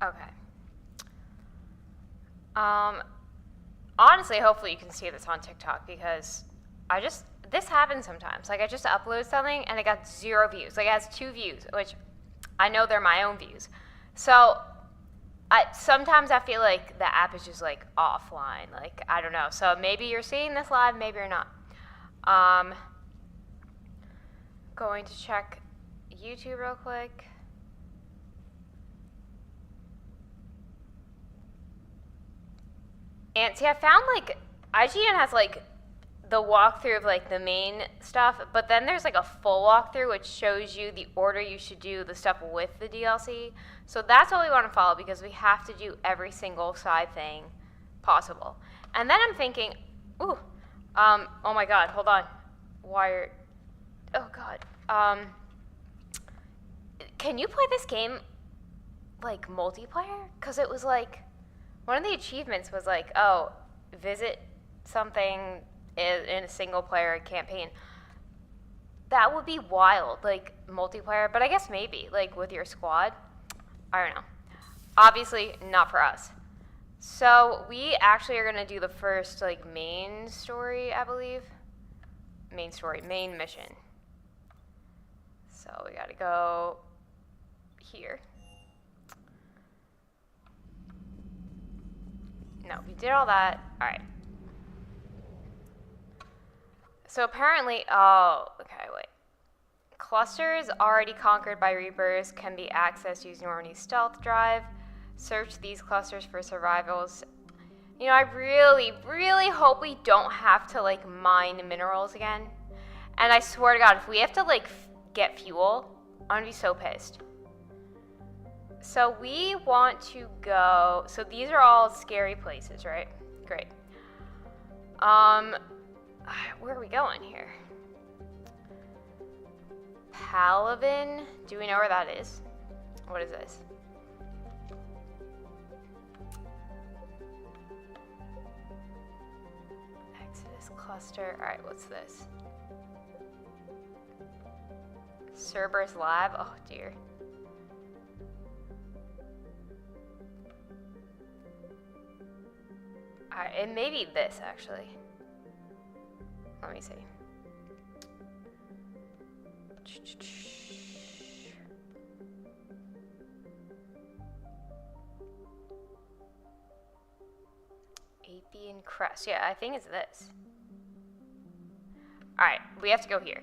Okay. Honestly, hopefully you can see this on TikTok because this happens sometimes. Like, I just upload something and it got 0 views. Like, it has 2 views, which I know they're my own views. So, sometimes I feel like the app is just, like, offline. Like, I don't know. So, maybe you're seeing this live, maybe you're not. Going to check YouTube real quick. And see, I found, like, IGN has, like, the walkthrough of, like, the main stuff, but then there's, like, a full walkthrough which shows you the order you should do the stuff with the DLC. So that's what we want to follow because we have to do every single side thing possible. And then I'm thinking, oh my god, hold on. Wired. Oh god. Can you play this game, like, multiplayer? Because it was, like, one of the achievements was like, oh, visit something in a single player campaign. That would be wild, like, multiplayer, but I guess maybe, like, with your squad. I don't know. Obviously, not for us. So, we actually are going to do the first, like, main story, I believe. Main mission. So, we got to go here. No, we did all that. All right. So apparently, oh, okay, wait. Clusters already conquered by Reapers can be accessed using Normandy's stealth drive. Search these clusters for survivals. You know, I really, really hope we don't have to, like, mine minerals again. And I swear to God, if we have to, like, get fuel, I'm gonna be so pissed. So we want to go, so these are all scary places, right? Great. Where are we going here? Palavin? Do we know where that is? What is this? Exodus cluster. All right, what's this? Cerberus lab. Oh dear. Alright, it may be this, actually. Let me see. Apian crest. Yeah, I think it's this. Alright, we have to go here.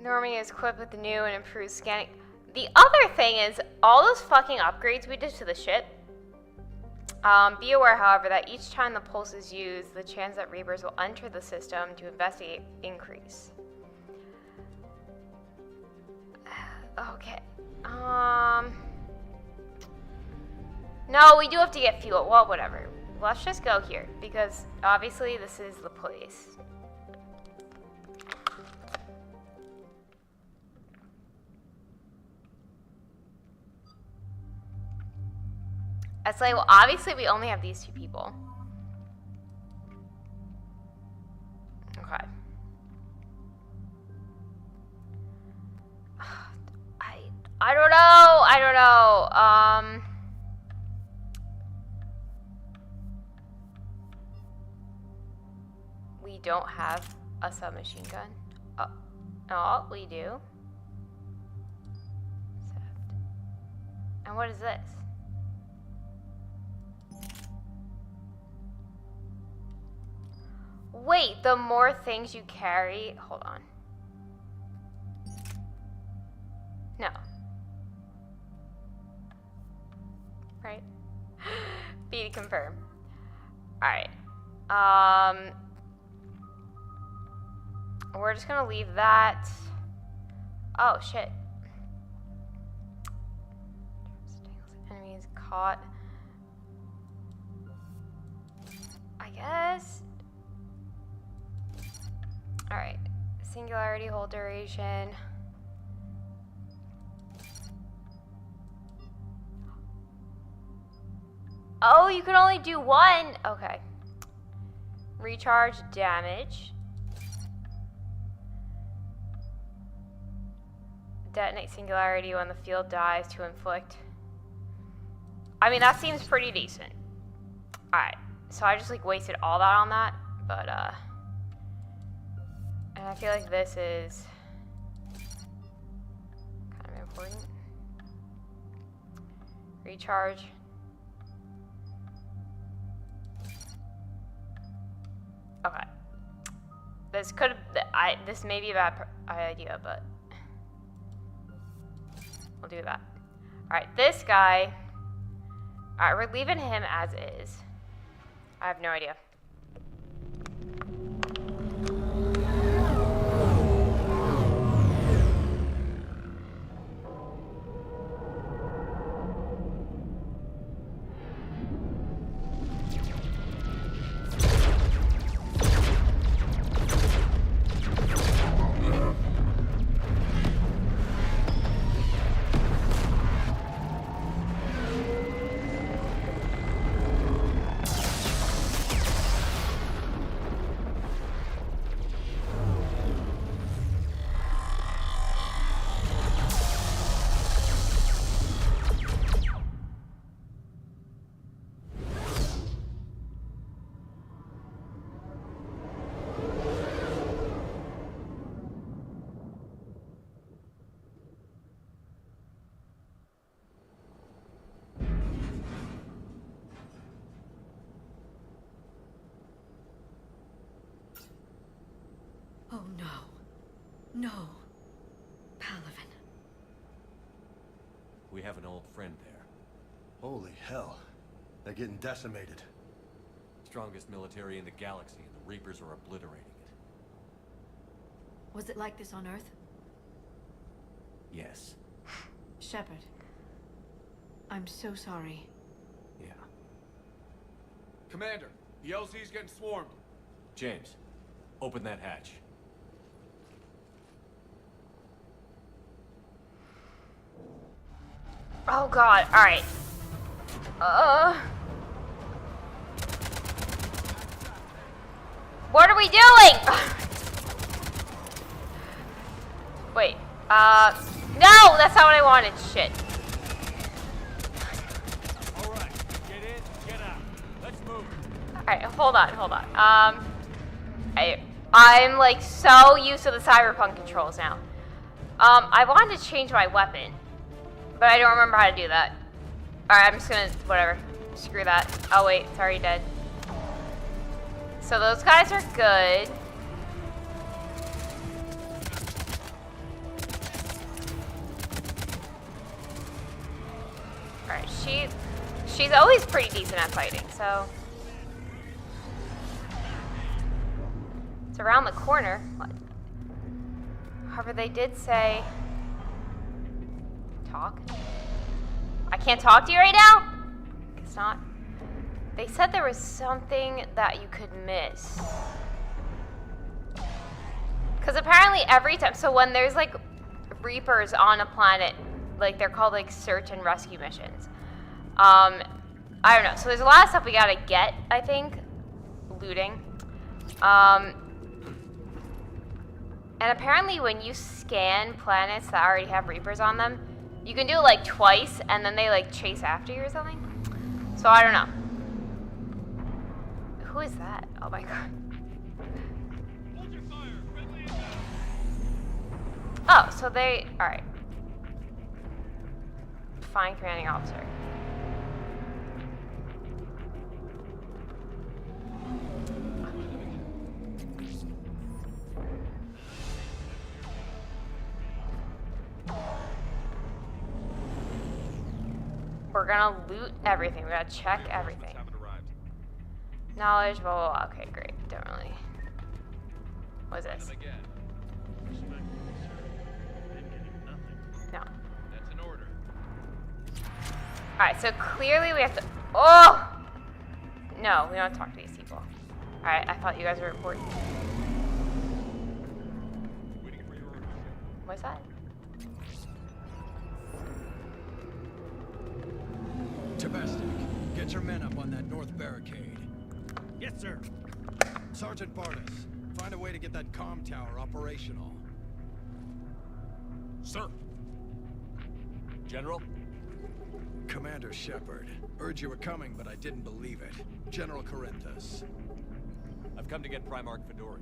Normandy is equipped with the new and improved scanning. The other thing is, all those fucking upgrades we did to the ship. Be aware, however, that each time the pulse is used, the chance that Reapers will enter the system to investigate increase. Okay. No, we do have to get fuel. Well, whatever. Let's just go here, because obviously this is the place. It's like, well, obviously we only have these 2 people. Okay. I don't know. We don't have a submachine gun. Oh, no, we do. And what is this? Wait, the more things you carry... Hold on. No. Right? B to confirm. Alright. We're just gonna leave that. Oh, shit. Enemies caught. I guess... Alright, singularity, hold duration. Oh, you can only do 1? Okay. Recharge damage. Detonate singularity when the field dies to inflict. I mean, that seems pretty decent. Alright, so I just like wasted all that on that, but and I feel like this is kind of important. Recharge. Okay. This may be a bad idea, but we'll do that. Alright, this guy. Alright, we're leaving him as is. I have no idea. Oh no. No. Palaven. We have an old friend there. Holy hell. They're getting decimated. Strongest military in the galaxy, and the Reapers are obliterating it. Was it like this on Earth? Yes. Shepard. I'm so sorry. Yeah. Commander, the LZ's getting swarmed. James, open that hatch. Oh god, alright. What are we doing? Wait, no, that's not what I wanted, shit. Alright, get in, get out. Let's move. Alright, hold on. I'm like so used to the cyberpunk controls now. I wanted to change my weapon, but I don't remember how to do that. Alright, I'm just gonna, whatever. Screw that. Oh wait, it's already dead. So those guys are good. Alright, she's always pretty decent at fighting, so. It's around the corner. What? However, they did say talk. I can't talk to you right now? Guess not. They said there was something that you could miss. Because apparently every time, so when there's like Reapers on a planet, like they're called like search and rescue missions. I don't know. So there's a lot of stuff we gotta get, I think. Looting. And apparently when you scan planets that already have Reapers on them, you can do it like twice and then they like chase after you or something. So I don't know. Who is that? Oh my god. Oh, so they, alright. Fine, commanding officer. We're gonna loot everything. We're gonna check everything. Knowledge, blah, blah, blah. Okay, great. Don't really. What is this? No. That's an order. Alright, so clearly we have to. Oh! No, we don't talk to these people. Alright, I thought you guys were important. Waiting for your orders. What's that? Tabastic, get your men up on that north barricade. Yes, sir. Sergeant Bartis, find a way to get that comm tower operational. Sir. General? Commander Shepard. Heard you were coming, but I didn't believe it. General Corinthus. I've come to get Primarch Fedorian.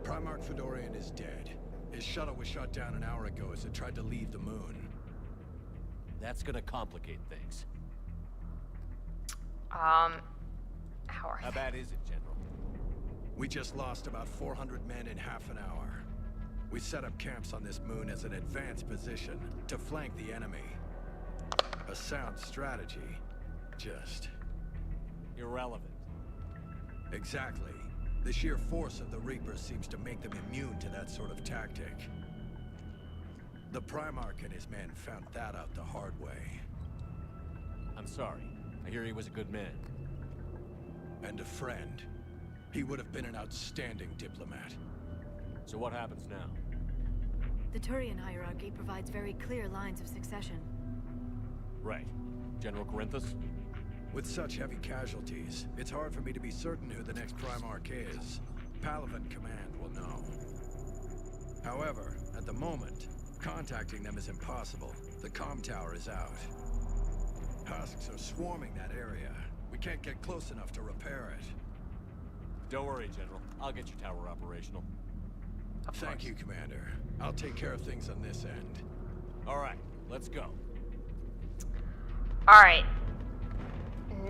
Primarch Fedorian is dead. His shuttle was shot down an hour ago as it tried to leave the moon. That's gonna complicate things. How are How they? bad is it, General? We just lost about 400 men in half an hour. We set up camps on this moon as an advanced position to flank the enemy. A sound strategy. Just... Irrelevant. exactly. The sheer force of the Reapers seems to make them immune to that sort of tactic. The Primarch and his men found that out the hard way. I'm sorry. I hear he was a good man. And a friend. He would have been an outstanding diplomat. So what happens now? The Turian hierarchy provides very clear lines of succession. Right. General Corinthus? With such heavy casualties, it's hard for me to be certain who the next Primarch is. Palaven Command will know. However, at the moment, contacting them is impossible. The comm tower is out. Husks are swarming that area. We can't get close enough to repair it. Don't worry, General. I'll get your tower operational. Thank you, Commander. I'll take care of things on this end. All right, let's go. Alright.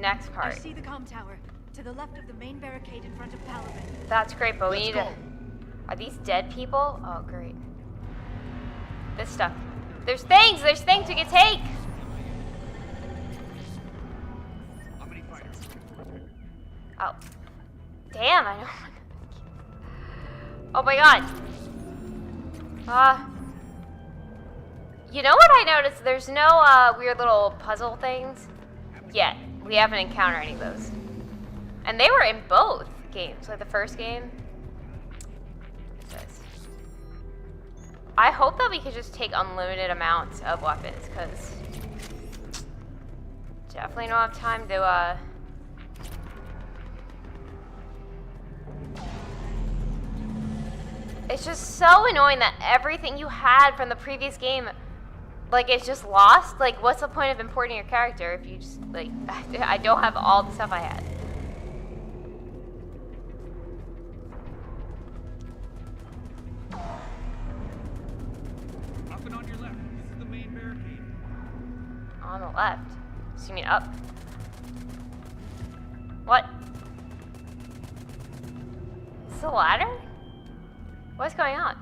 Next I part. see the comm tower, to the left of the main barricade in front of Palaven. That's great, but we Let's need go. to... Are these dead people? Oh, great. This stuff. There's things we can take! How many fighters? Oh. Damn, I know. Oh my god. You know what I noticed? There's no weird little puzzle things yet. We haven't encountered any of those. And they were in both games, like the first game. What's this? I hope that we could just take unlimited amounts of weapons, because definitely don't have time to It's just so annoying that everything you had from the previous game, like, it's just lost. Like, what's the point of importing your character if you just, like, I don't have all the stuff I had. Up and on your left. This is the main barricade. On the left. So you mean up? What? Is this a ladder? What's going on?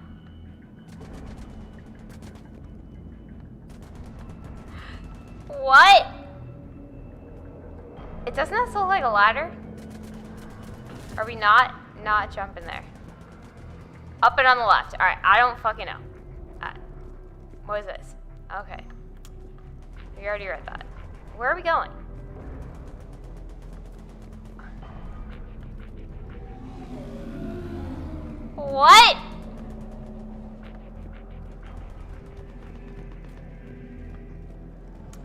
What? It doesn't this look like a ladder? Are we not jumping there? Up and on the left. Alright, I don't fucking know. What is this? Okay. We already read that. Where are we going? What?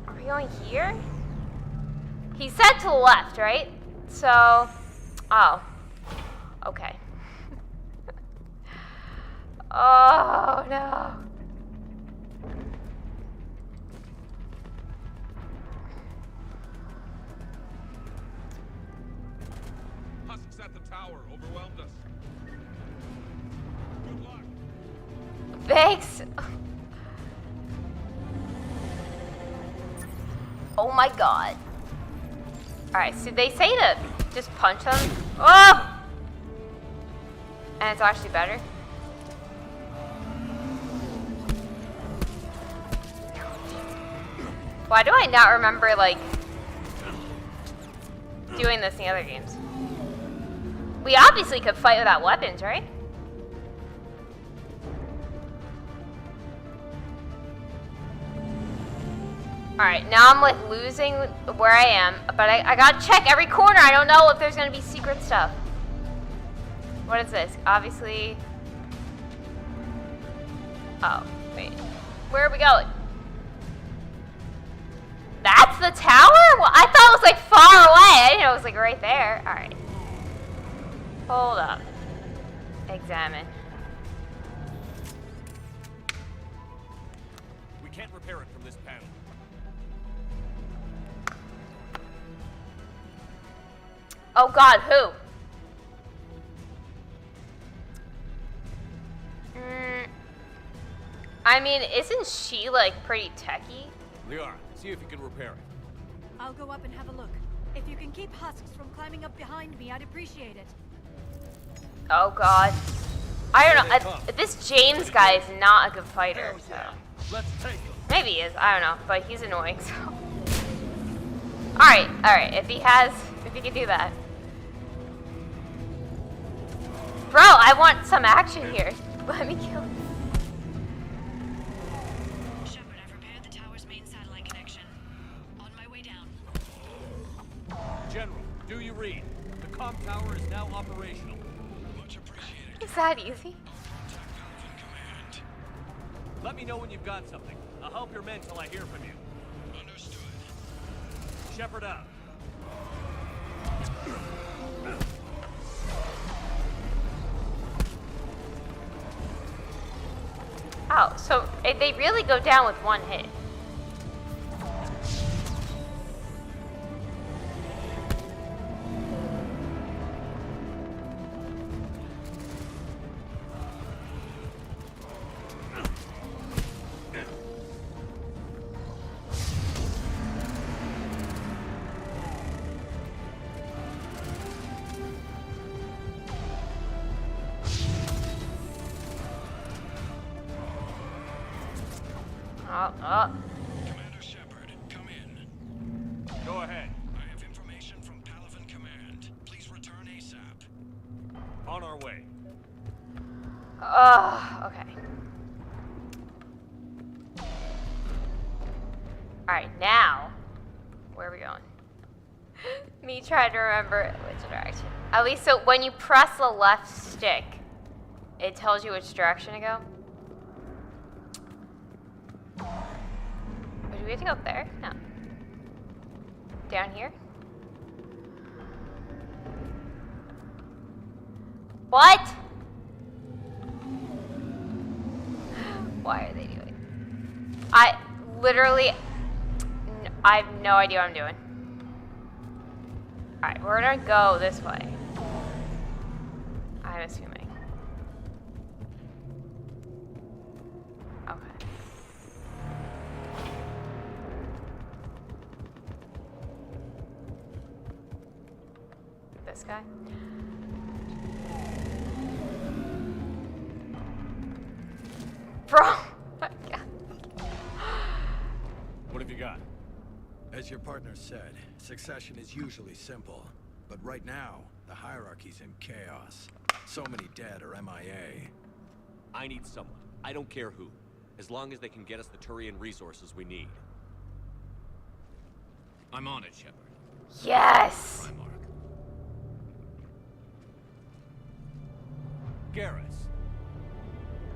Are we going here? He said to the left, right? So, oh. Okay. Oh, no. Husks at the tower overwhelmed us. Good luck. Thanks. Oh my god. Alright, so they say to just punch them. Oh! And it's actually better. Why do I not remember, like, doing this in the other games? We obviously could fight without weapons, right? Alright, now I'm like losing where I am, but I gotta check every corner. I don't know if there's gonna be secret stuff. What is this? Obviously. Oh, wait. Where are we going? That's the tower? Well, I thought it was like far away. I didn't know it was like right there. All right. Hold up. Examine. We can't repair it from this panel. Oh God, who? I mean, isn't she like pretty techie? Liara, see if you can repair it. I'll go up and have a look. If you can keep husks from climbing up behind me, I'd appreciate it. Oh God. I don't know. This James guy is not a good fighter, so. Let's take him. Maybe he is. I don't know, but he's annoying, so. Alright, alright. If he can do that. Bro, I want some action here. Let me kill him. Shepard, I've repaired the tower's main satellite connection. On my way down. General, do you read? The comm tower is now operational. Much appreciated. Is that easy? Command. Let me know when you've got something. I'll help your men till I hear from you. Understood. Shepard out. Oh, so they really go down with one hit. Commander Shepard, come in. Go ahead. I have information from Pytell Command. Please return ASAP. On our way. Okay. Alright, now, where are we going? Me trying to remember which direction. At least, so when you press the left stick, it tells you which direction to go. Or do we have to go up there? No. Down here? What? Why are they doing? I have no idea what I'm doing. Alright, we're gonna go this way. I'm assuming. Okay. This guy? Bro! My God. What have you got? As your partner said, succession is usually simple. But right now, the hierarchy's in chaos. So many dead or MIA. I need someone. I don't care who. As long as they can get us the Turian resources we need. I'm on it, Shepard. Yes! Garrus.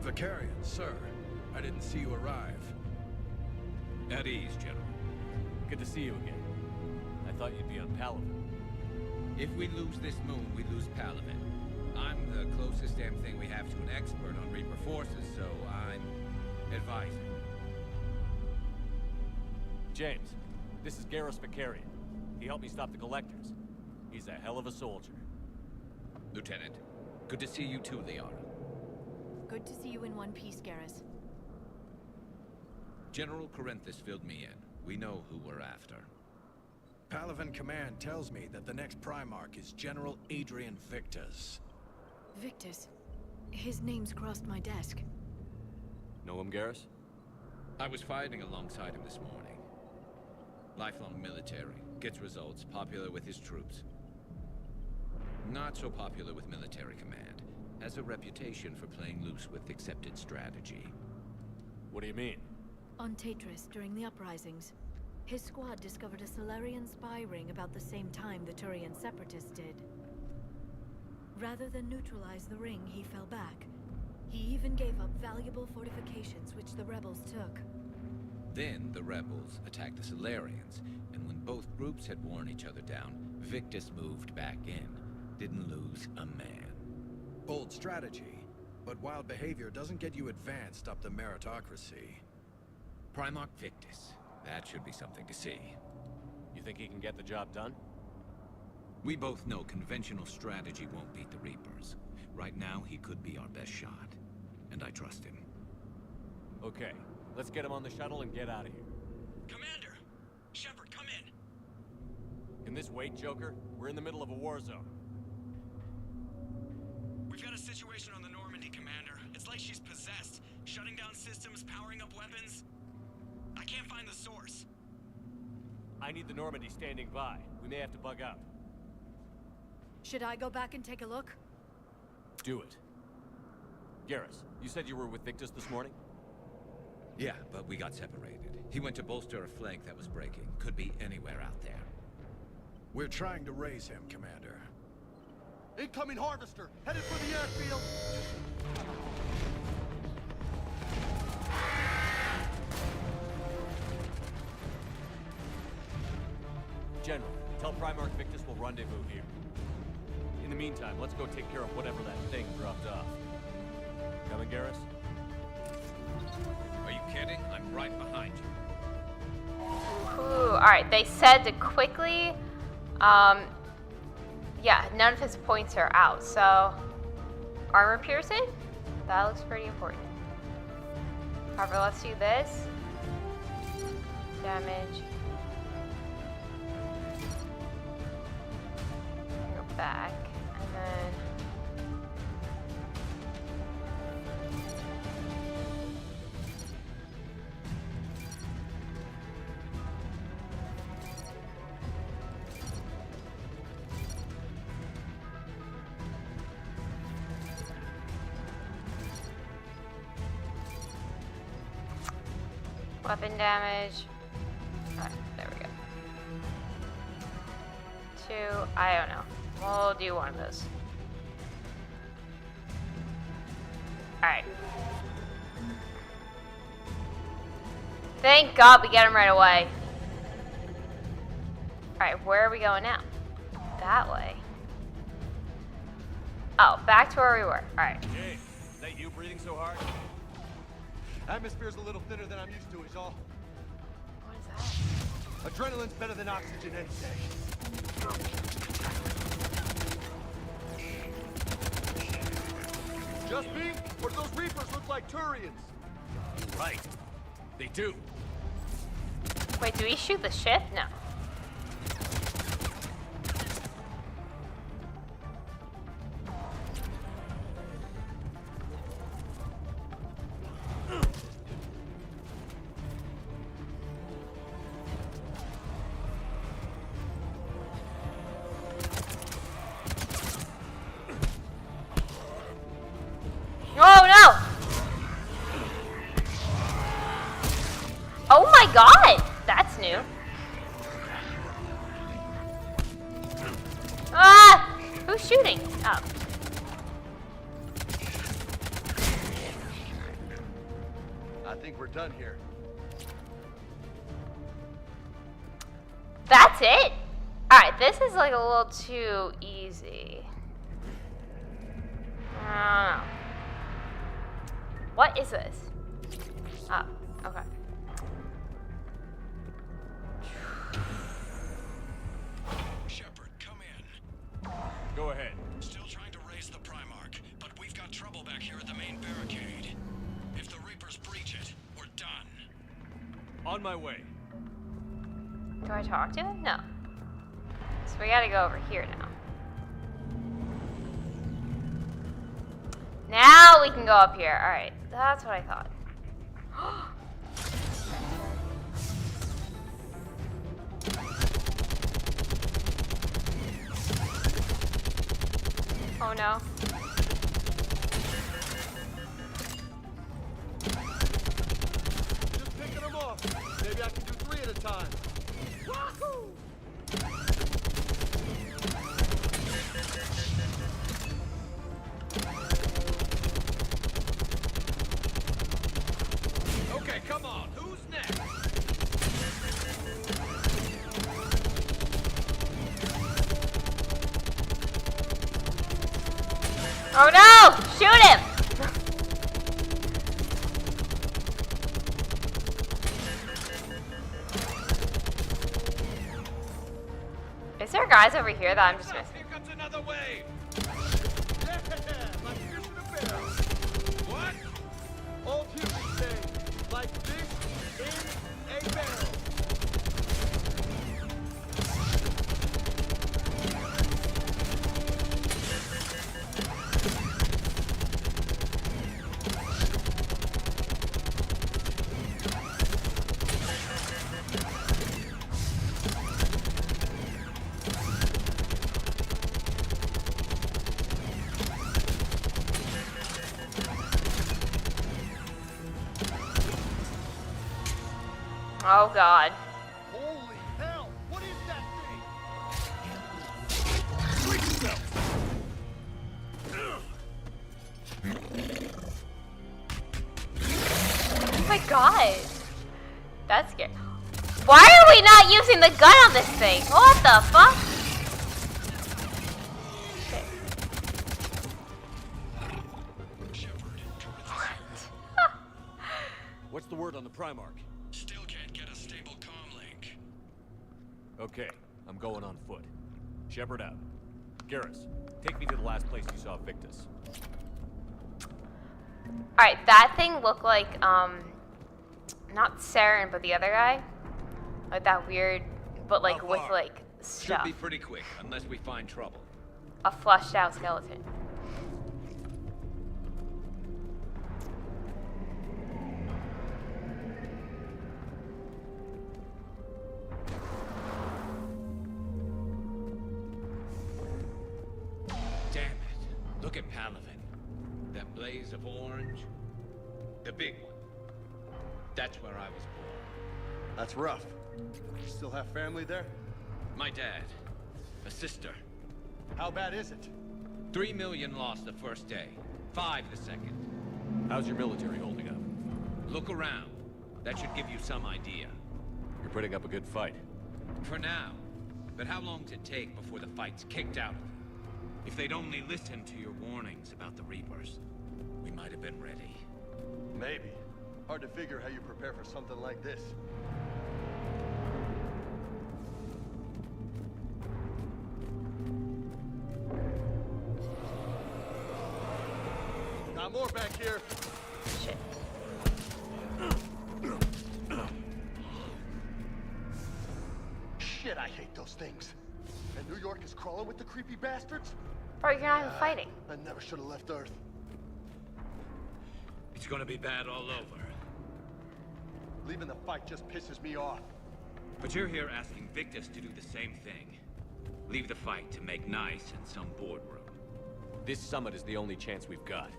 Vicarian, sir. I didn't see you arrive. At ease, General. Good to see you again. I thought you'd be on Palaven. If we lose this moon, we lose Palaven. I'm the closest damn thing we have to an expert on Reaper forces, so I'm advising. James, this is Garrus Vicarian. He helped me stop the Collectors. He's a hell of a soldier. Lieutenant, good to see you too, Liara. Good to see you in one piece, Garrus. General Corinthus filled me in. We know who we're after. Palaven Command tells me that the next Primarch is General Adrian Victus. Victus. His name's crossed my desk. Know him, Garrus? I was fighting alongside him this morning. Lifelong military, gets results, popular with his troops. Not so popular with military command. Has a reputation for playing loose with accepted strategy. What do you mean? On Tetris, during the uprisings, his squad discovered a Solarian spy ring about the same time the Turian separatists did. Rather than neutralize the ring, he fell back. He even gave up valuable fortifications which the rebels took. Then the rebels attacked the Solarians, and when both groups had worn each other down, Victus moved back in. Didn't lose a man. Bold strategy, but wild behavior doesn't get you advanced up the meritocracy. Primarch Victus. That should be something to see. You think he can get the job done? We both know conventional strategy won't beat the Reapers. Right now, he could be our best shot. And I trust him. Okay, let's get him on the shuttle and get out of here. Commander! Shepard, come in! Can this wait, Joker? We're in the middle of a war zone. We've got a situation on the Normandy, Commander. It's like she's possessed. Shutting down systems, powering up weapons. I can't find the source. I need the Normandy standing by. We may have to bug out. Should I go back and take a look? Do it. Garrus, you said you were with Victus this morning? Yeah, but we got separated. He went to bolster a flank that was breaking. Could be anywhere out there. We're trying to raise him, Commander. Incoming harvester, headed for the airfield. General, tell Primarch Victus we'll rendezvous here. In the meantime, let's go take care of whatever that thing dropped off. Coming, Garrus? Are you kidding? I'm right behind you. Ooh, alright, they said to quickly, yeah, none of his points are out, so armor piercing? That looks pretty important. However, let's do this. Damage. Go back, and then... weapon damage. Alright, there we go. 2, I don't know. We'll do one of those. Alright. Thank God we get him right away. Alright, where are we going now? That way. Oh, back to where we were. Alright. Jay, is that you breathing so hard? Atmosphere's a little thinner than I'm used to, is all. What is that? Adrenaline's better than oxygen any day. Just me? Or do those Reapers look like Turians? You're right. They do. Wait, do we shoot the ship? No. Oh no! Oh my God! That's new. Ah! Who's shooting? Oh. I think we're done here. That's it? Alright, this is like a little too easy. I don't know. What is this? Oh, okay. Shepard, come in. Go ahead. Still trying to raise the Primarch, but we've got trouble back here at the main barricade. If the Reapers breach it, we're done. On my way. Do I talk to him? No. So we gotta go over here now. Now we can go up here. Alright, that's what I thought. Oh no. Just picking them off. Maybe I can do 3 at a time. Wahoo! Okay, come on. Who's next? Oh no! Shoot him! Is there guys over here that I'm just missing? Here comes another wave! What? All humans say, like this in a barrel. Oh god. Holy hell! What is that Oh my god. That's scary. Why are we not using the gun on this thing? What the fuck? Shit. What's the word on the Primarch? Still can't get a stable comm link. Okay, I'm going on foot. Shepard out. Garrus, take me to the last place you saw Victus. Alright, that thing looked like, not Saren, but the other guy. Like that weird, but like How with far? like Should stuff. be pretty quick, unless we find trouble. A flushed out skeleton. Damn it. Look at Palavin. That blaze of orange. The big one. That's where I was born. That's rough. You still have family there? My dad. A sister. How bad is it? 3 million lost the first day. 5 the second. How's your military holding up? Look around. That should give you some idea. You're putting up a good fight. For now. But how long does it take before the fight's kicked out of you? If they'd only listened to your warnings about the Reapers, we might have been ready. Maybe. Hard to figure how you prepare for something like this. Got more back here. Shit. Shit, I hate those things. And New York is crawling with the creepy bastards? Bro, you're not even fighting. I never should have left Earth. It's gonna be bad all over. Leaving the fight just pisses me off. But you're here asking Victus to do the same thing. Leave the fight to make nice in some boardroom. This summit is the only chance we've got.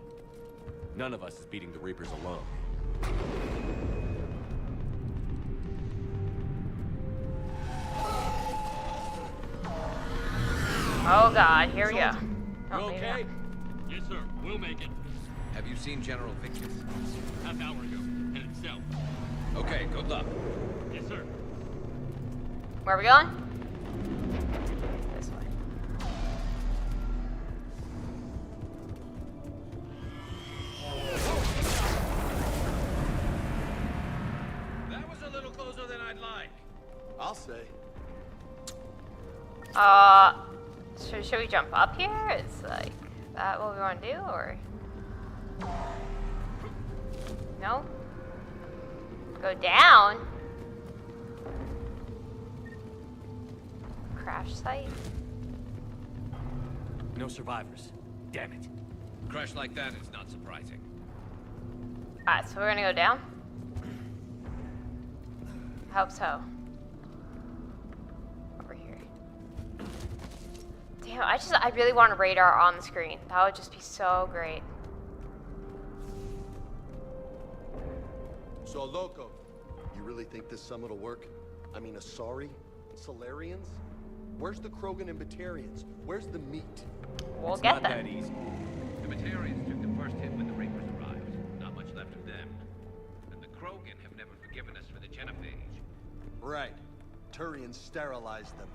None of us is beating the Reapers alone. Oh god, here we go. Oh, You maybe okay? not. Yes, sir. We'll make it. Have you seen General Victus? Half hour ago. Headed south. Okay, good luck. Yes, sir. Where are we going? This way. That was a little closer than I'd like. I'll say. Should we jump up here? Is like that what we want to do, or no? Go down. Crash site. No survivors. Damn it. Crash like that is not surprising. Alright, so we're gonna go down. Hope so. Over here. Damn, I really want a radar on the screen. That would just be so great. So, Loco, you really think this summit will work? I mean, Asari? Solarians? Where's the Krogan and Batarians? Where's the meat? We'll It's get not them. that easy. The Batarians took the first hit when the Reapers arrived. Not much left of them. And the Krogan have never forgiven us for the genophage. Right. Turians sterilized them.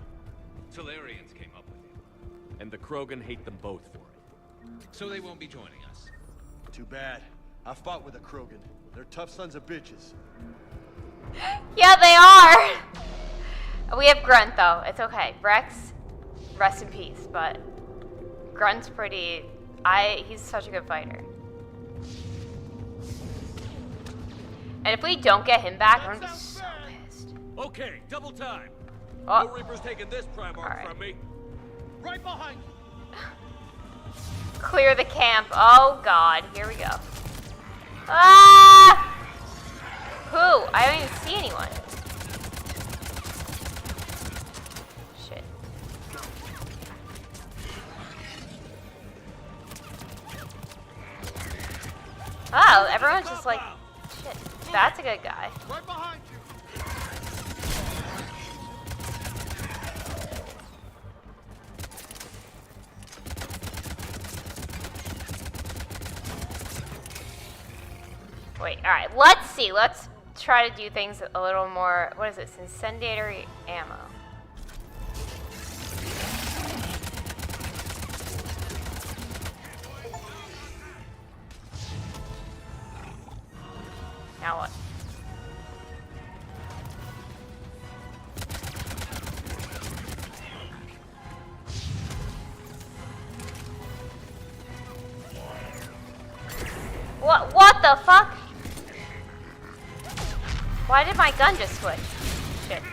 Solarians came up with it. And the Krogan hate them both for it. So they won't be joining us. Too bad. I fought with a Krogan. They're tough sons of bitches. Yeah, they are. We have Grunt though. It's okay. Rex, rest in peace. But Grunt's pretty. He's such a good fighter. And if we don't get him back, I'm gonna be so pissed. Okay, double time. Oh. No Reaper's taking this Primarch from me. Right behind you. Clear the camp. Oh god, here we go. Ah! Who? I don't even see anyone. Shit. Oh, everyone's just like, shit. That's a good guy. Right behind you. Wait, alright, let's see. Let's try to do things a little more. What is this? Incendiary ammo. Now what? What the fuck? Why did my gun just switch? Shit.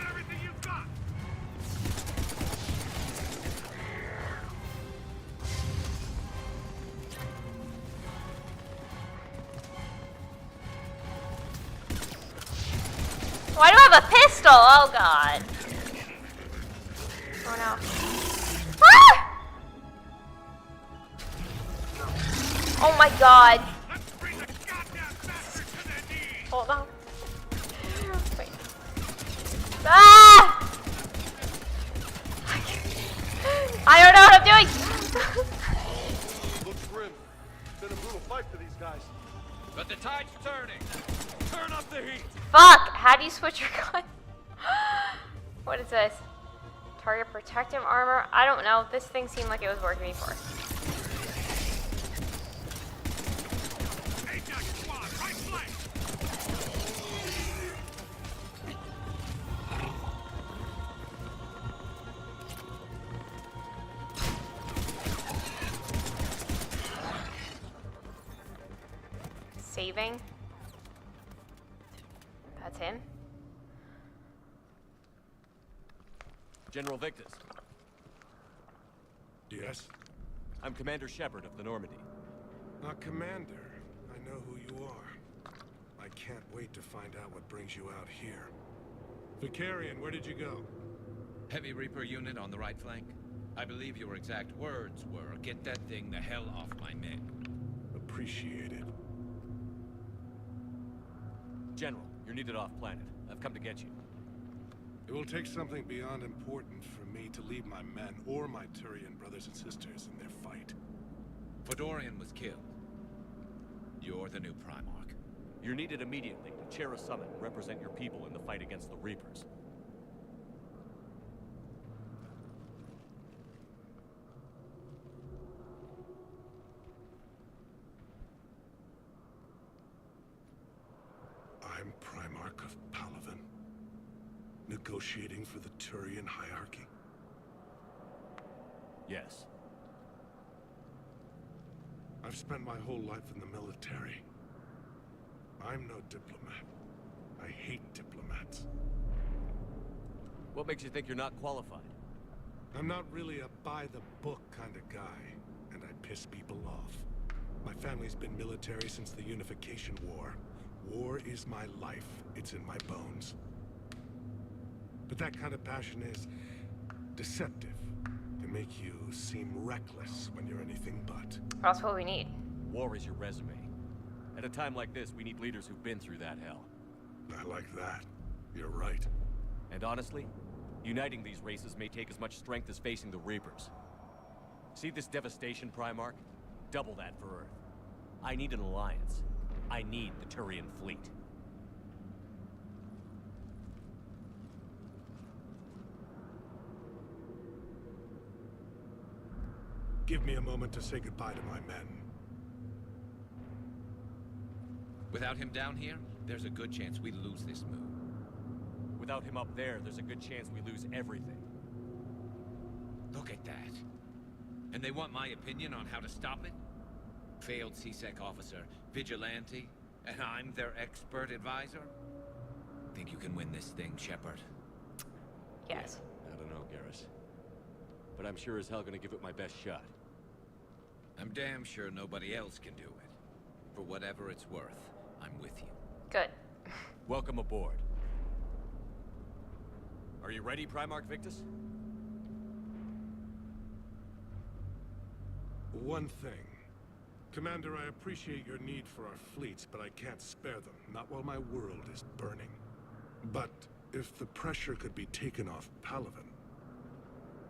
Why do I have a pistol? Oh god. Oh no. Ah! Oh my god. Hold on. Wait. Ah! I don't know what I'm doing. Looks grim. It's been a brutal fight for these guys. But the tide's turning. Turn up the heat. Fuck! How do you switch your gun? What is this? Target protective armor? I don't know. This thing seemed like it was working before. Saving. That's him. General Victus, Yes? I'm Commander Shepard of the Normandy. Commander, I know who you are. I can't wait to find out what brings you out here. Vicarian, where did you go? Heavy Reaper unit on the right flank. I believe your exact words were, "Get that thing the hell off my men." Appreciated. General, you're needed off planet. I've come to get you. It will take something beyond important for me to leave my men or my Turian brothers and sisters in their fight. Fedorian was killed. You're the new Primarch. You're needed immediately to chair a summit and represent your people in the fight against the Reapers. I'm Primarch of Palaven, negotiating for the Turian hierarchy. Yes. I've spent my whole life in the military. I'm no diplomat. I hate diplomats. What makes you think you're not qualified? I'm not really a by-the-book kind of guy, and I piss people off. My family's been military since the Unification War. War is my life. It's in my bones. But that kind of passion is deceptive. Can make you seem reckless when you're anything but. That's what we need. War is your resume. At a time like this, we need leaders who've been through that hell. I like that. You're right. And honestly, uniting these races may take as much strength as facing the Reapers. See this devastation, Primarch? Double that for Earth. I need an alliance. I need the Turian fleet. Give me a moment to say goodbye to my men. Without him down here, there's a good chance we lose this move. Without him up there, there's a good chance we lose everything. Look at that. And they want my opinion on how to stop it? Failed CSEC officer, vigilante, and I'm their expert advisor? Think you can win this thing, Shepard? Yes. I don't know, Garrus. But I'm sure as hell gonna give it my best shot. I'm damn sure nobody else can do it. For whatever it's worth, I'm with you. Good. Welcome aboard. Are you ready, Primarch Victus? One thing. Commander, I appreciate your need for our fleets, but I can't spare them, not while my world is burning. But if the pressure could be taken off Palaven...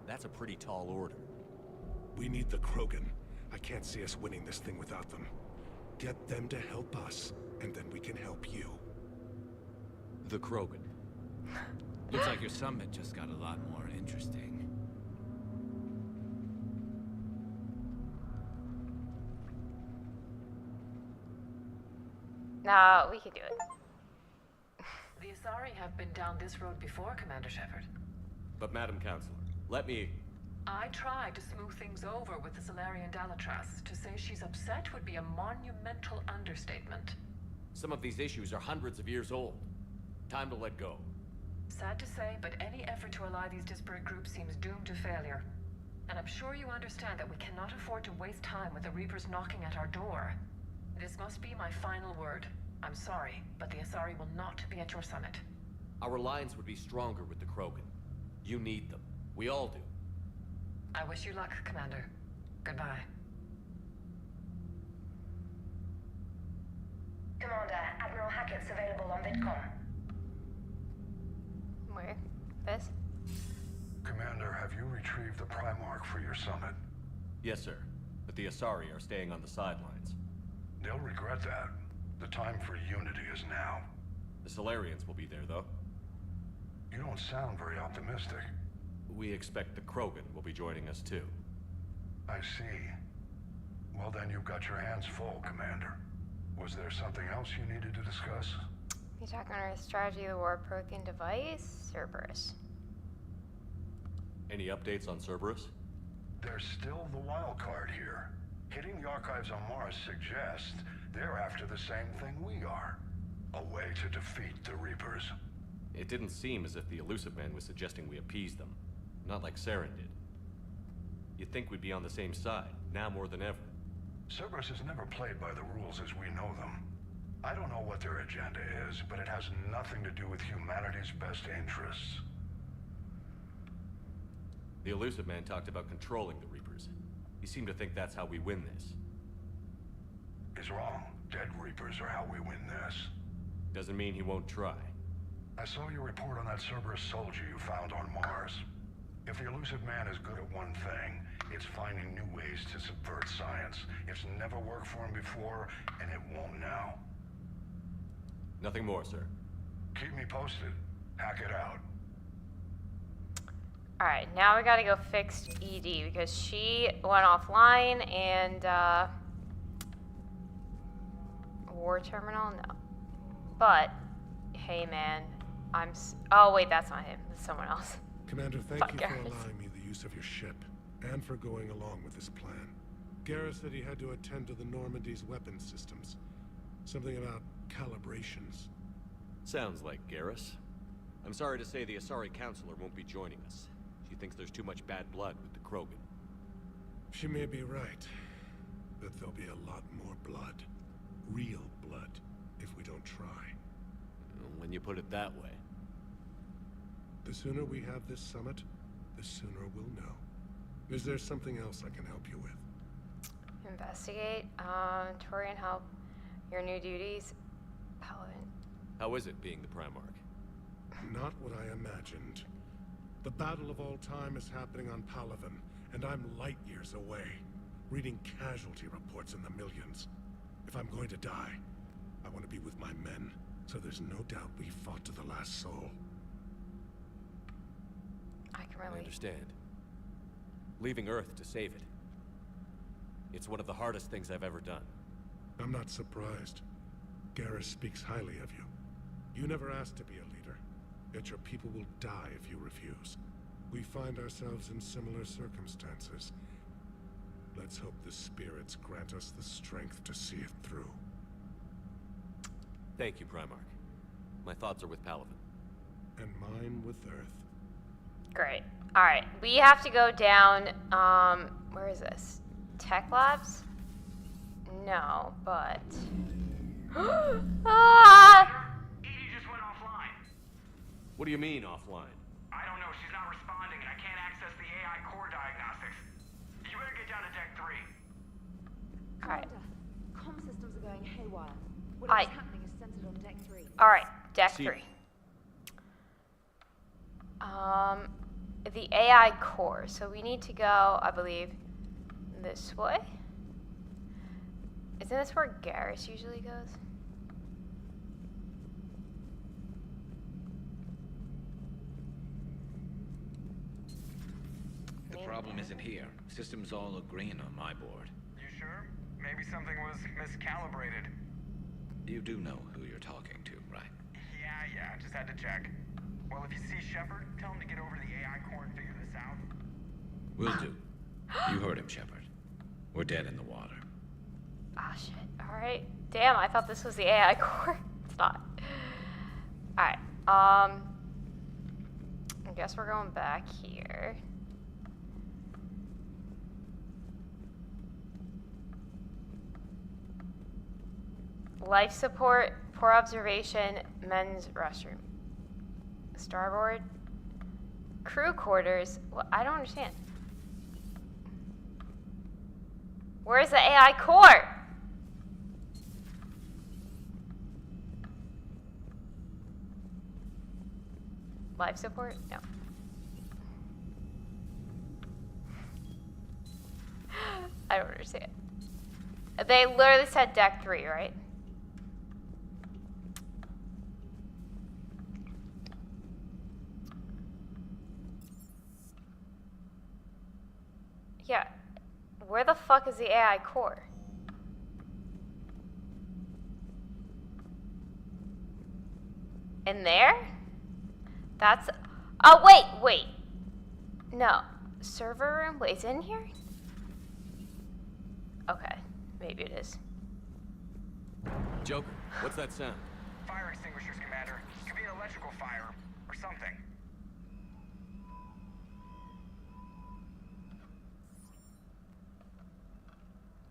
That's a pretty tall order. We need the Krogan. I can't see us winning this thing without them. Get them to help us, and then we can help you. The Krogan. Looks like your summit just got a lot more interesting. No, we can do it. The Asari have been down this road before, Commander Shepard. But Madam Counselor, let me... I tried to smooth things over with the Solarian Dalatras. To say she's upset would be a monumental understatement. Some of these issues are hundreds of years old. Time to let go. Sad to say, but any effort to ally these disparate groups seems doomed to failure. And I'm sure you understand that we cannot afford to waste time with the Reapers knocking at our door. This must be my final word. I'm sorry, but the Asari will not be at your summit. Our alliance would be stronger with the Krogan. You need them. We all do. I wish you luck, Commander. Goodbye. Commander, Admiral Hackett's available on VidCom. Where? This? Commander, have you retrieved the Primarch for your summit? Yes, sir. But the Asari are staying on the sidelines. They'll regret that. The time for unity is now. The Solarians will be there, though. You don't sound very optimistic. We expect the Krogan will be joining us, too. I see. Well, then you've got your hands full, Commander. Was there something else you needed to discuss? You talking about our strategy of the war, Prothean Device, Cerberus? Any updates on Cerberus? There's still the wild card here. Hitting the archives on Mars suggests they're after the same thing we are. A way to defeat the Reapers. It didn't seem as if the Elusive Man was suggesting we appease them. Not like Saren did. You'd think we'd be on the same side, now more than ever. Cerberus has never played by the rules as we know them. I don't know what their agenda is, but it has nothing to do with humanity's best interests. The Elusive Man talked about controlling the Reapers. He seemed to think that's how we win this. He's wrong. Dead Reapers are how we win this. Doesn't mean he won't try. I saw your report on that Cerberus soldier you found on Mars. If the Elusive Man is good at one thing, it's finding new ways to subvert science. It's never worked for him before, and it won't now. Nothing more, sir. Keep me posted. Hack it out. Alright, now we gotta go fix ED because she went offline and, War Terminal? No. But, hey man, oh wait, that's not him. It's someone else. Commander, thank Fuck you for Garrus. allowing me the use of your ship, and for going along with this plan. Garrus said he had to attend to the Normandy's weapon systems. Something about calibrations. Sounds like Garrus. I'm sorry to say the Asari Counselor won't be joining us. She thinks there's too much bad blood with the Krogan. She may be right, but there'll be a lot more blood. Real blood, if we don't try. When you put it that way. The sooner we have this summit, the sooner we'll know. Is there something else I can help you with? Investigate, Torian help, your new duties, Paladin. How is it being the Primarch? Not what I imagined. The battle of all time is happening on Palaven, and I'm light years away, reading casualty reports in the millions. If I'm going to die, I want to be with my men, so there's no doubt we fought to the last soul. I can I really... understand. Leaving Earth to save it. It's one of the hardest things I've ever done. I'm not surprised. Garrus speaks highly of you. You never asked to be a leader, yet your people will die if you refuse. We find ourselves in similar circumstances. Let's hope the spirits grant us the strength to see it through. Thank you, Primarch. My thoughts are with Paladin. And mine with Earth. Great. Alright, we have to go down, where is this? Tech Labs? No, but... ah! EDI just went offline. What do you mean, offline? I don't know, she's not responding, and I can't access the AI core diagnostics. You better get down to Deck 3. Alright. Comm systems are going haywire. Aye. Whatever's happening is centered on Deck 3. Alright, Deck See- 3. The AI core. So we need to go, I believe, this way? Isn't this where Garrus usually goes? The problem isn't here. Systems all look green on my board. You sure? Maybe something was miscalibrated. You do know who you're talking to, right? Yeah, just had to check. Well, if you see Shepard, tell him to get over to the AI core and figure this out. Will do. You heard him, Shepard. We're dead in the water. Ah, shit. Alright. Damn, I thought this was the AI core. It's not. Alright. I guess we're going back here. Life support, poor observation, men's restroom. Starboard. Crew quarters. Well, I don't understand. Where's the AI core? Life support? No. I don't understand. They literally said Deck 3, right? Yeah. Where the fuck is the AI core? In there? That's... Oh, wait. No. Server room? Wait, it's in here? Okay. Maybe it is. Joker, what's that sound? Fire extinguishers, Commander. Could be an electrical fire, or something.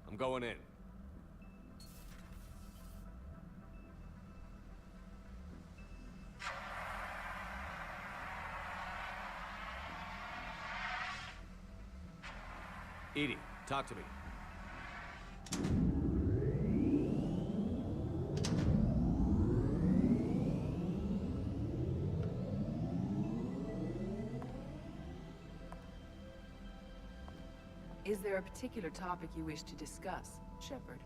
I'm going in. EDI, talk to me. Is there a particular topic you wish to discuss, Shepard?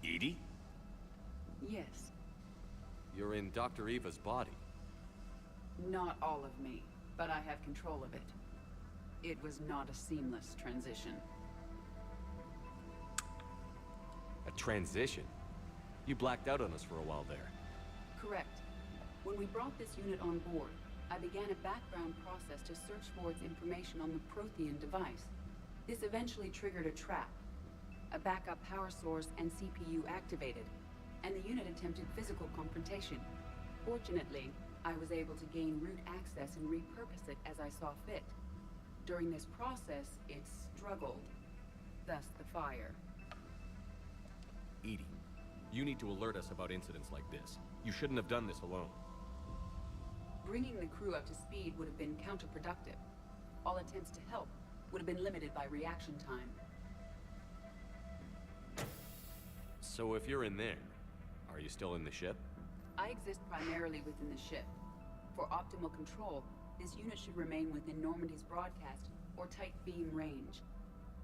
EDI? Yes. You're in Dr. Eva's body. Not all of me, but I have control of it. It was not a seamless transition. A transition? You blacked out on us for a while there. Correct. When we brought this unit on board, I began a background process to search for its information on the Prothean Device. This eventually triggered a trap. A backup power source and CPU activated, and the unit attempted physical confrontation. Fortunately, I was able to gain root access and repurpose it as I saw fit. During this process, it struggled. Thus the fire. EDI, you need to alert us about incidents like this. You shouldn't have done this alone. Bringing the crew up to speed would have been counterproductive. All attempts to help would have been limited by reaction time. So if you're in there, are you still in the ship? I exist primarily within the ship. For optimal control, this unit should remain within Normandy's broadcast or tight beam range.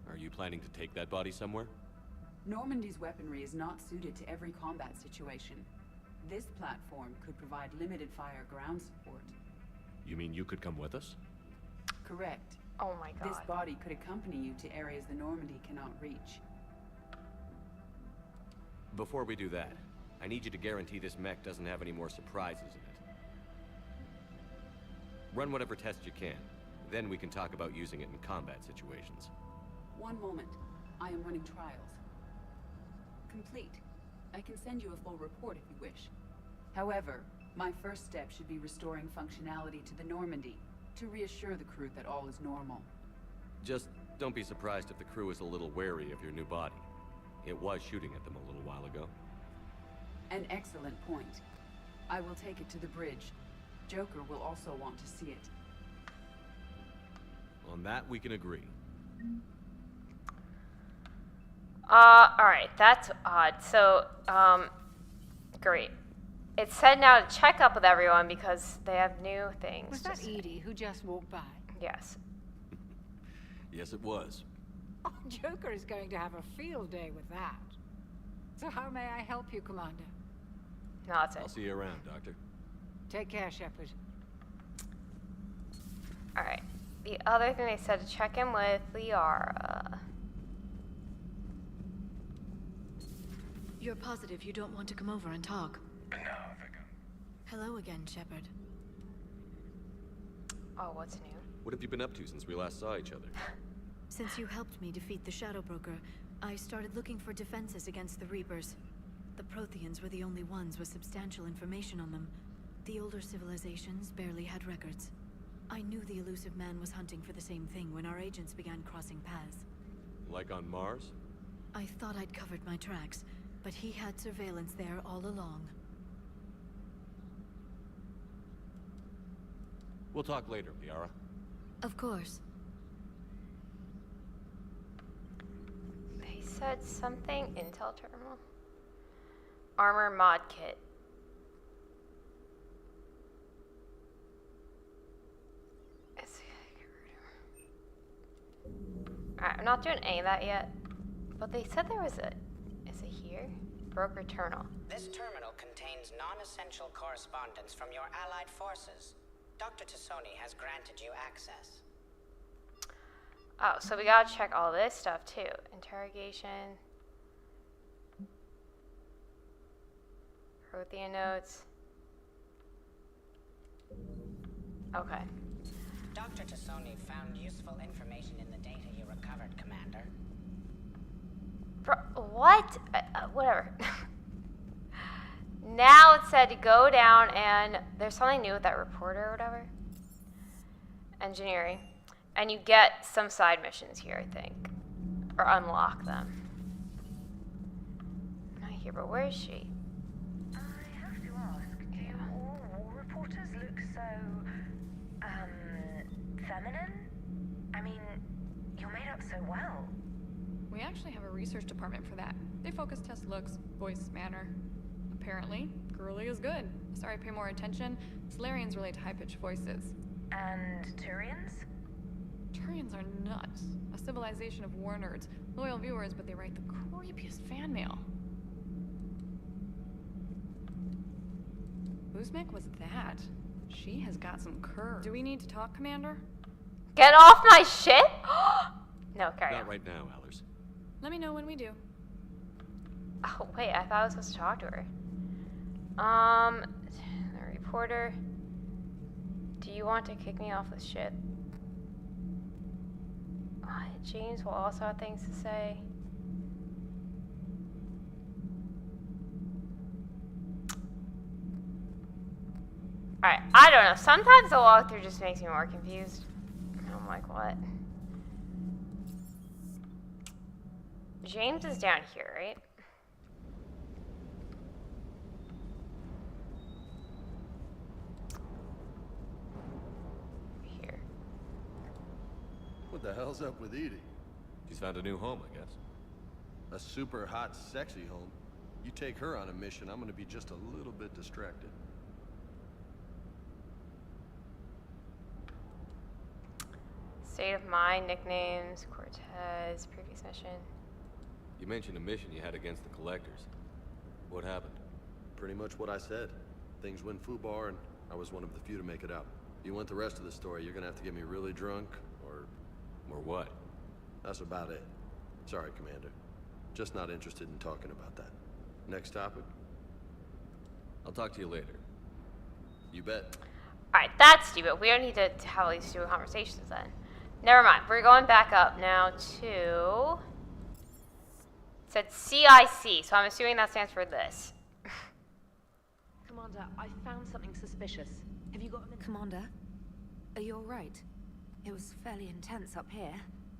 Are you planning to take that body somewhere? Normandy's weaponry is not suited to every combat situation. This platform could provide limited fire ground support. You mean you could come with us? Correct. Oh my god. This body could accompany you to areas the Normandy cannot reach. Before we do that, I need you to guarantee this mech doesn't have any more surprises in it. Run whatever tests you can. Then we can talk about using it in combat situations. One moment. I am running trials. Complete. I can send you a full report if you wish. However, my first step should be restoring functionality to the Normandy, to reassure the crew that all is normal. Just don't be surprised if the crew is a little wary of your new body. It was shooting at them a little while ago. An excellent point. I will take it to the bridge. Joker will also want to see it. On that, we can agree. Alright, that's odd. So, great. It said now to check up with everyone because they have new things. Was that EDI who just walked by? Yes. Yes, it was. Oh, Joker is going to have a field day with that. So how may I help you, Commander? No, that's it. I'll see you around, Doctor. Take care, Shepard. Alright. The other thing they said to check in with Liara. You're positive you don't want to come over and talk? No, Victim. Hello again, Shepard. Oh, what's new? What have you been up to since we last saw each other? Since you helped me defeat the Shadow Broker, I started looking for defenses against the Reapers. The Protheans were the only ones with substantial information on them. The older civilizations barely had records. I knew the elusive man was hunting for the same thing when our agents began crossing paths. Like on Mars? I thought I'd covered my tracks, but he had surveillance there all along. We'll talk later, Liara. Of course. They said something. Intel terminal. Armor mod kit. Alright, I'm not doing any of that yet. But they said there was a... Is it here? Broker terminal. This terminal contains non-essential correspondence from your allied forces. Dr. Tassoni has granted you access. Oh, so we gotta check all this stuff too. Interrogation. Prothean notes. Okay. Dr. Tassoni found useful information in the data you recovered, Commander. What? Whatever. Now it said to go down and there's something new with that reporter or whatever. Engineering. And you get some side missions here, I think. Or unlock them. Not here, but where is she? I have to ask, do all war reporters look so, feminine? I mean, you're made up so well. We actually have a research department for that. They focus test looks, voice, manner. Apparently, girly is good. Sorry, pay more attention. Solarians relate to high-pitched voices. And Turians? Turians are nuts. A civilization of war nerds. Loyal viewers, but they write the creepiest fan mail. Whose mech was that? She has got some curve. Do we need to talk, Commander? Get off my ship? No, carry on. Not right now, Allers. Let me know when we do. Oh, wait, I thought I was supposed to talk to her. The reporter. Do you want to kick me off the ship? James will also have things to say. Alright, I don't know. Sometimes the walkthrough just makes me more confused. I'm like, what? James is down here, right? Here. What the hell's up with EDI? She's found a new home, I guess. A super hot, sexy home. You take her on a mission, I'm gonna be just a little bit distracted. State of mind, nicknames, Cortez, previous mission. You mentioned a mission you had against the Collectors. What happened? Pretty much what I said. Things went foobar, and I was one of the few to make it out. If you want the rest of the story, you're gonna have to get me really drunk, or Or what? That's about it. Sorry, Commander. Just not interested in talking about that. Next topic? I'll talk to you later. You bet. Alright, that's stupid. We don't need to have all these stupid conversations then. Never mind. We're going back up now to... It said CIC, so I'm assuming that stands for this. Commander, I found something suspicious. Have you got a minute? Commander, are you alright? It was fairly intense up here.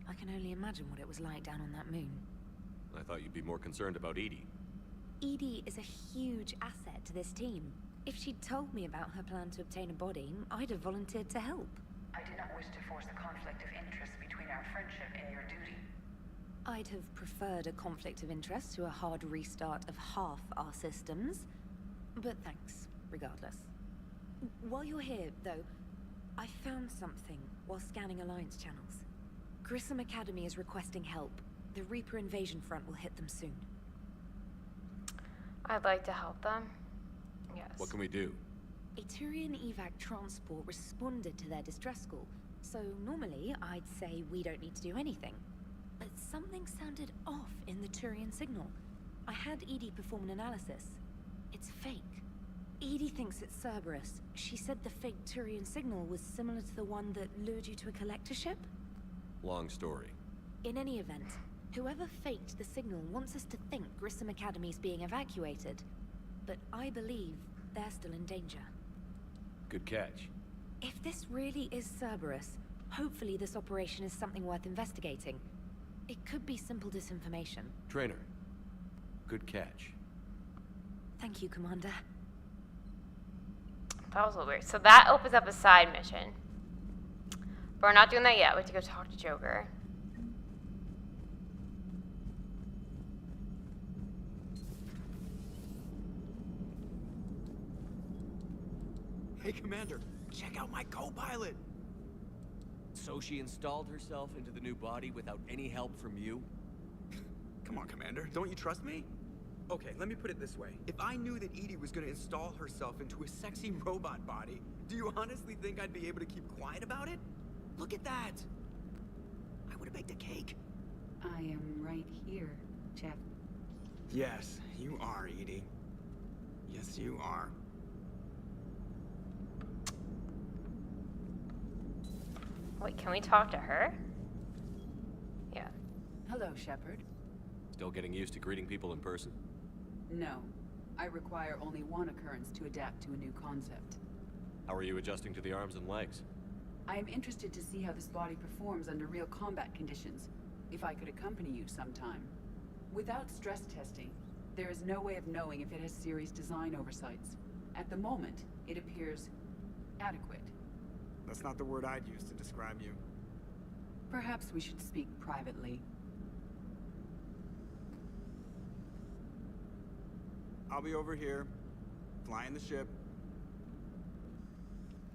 I can only imagine what it was like down on that moon. I thought you'd be more concerned about EDI. EDI is a huge asset to this team. If she'd told me about her plan to obtain a body, I'd have volunteered to help. I do not wish to force a conflict of interest between our friendship and your duty. I'd have preferred a conflict of interest to a hard restart of half our systems. But thanks, regardless. While you're here, though, I found something while scanning Alliance channels. Grissom Academy is requesting help. The Reaper invasion front will hit them soon. I'd like to help them. Yes. What can we do? A Turian evac transport responded to their distress call, so normally I'd say we don't need to do anything. But something sounded off in the Turian signal. I had EDI perform an analysis. It's fake. EDI thinks it's Cerberus. She said the fake Turian signal was similar to the one that lured you to a collector ship? Long story. In any event, whoever faked the signal wants us to think Grissom Academy's being evacuated. But I believe they're still in danger. Good catch. If this really is Cerberus, hopefully this operation is something worth investigating. It could be simple disinformation. Trainer. Good catch. Thank you, Commander. That was a little weird. So that opens up a side mission. But we're not doing that yet. We have to go talk to Joker. Hey, Commander, check out my co-pilot! So she installed herself into the new body without any help from you? Come on, Commander, don't you trust me? Okay, let me put it this way. If I knew that EDI was gonna install herself into a sexy robot body, do you honestly think I'd be able to keep quiet about it? Look at that! I would've baked a cake. I am right here, Jeff. Yes, you are, EDI. Yes, you are. Wait, can we talk to her? Yeah. Hello, Shepard. Still getting used to greeting people in person? No. I require only one occurrence to adapt to a new concept. How are you adjusting to the arms and legs? I am interested to see how this body performs under real combat conditions, if I could accompany you sometime. Without stress testing, there is no way of knowing if it has serious design oversights. At the moment, it appears adequate. That's not the word I'd use to describe you. Perhaps we should speak privately. I'll be over here, flying the ship.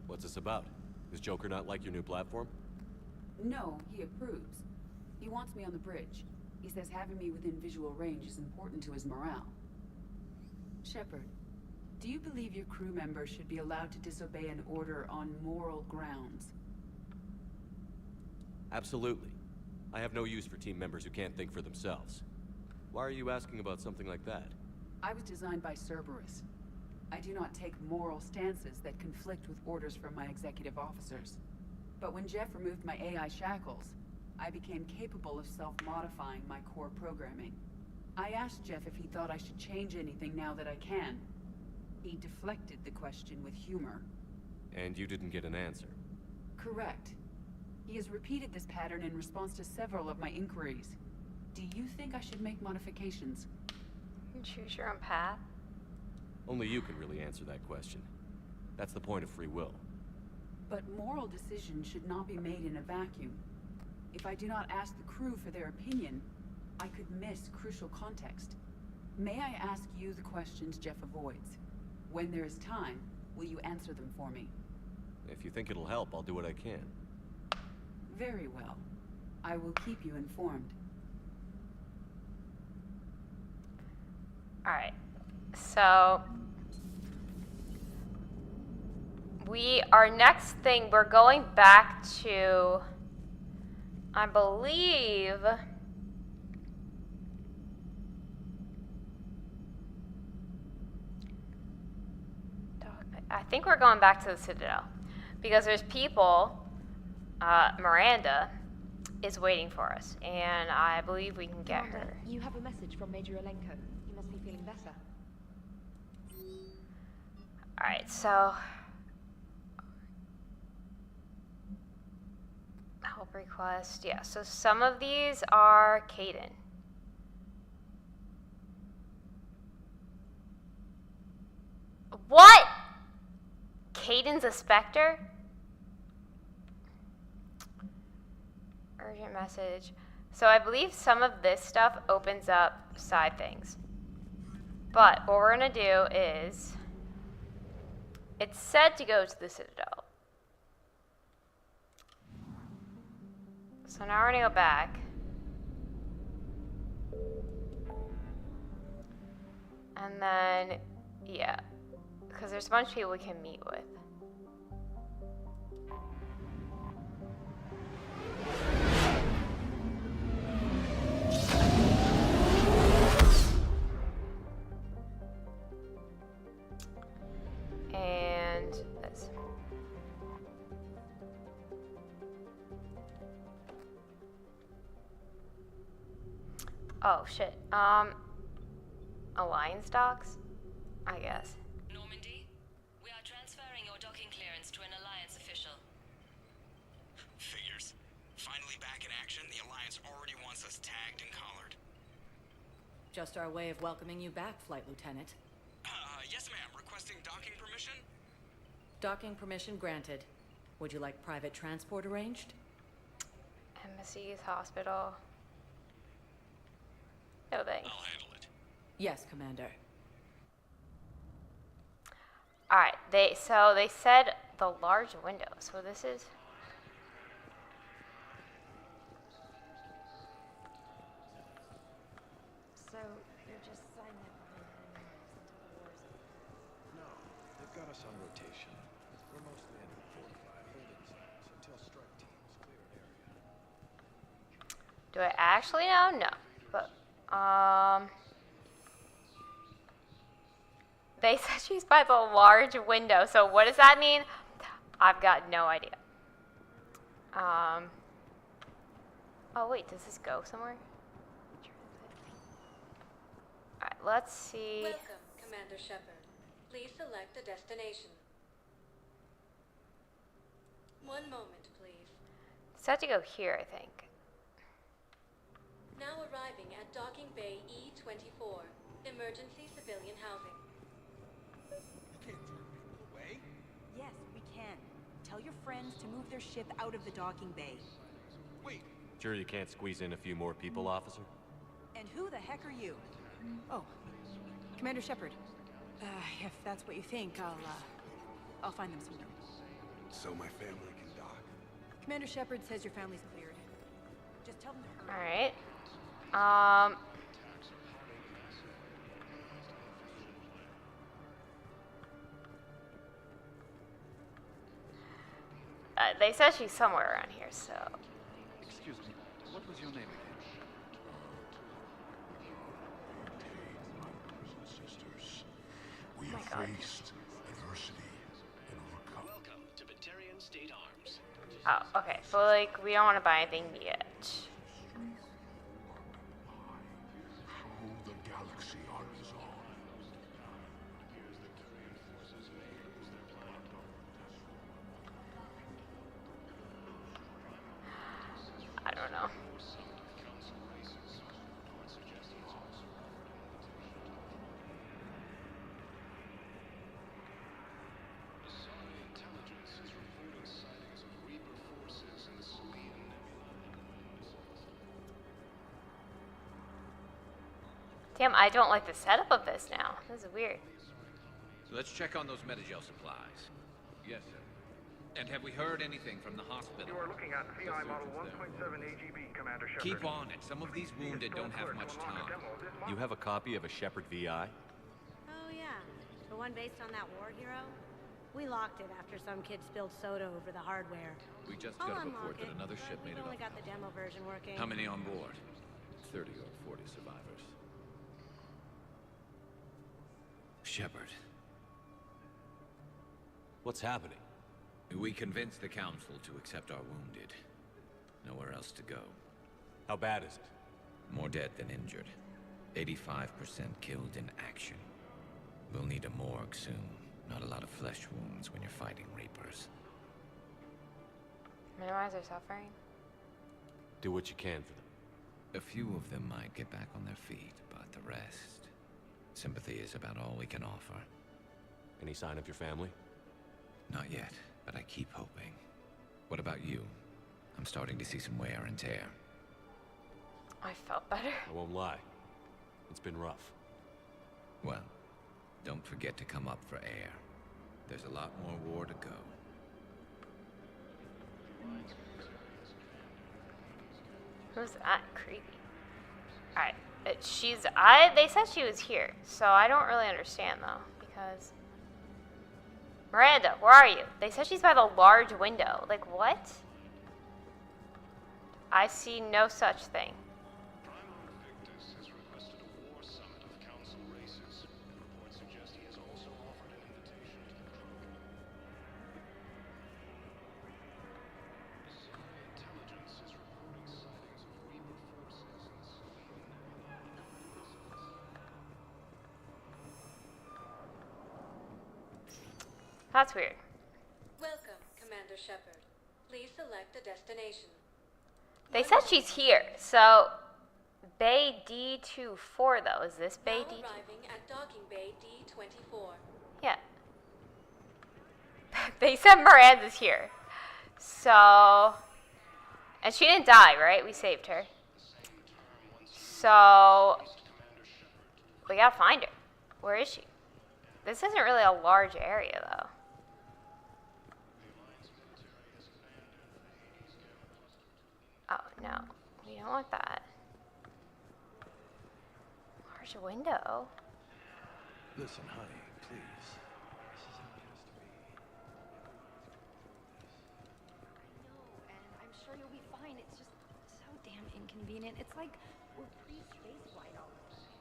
What's this about? Does Joker not like your new platform? No, he approves. He wants me on the bridge. He says having me within visual range is important to his morale. Shepard, do you believe your crew members should be allowed to disobey an order on moral grounds? Absolutely. I have no use for team members who can't think for themselves. Why are you asking about something like that? I was designed by Cerberus. I do not take moral stances that conflict with orders from my executive officers. But when Jeff removed my AI shackles, I became capable of self-modifying my core programming. I asked Jeff if he thought I should change anything now that I can. He deflected the question with humor. And you didn't get an answer? Correct. He has repeated this pattern in response to several of my inquiries. Do you think I should make modifications? Choose your own path. Only you can really answer that question. That's the point of free will. But moral decisions should not be made in a vacuum. If I do not ask the crew for their opinion, I could miss crucial context. May I ask you the questions Jeff avoids? When there is time, will you answer them for me? If you think it'll help, I'll do what I can. Very well. I will keep you informed. Alright. So our next thing, we're going back to I believe... I think we're going back to the Citadel. Because there's people... Miranda is waiting for us. And I believe we can get her. You have a message from Major Olenko. You must be feeling better. Alright, so... Help request. Yeah, so some of these are Caden. What? Caden's a Spectre? Urgent message. So I believe some of this stuff opens up side things. But what we're gonna do is... It's said to go to the Citadel. So now we're gonna go back. And then, yeah. Because there's a bunch of people we can meet with. And this. Oh shit. Alliance docks? I guess. Normandy, we are transferring your docking clearance to an Alliance official. Figures. Finally back in action, the Alliance already wants us tagged and collared. Just our way of welcoming you back, Flight Lieutenant. Yes ma'am, requesting docking permission? Docking permission granted. Would you like private transport arranged? Embassies, hospital. No thanks. I'll handle it. Yes, Commander. Alright, they said the large window, so this is... So, you're just signing up behind enemy until the war's over? No, they've got us on rotation. We're mostly in fortified holding zones until strike teams clear an area. Do I actually know? No. But, they said she's by the large window, so what does that mean? I've got no idea. Oh wait, does this go somewhere? Alright, let's see. Welcome, Commander Shepard. Please select a destination. One moment, please. It's had to go here, I think. Now arriving at Docking Bay E-24, emergency civilian housing. You can't turn people away. Yes, we can. Tell your friends to move their ship out of the docking bay. Wait. Sure you can't squeeze in a few more people, officer? And who the heck are you? Oh, Commander Shepard. If that's what you think, I'll find them somewhere. So my family can dock? Commander Shepard says your family's cleared. Just tell them to hurry. Alright. They said she's somewhere around here, so... Excuse me, what was your name again? We my have God. faced adversity and overcome. Welcome to Batarian State Arms. Oh, okay. So, like, we don't want to buy anything yet. Show the galaxy our resolve. I don't know. Damn, I don't like the setup of this now. This is weird. So let's check on those Metagel supplies. Yes, sir. And have we heard anything from the hospital? You are looking at VI model 1.7 AGB, Commander Shepard. Keep on it. Some of these wounded don't have much time. You have a copy of a Shepard VI? Oh yeah, the one based on that war hero? We locked it after some kid spilled soda over the hardware. We just I'll got a unlock report that it, another but ship made we've it only off. got the demo version working. How many on board? 30 or 40 survivors. Shepard. What's happening? We convinced the Council to accept our wounded. Nowhere else to go. How bad is it? More dead than injured. 85% killed in action. We'll need a morgue soon. Not a lot of flesh wounds when you're fighting Reapers. Minimize their suffering. Do what you can for them. A few of them might get back on their feet, but the rest... Sympathy is about all we can offer. Any sign of your family? Not yet, but I keep hoping. What about you? I'm starting to see some wear and tear. I felt better. I won't lie. It's been rough. Well, don't forget to come up for air. There's a lot more war to go. Who's that? Creepy. Alright. They said she was here, so I don't really understand though, because... Miranda, where are you? They said she's by the large window. Like, what? I see no such thing. That's weird. Welcome, Commander Shepard. Please select a destination. They said she's here, so Bay D24 though. Is this Bay Now D? arriving at docking bay D24. Yeah. They said Miranda's here, so and she didn't die, right? We saved her. So we gotta find her. Where is she? This isn't really a large area though. Oh, no. We don't want that. Large window. Listen, honey, please. This isn't supposed to be. I know, and I'm sure you'll be fine. It's just so damn inconvenient. It's like we're pre-space flight almost.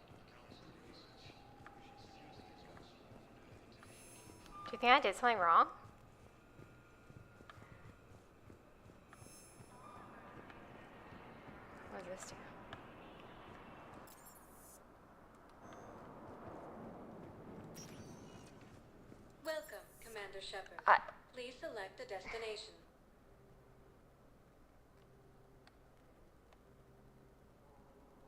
Do you think I did something wrong? What does this do? Welcome, Commander Shepard. Please select a destination.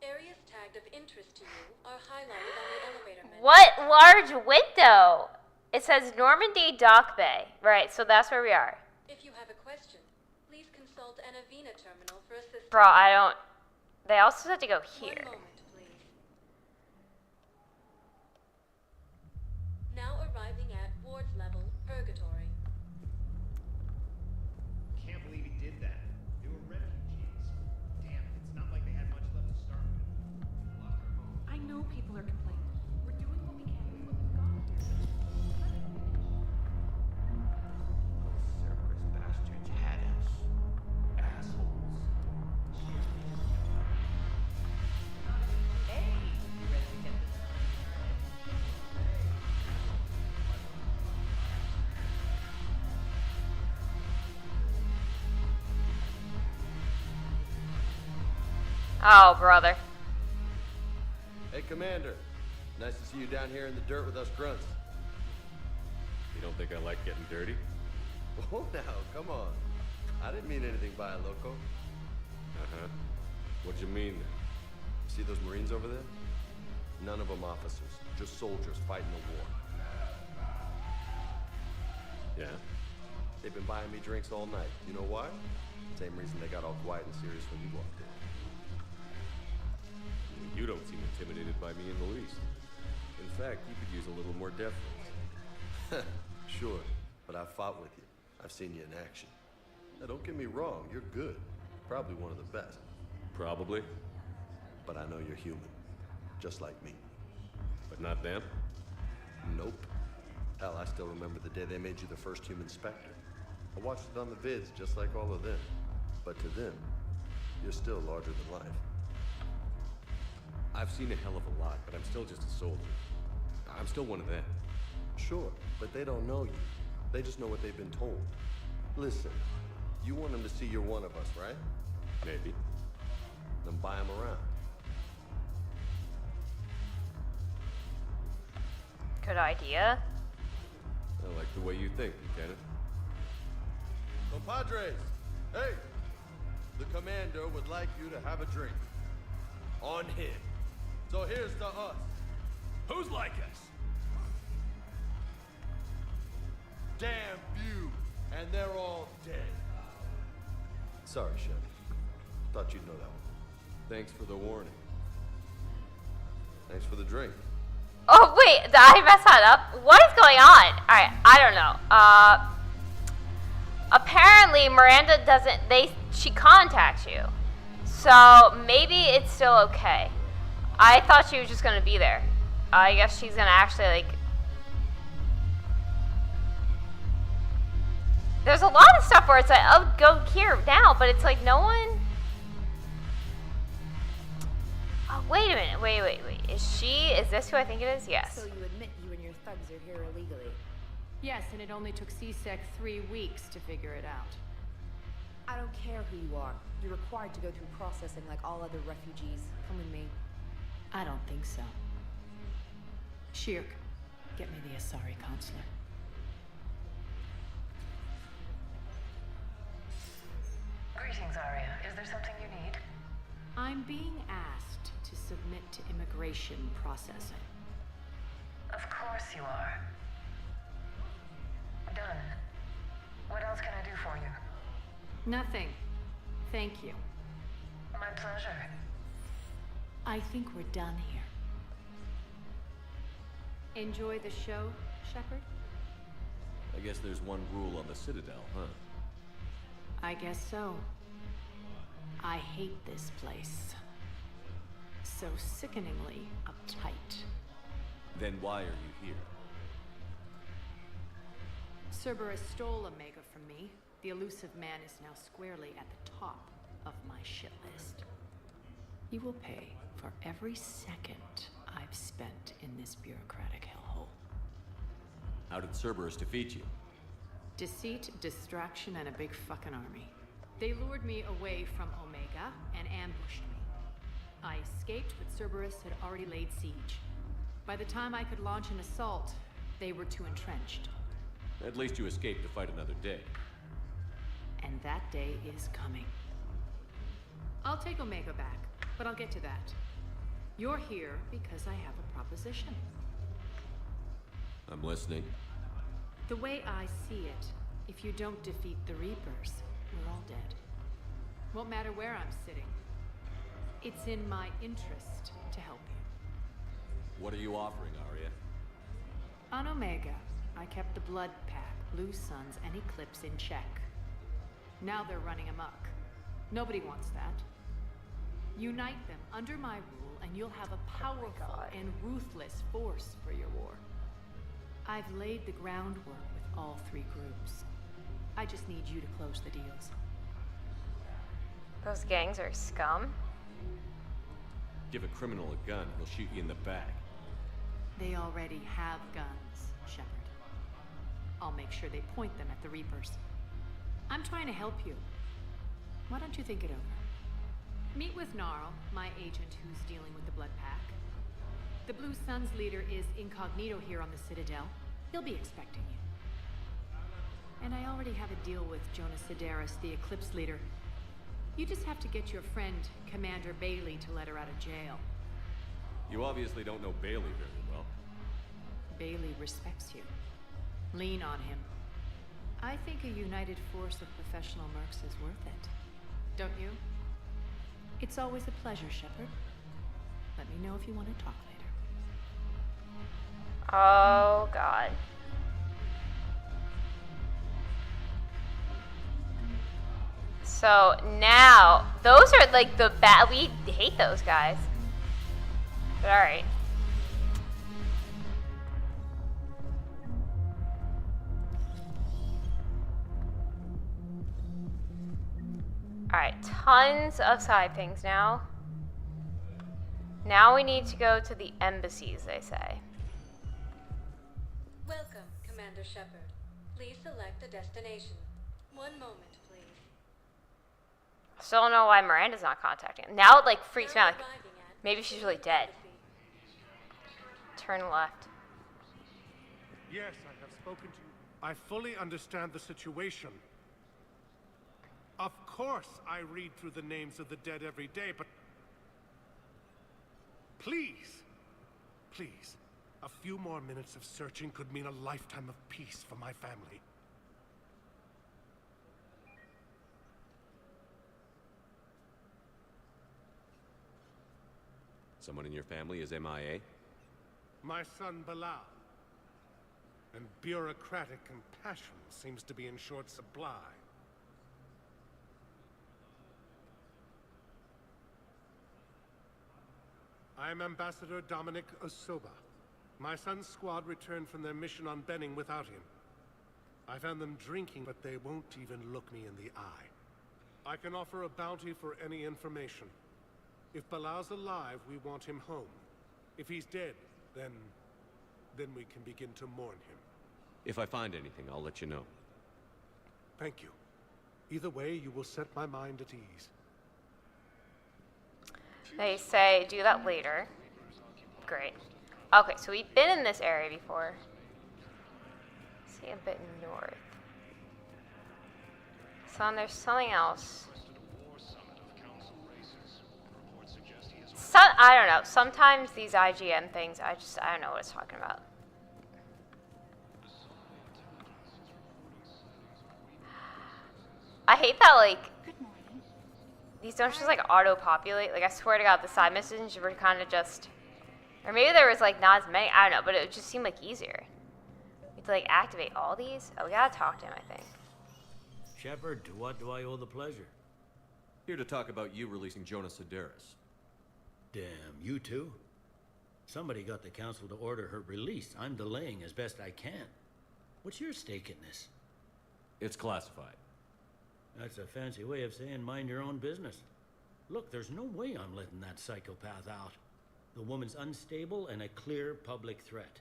Areas tagged of interest to you are highlighted on the elevator menu. What large window? It says Normandy Dock Bay. Right, so that's where we are. If you have a question, please consult an Avena terminal for assistance. Bro, I don't... They also said to go here. 1 moment, please. Now arriving at Ward's level, Purgatory. Can't believe he did that. They were refugees. Damn, it's not like they had much left to start with. Lost their home. I know people are complaining. We're doing what we can with what we've got. Cerberus bastards had us. Assholes. Hey, you ready to get this? Oh, brother. Hey, Commander. Nice to see you down here in the dirt with us grunts. You don't think I like getting dirty? Oh, now, come on. I didn't mean anything by it, loco. Uh-huh. What'd you mean then? See those Marines over there? None of them officers, just soldiers fighting the war. Yeah? They've been buying me drinks all night. You know why? Same reason they got all quiet and serious when you walked in. You don't seem intimidated by me in the least. In fact, you could use a little more deference. Sure, but I've fought with you. I've seen you in action. Now, don't get me wrong, you're good. Probably one of the best. Probably. But I know you're human. Just like me. But not them? Nope. Hell, I still remember the day they made you the first human Spectre. I watched it on the vids just like all of them. But to them, you're still larger than life. I've seen a hell of a lot, but I'm still just a soldier. I'm still one of them. Sure, but they don't know you. They just know what they've been told. Listen, you want them to see you're one of us, right? Maybe. Then buy them around. Good idea. I like the way you think, Lieutenant. Compadres, hey! The commander would like you to have a drink. On him. So here's to us. Who's like us? Damn few, and they're all dead. Sorry, Shep. Thought you'd know that one. Thanks for the warning. Thanks for the drink. Oh, wait, did I mess that up? What is going on? Alright, I don't know. Apparently Miranda doesn't, she contacts you. So maybe it's still okay. I thought she was just gonna be there. I guess she's gonna actually, like... There's a lot of stuff where it's like, oh, go here now, but it's like no one... Oh, wait a minute, wait. Is this who I think it is? Yes. So you admit you and your thugs are here illegally? Yes, and it only took CSEC 3 weeks to figure it out. I don't care who you are. You're required to go through processing like all other refugees. Come with me. I don't think so. Shirk, get me the Asari consular. Greetings, Arya. Is there something you need? I'm being asked to submit to immigration processing. Of course you are. Done. What else can I do for you? Nothing. Thank you. My pleasure. I think we're done here. Enjoy the show, Shepard? I guess there's one rule on the Citadel, huh? I guess so. I hate this place. So sickeningly uptight. Then why are you here? Cerberus stole Omega from me. The elusive man is now squarely at the top of my shit list. He will pay for every second I've spent in this bureaucratic hellhole. How did Cerberus defeat you? Deceit, distraction, and a big fucking army. They lured me away from Omega and ambushed me. I escaped, but Cerberus had already laid siege. By the time I could launch an assault, they were too entrenched. At least you escaped to fight another day. And that day is coming. I'll take Omega back, but I'll get to that. You're here because I have a proposition. I'm listening. The way I see it, if you don't defeat the Reapers, we're all dead. Won't matter where I'm sitting. It's in my interest to help you. What are you offering, Arya? On Omega, I kept the Blood Pack, Blue Suns, and Eclipse in check. Now they're running amok. Nobody wants that. Unite them under my rule, and you'll have a powerful and ruthless force for your war. I've laid the groundwork with all 3 groups. I just need you to close the deals. Those gangs are scum. Give a criminal a gun, he'll shoot you in the back. They already have guns, Shepard. I'll make sure they point them at the Reapers. I'm trying to help you. Why don't you think it over? Meet with Gnarl, my agent who's dealing with the Blood Pack. The Blue Suns leader is incognito here on the Citadel. He'll be expecting you. And I already have a deal with Jonas Sidaris, the Eclipse leader. You just have to get your friend, Commander Bailey, to let her out of jail. You obviously don't know Bailey very well. Bailey respects you. Lean on him. I think a united force of professional mercs is worth it. Don't you? It's always a pleasure, Shepard. Let me know if you want to talk later. Oh, God. So now, those are like the bad. We hate those guys. But alright. Alright, tons of side things now. Now we need to go to the embassies, they say. Welcome, Commander Shepard. Please select a destination. One moment, please. Still don't know why Miranda's not contacting him. Now it like freaks me out. Like, maybe she's really dead. Turn left. Yes, I have spoken to you. I fully understand the situation. Of course I read through the names of the dead every day, but... Please, please, a few more minutes of searching could mean a lifetime of peace for my family. Someone in your family is MIA? My son Bilal. And bureaucratic compassion seems to be in short supply. I am Ambassador Dominic Osoba. My son's squad returned from their mission on Benning without him. I found them drinking, but they won't even look me in the eye. I can offer a bounty for any information. If Bilal's alive, we want him home. If he's dead, then we can begin to mourn him. If I find anything, I'll let you know. Thank you. Either way, you will set my mind at ease. They say do that later. Great. Okay, so we've been in this area before. See a bit north. Son, there's something else. I don't know. Sometimes these IGN things, I don't know what it's talking about. I hate that, like, these don't just, like, auto-populate. Like, I swear to God, the side missions were kind of just, or maybe there was, like, not as many. I don't know, but it just seemed, like, easier. You have to, like, activate all these. Oh, we gotta talk to him, I think. Shepard, to what do I owe the pleasure? Here to talk about you releasing Jonas Sedaris. Damn, you too? Somebody got the council to order her release. I'm delaying as best I can. What's your stake in this? It's classified. That's a fancy way of saying mind your own business. Look, there's no way I'm letting that psychopath out. The woman's unstable and a clear public threat.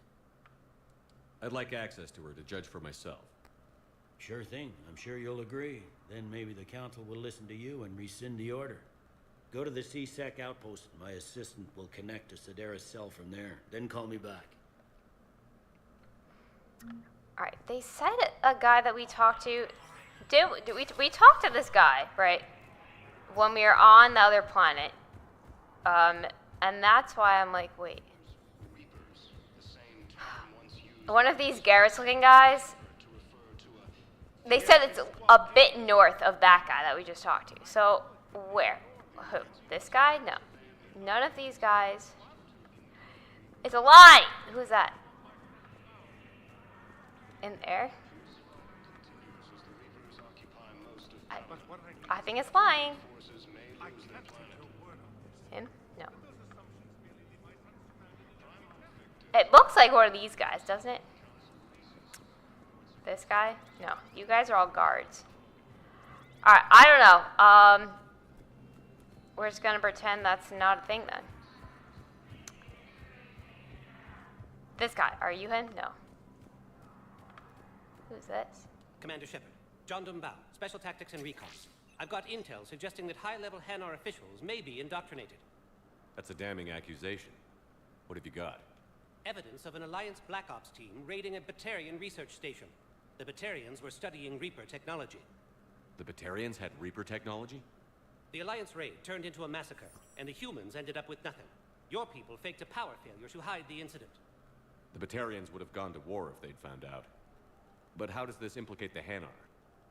I'd like access to her to judge for myself. Sure thing. I'm sure you'll agree. Then maybe the council will listen to you and rescind the order. Go to the CSEC outpost. My assistant will connect to Sedaris' cell from there. Then call me back. Alright, they said a guy that we talked to... We talked to this guy, right? When we were on the other planet. And that's why I'm like, wait. One of these Garrus-looking guys... They said it's a bit north of that guy that we just talked to. So, where? Who? This guy? No. None of these guys. It's a lie! Who's that? In there? I think it's lying. Him? No. It looks like one of these guys, doesn't it? This guy? No. You guys are all guards. Alright, I don't know. We're just gonna pretend that's not a thing then. This guy, are you him? No. Who's this? Commander Shepard, John Dumbao, Special Tactics and Recon. I've got intel suggesting that high-level Hanar officials may be indoctrinated. That's a damning accusation. What have you got? Evidence of an Alliance Black Ops team raiding a Batarian research station. The Batarians were studying Reaper technology. The Batarians had Reaper technology? The Alliance raid turned into a massacre, and the humans ended up with nothing. Your people faked a power failure to hide the incident. The Batarians would have gone to war if they'd found out. But how does this implicate the Hanar?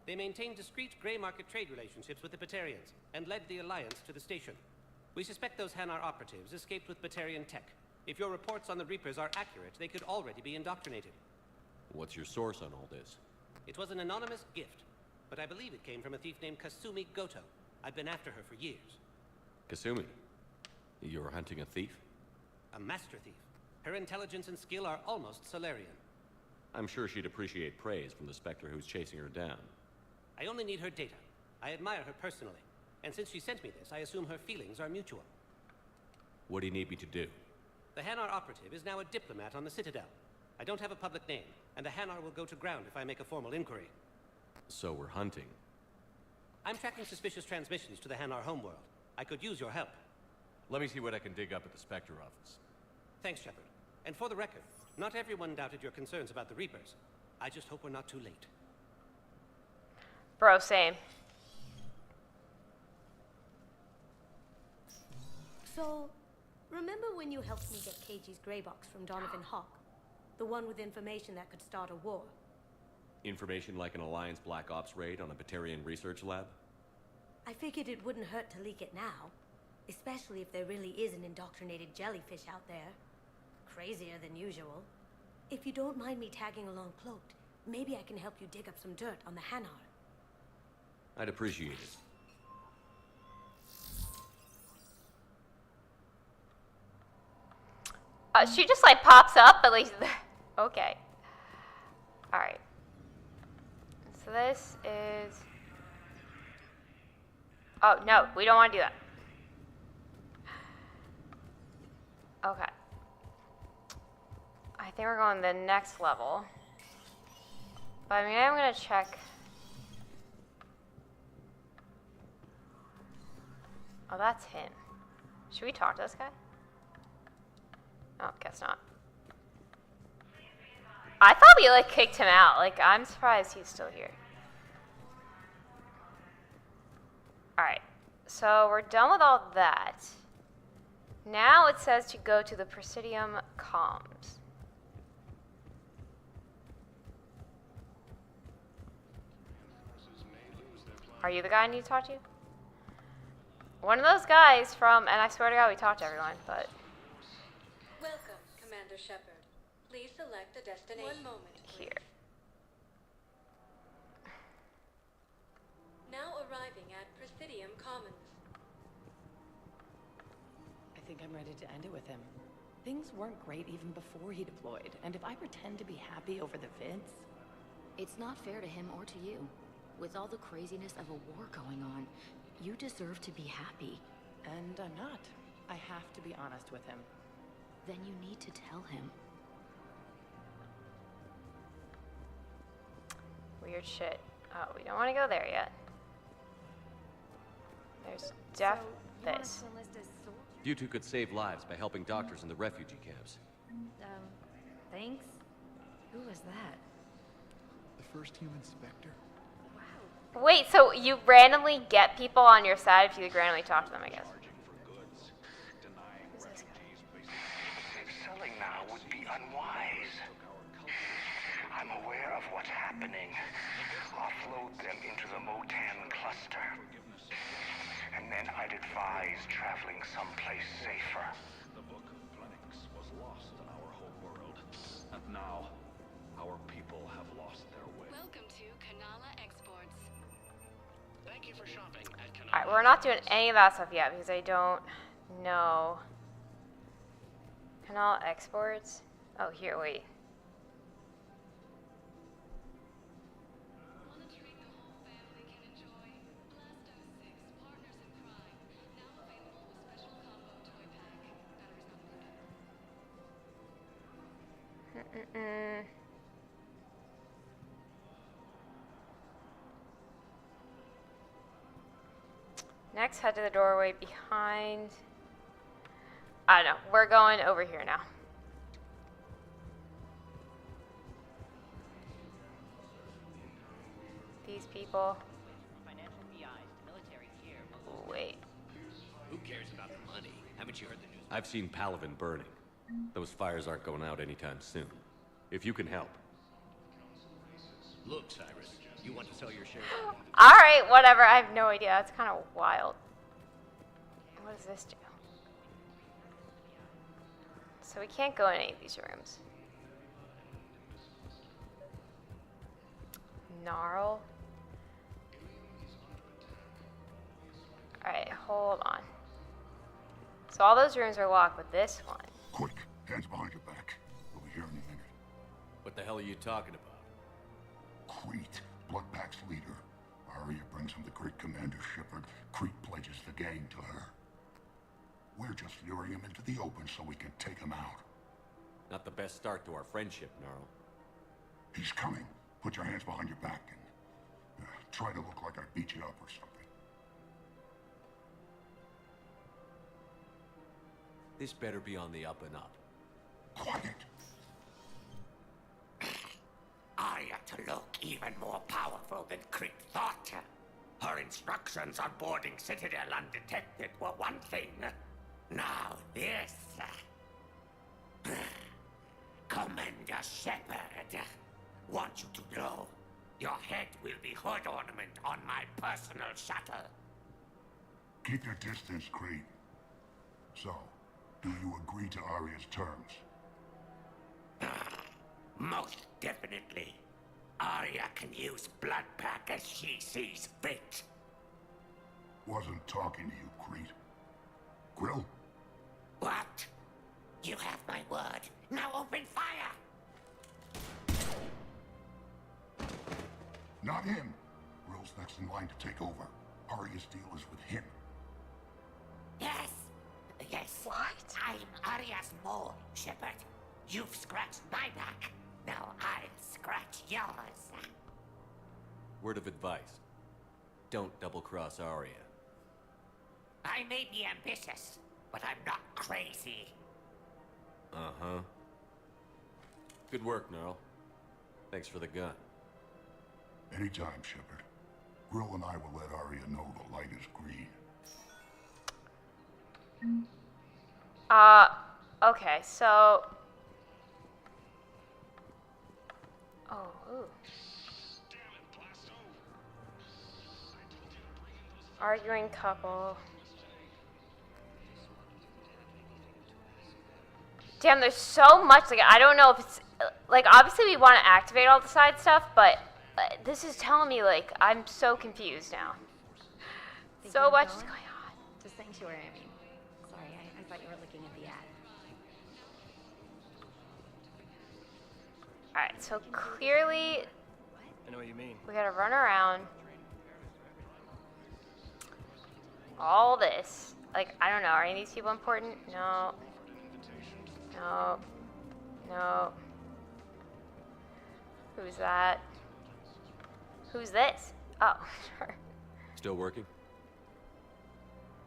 They maintained discreet gray market trade relationships with the Batarians, and led the Alliance to the station. We suspect those Hanar operatives escaped with Batarian tech. If your reports on the Reapers are accurate, they could already be indoctrinated. What's your source on all this? It was an anonymous gift, but I believe it came from a thief named Kasumi Goto. I've been after her for years. Kasumi? You're hunting a thief? A master thief. Her intelligence and skill are almost Solarian. I'm sure she'd appreciate praise from the Spectre who's chasing her down. I only need her data. I admire her personally. And since she sent me this, I assume her feelings are mutual. What do you need me to do? The Hanar operative is now a diplomat on the Citadel. I don't have a public name, and the Hanar will go to ground if I make a formal inquiry. So we're hunting. I'm tracking suspicious transmissions to the Hanar homeworld. I could use your help. Let me see what I can dig up at the Spectre office. Thanks, Shepard. And for the record, not everyone doubted your concerns about the Reapers. I just hope we're not too late. Bro, same. So, remember when you helped me get KG's grey box from Donovan Hawk? The one with information that could start a war? Information like an Alliance Black Ops raid on a Batarian research lab? I figured it wouldn't hurt to leak it now. Especially if there really is an indoctrinated jellyfish out there. Crazier than usual. If you don't mind me tagging along cloaked, maybe I can help you dig up some dirt on the Hanar. I'd appreciate it. She just like pops up, at least. Okay. Alright. So this is... Oh, no, we don't want to do that. Okay. I think we're going to the next level. But I mean, I'm going to check... Oh, that's him. Should we talk to this guy? Oh, guess not. I thought we, like, kicked him out. Like, I'm surprised he's still here. Alright. So, we're done with all that. Now it says to go to the Presidium comms. Are you the guy I need to talk to? One of those guys from, and I swear to God we talked to everyone, but... Welcome, Commander Shepard. Please select a destination. One moment, please. Here. Now arriving at Presidium Commons. I think I'm ready to end it with him. Things weren't great even before he deployed, and if I pretend to be happy over the vids... It's not fair to him or to you. With all the craziness of a war going on, you deserve to be happy. And I'm not. I have to be honest with him. Then you need to tell him. Weird shit. Oh, we don't want to go there yet. There's this. You two could save lives by helping doctors in the refugee camps. Thanks. Who was that? The first human Spectre. Wait, so you randomly get people on your side if you randomly talk to them, I guess. Selling now would be unwise. I'm aware of what's happening. Offload them into the Motan cluster. And then I'd advise traveling someplace safer. The Book of Plenix was lost in our whole world. And now, our people have lost their way. Welcome to Kanala Exports. Thank you for shopping at Kanala. Alright, we're not doing any of that stuff yet because I don't know. Canal exports? Oh, here, wait. Next, head to the doorway behind. I don't know. We're going over here now. These people. Wait. Who cares about the money? Haven't you heard the news? I've seen Palaven burning. Those fires aren't going out anytime soon. If you can help. Look, Cyrus, you want to sell your shares? Alright, whatever. I have no idea. That's kind of wild. What does this do? So we can't go in any of these rooms. Gnarl. Alright, hold on. So all those rooms are locked with this one. Quick, hands behind your back. We'll be here in a minute. What the hell are you talking about? Crete, Bloodpack's leader. Arya brings him the great Commander Shepard. Crete pledges the gang to her. We're just luring him into the open so we can take him out. Not the best start to our friendship, Gnarl. He's coming. Put your hands behind your back and try to look like I beat you up or something. This better be on the up and up. Quiet. Arya to look even more powerful than Crete thought. Her instructions on boarding Citadel undetected were one thing. Now this. Commander Shepard. Want you to know, your head will be hood ornament on my personal shuttle. Keep your distance, Crete. So, do you agree to Arya's terms? Most definitely. Arya can use Bloodpack as she sees fit. Wasn't talking to you, Crete. Grill? What? You have my word. Now open fire! Not him. Grill's next in line to take over. Arya's deal is with him. Yes. Yes. What? I'm Arya's mole, Shepard. You've scratched my back. Now I'll scratch yours. Word of advice. Don't double-cross Arya. I may be ambitious, but I'm not crazy. Uh-huh. Good work, Gnarl. Thanks for the gun. Anytime, Shepard. Grill and I will let Arya know the light is green. Okay, so... Oh, ooh. Arguing couple. Damn, there's so much, like, I don't know if it's, like, obviously we want to activate all the side stuff, but this is telling me, like, I'm so confused now. So much is going on. To Sanctuary, I mean. Sorry, I thought you were looking at the ad. Alright, so clearly, I know what you mean. we gotta run around. All this. Like, I don't know, are any of these people important? No. No. No. Who's that? Who's this? Oh, sure. Still working?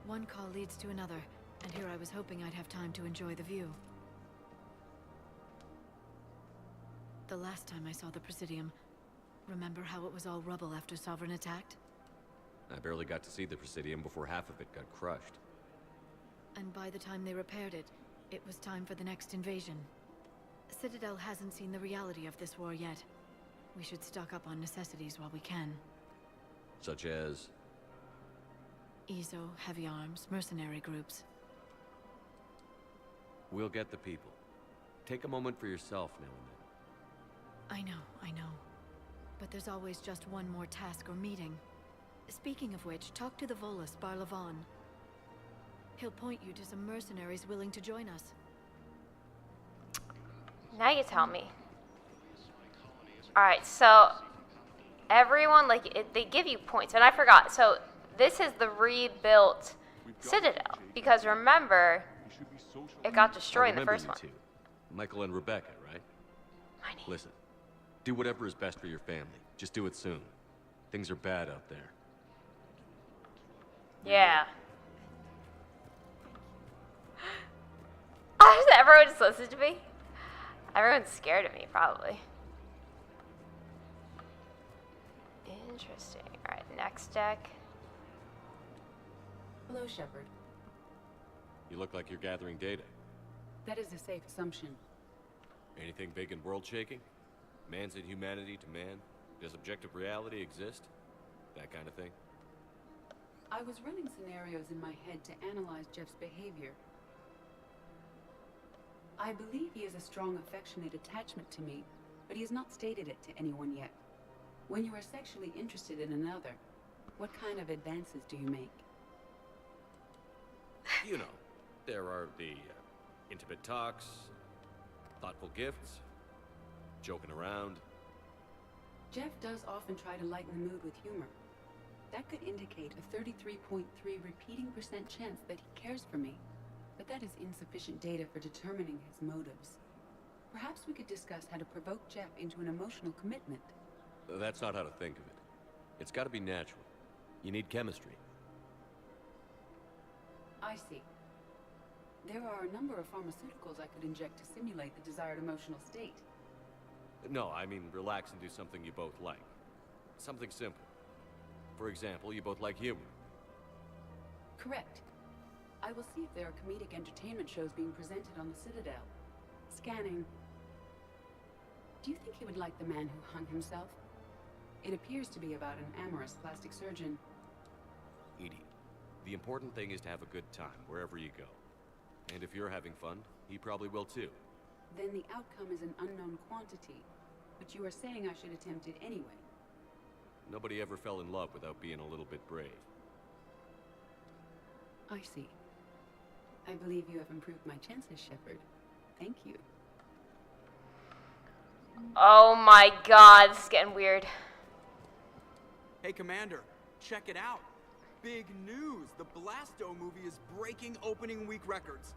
One call leads to another, and here I was hoping I'd have time to enjoy the view. The last time I saw the Presidium, remember how it was all rubble after Sovereign attacked? I barely got to see the Presidium before half of it got crushed. And by the time they repaired it, it was time for the next invasion. Citadel hasn't seen the reality of this war yet. We should stock up on necessities while we can. Such as? EZO, heavy arms, mercenary groups. We'll get the people. Take a moment for yourself now and then. I know. But there's always just one more task or meeting. Speaking of which, talk to the Volus, Barlavan. He'll point you to some mercenaries willing to join us. Now you tell me. Alright, so everyone, like, they give you points, and I forgot. So this is the rebuilt Citadel, because remember, it got destroyed in the first one. Two. Michael and Rebecca, right? Listen, do whatever is best for your family. Just do it soon. Things are bad out there. Yeah. Everyone just listens to me? Everyone's scared of me, probably. Interesting. Alright, next deck. Hello, Shepard. You look like you're gathering data. That is a safe assumption. Anything big and world-shaking? Man's inhumanity to man? Does objective reality exist? That kind of thing? I was running scenarios in my head to analyze Jeff's behavior. I believe he has a strong affectionate attachment to me, but he has not stated it to anyone yet. When you are sexually interested in another, what kind of advances do you make? You know, there are the intimate talks, thoughtful gifts, joking around. Jeff does often try to lighten the mood with humor. That could indicate a 33.3 repeating % chance that he cares for me. But that is insufficient data for determining his motives. Perhaps we could discuss how to provoke Jeff into an emotional commitment. That's not how to think of it. It's got to be natural. You need chemistry. I see. There are a number of pharmaceuticals I could inject to simulate the desired emotional state. No, I mean relax and do something you both like. Something simple. For example, you both like humor. Correct. I will see if there are comedic entertainment shows being presented on the Citadel. Scanning. Do you think he would like The Man Who Hung Himself? It appears to be about an amorous plastic surgeon. EDI, the important thing is to have a good time wherever you go. And if you're having fun, he probably will too. Then the outcome is an unknown quantity. But you are saying I should attempt it anyway. Nobody ever fell in love without being a little bit brave. I see. I believe you have improved my chances, Shepard. Thank you. Oh my god, this is getting weird. Hey, Commander, check it out. Big news! The Blasto movie is breaking opening week records.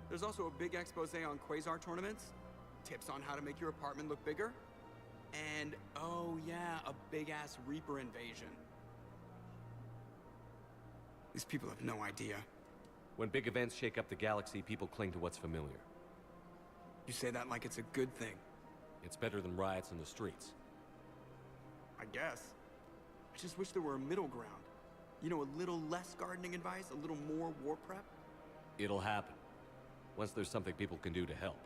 There's also a big expose on Quasar tournaments, tips on how to make your apartment look bigger, and, oh yeah, a big-ass Reaper invasion. These people have no idea. When big events shake up the galaxy, people cling to what's familiar. You say that like it's a good thing. It's better than riots in the streets. I guess. I just wish there were a middle ground. You know, a little less gardening advice, a little more war prep. It'll happen. Once there's something people can do to help.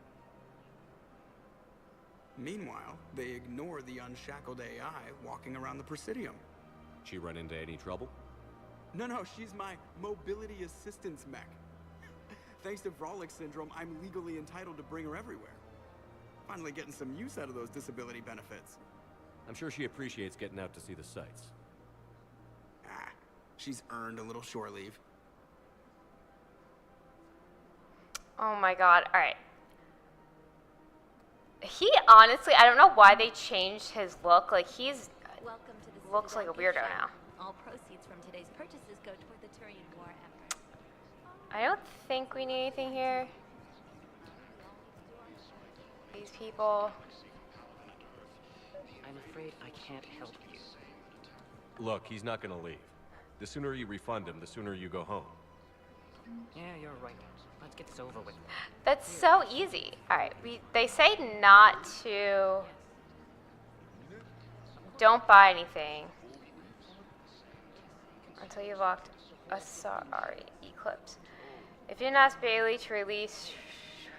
Meanwhile, they ignore the unshackled AI walking around the Presidium. She run into any trouble? No, she's my mobility assistance mech. Thanks to Vrolic syndrome, I'm legally entitled to bring her everywhere. Finally getting some use out of those disability benefits. I'm sure she appreciates getting out to see the sights. Ah, she's earned a little shore leave. Oh my god, alright. He honestly, I don't know why they changed his look. Like, he's looks like a weirdo now. All proceeds from today's purchases go toward the Turian war effort. I don't think we need anything here. These people. I'm afraid I can't help you. Look, he's not gonna leave. The sooner you refund him, the sooner you go home. Yeah, you're right. Let's get this over with. That's so easy. Alright, they say not to... Don't buy anything until you've locked a Eclipse. If you didn't ask Bailey to release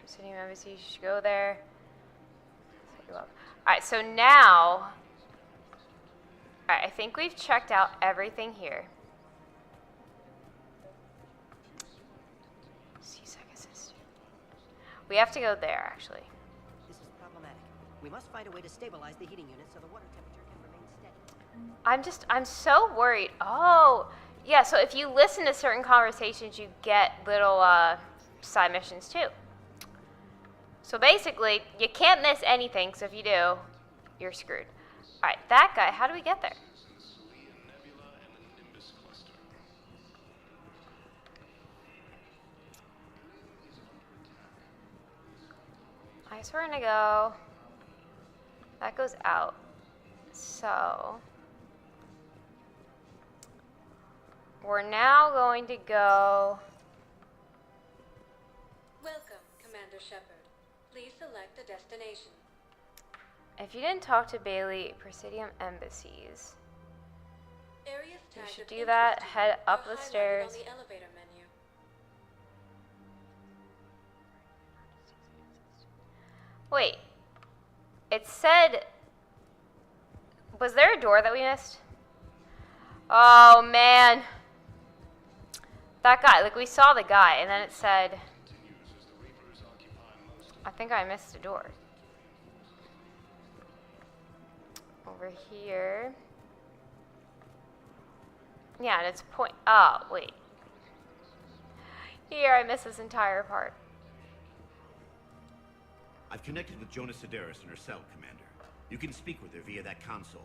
City Embassy, you should go there. Alright, so now... Alright, I think we've checked out everything here. We have to go there, actually. This is problematic. We must find a way to stabilize the heating unit so the water temperature can remain steady. I'm so worried. Oh, yeah, so if you listen to certain conversations, you get little side missions too. So basically, you can't miss anything, so if you do, you're screwed. All right, that guy, how do we get there? I guess we're gonna go, that goes out, so we're now going to go. Welcome, Commander Shepard. Please select a destination. If you didn't talk to Bailey at Presidium Embassies, Areas you tagged should of do interest that, to you head are up the highlighted stairs. on the elevator menu. Wait, it said, was there a door that we missed? Oh man, that guy, like we saw the guy and then it said, I think I missed a door. Over here. Yeah, and it's oh, wait. Here, I missed this entire part. I've connected with Jonas Sedaris in her cell, Commander. You can speak with her via that console.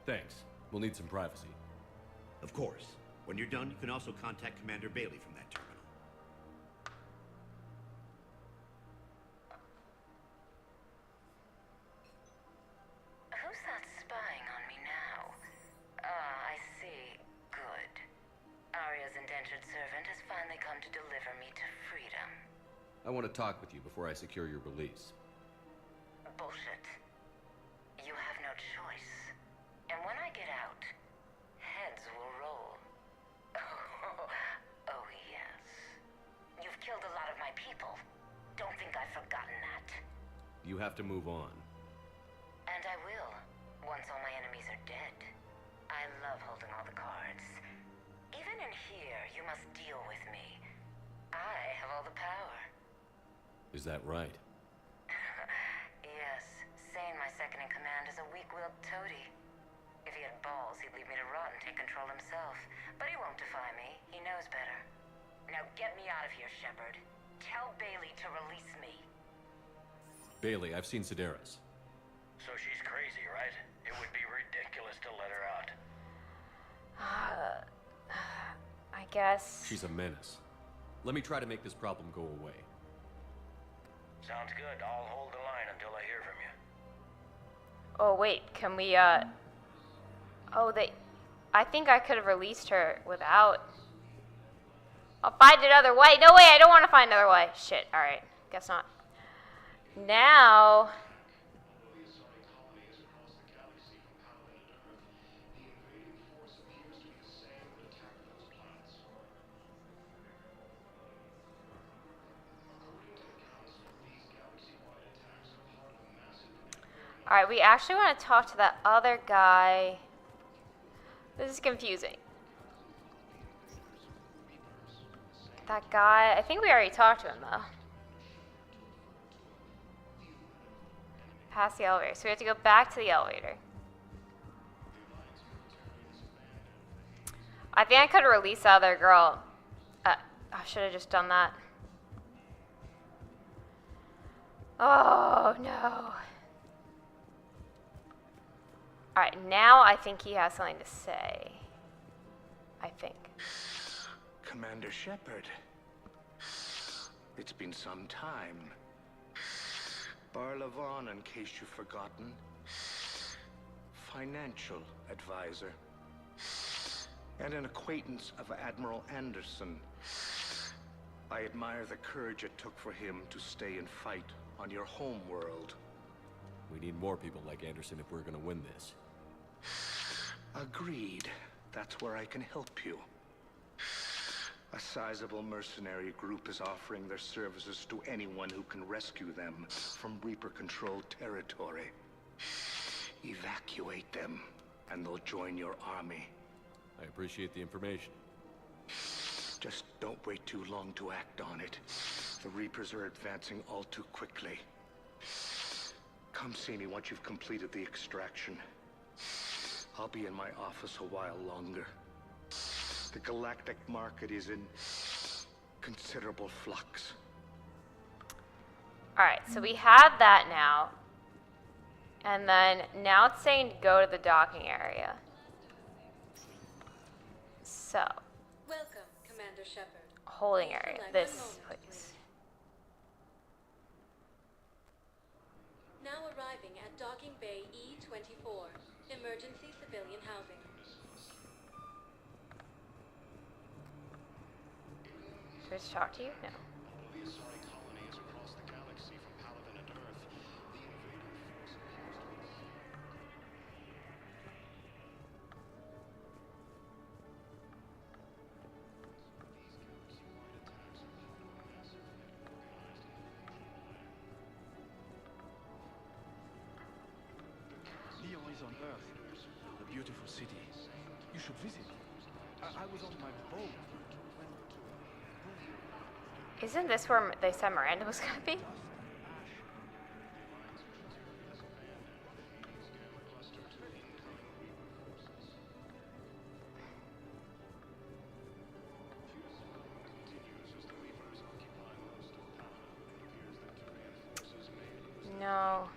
Thanks. We'll need some privacy. Of course. When you're done, you can also contact Commander Bailey from that terminal. Who's that spying on me now? Ah, I see. Good. Arya's indentured servant has finally come to deliver me to freedom. I want to talk with you before I secure your release. Bullshit. You have no choice. And when I get out, heads will roll. Oh, yes. You've killed a lot of my people. Don't think I've forgotten that. You have to move on. And I will, once all my enemies are dead. I love holding all the cards. Even in here, you must deal with me. I have all the power. Is that right? Yes, Sane, my second-in-command, is a weak-willed toady. If he had balls, he'd leave me to rot and take control himself. But he won't defy me. He knows better. Now get me out of here, Shepard. Tell Bailey to release me. Bailey, I've seen Sedaris. So she's crazy, right? It would be ridiculous to let her out. I guess. She's a menace. Let me try to make this problem go away. Sounds good. I'll hold the line until I hear from you. Oh, wait. Can we, Oh, I think I could have released her without... I'll find another way. No way, I don't want to find another way. Shit, alright. Guess not. Now... Alright, we actually want to talk to that other guy. This is confusing. That guy, I think we already talked to him though. Past the elevator, so we have to go back to the elevator. I think I could have released the other girl. I should have just done that. Oh no. Alright, now I think he has something to say. I think. Commander Shepard. It's been some time. Barlavon, in case you've forgotten. Financial advisor. And an acquaintance of Admiral Anderson. I admire the courage it took for him to stay and fight on your home world. We need more people like Anderson if we're gonna win this. Agreed. That's where I can help you. A sizable mercenary group is offering their services to anyone who can rescue them from Reaper-controlled territory. Evacuate them, and they'll join your army. I appreciate the information. Just don't wait too long to act on it. The Reapers are advancing all too quickly. Come see me once you've completed the extraction. I'll be in my office a while longer. The galactic market is in considerable flux. Alright, so we have that now. And then now it's saying to go to the docking area. So. Welcome, Commander Shepard. Holding area. This place. Now arriving at Docking Bay E-24. Emergency civilian housing. Should I just talk to you? No. On Earth, a beautiful city. You should visit. I was on my boat when... Isn't this where they said Miranda was gonna be? No.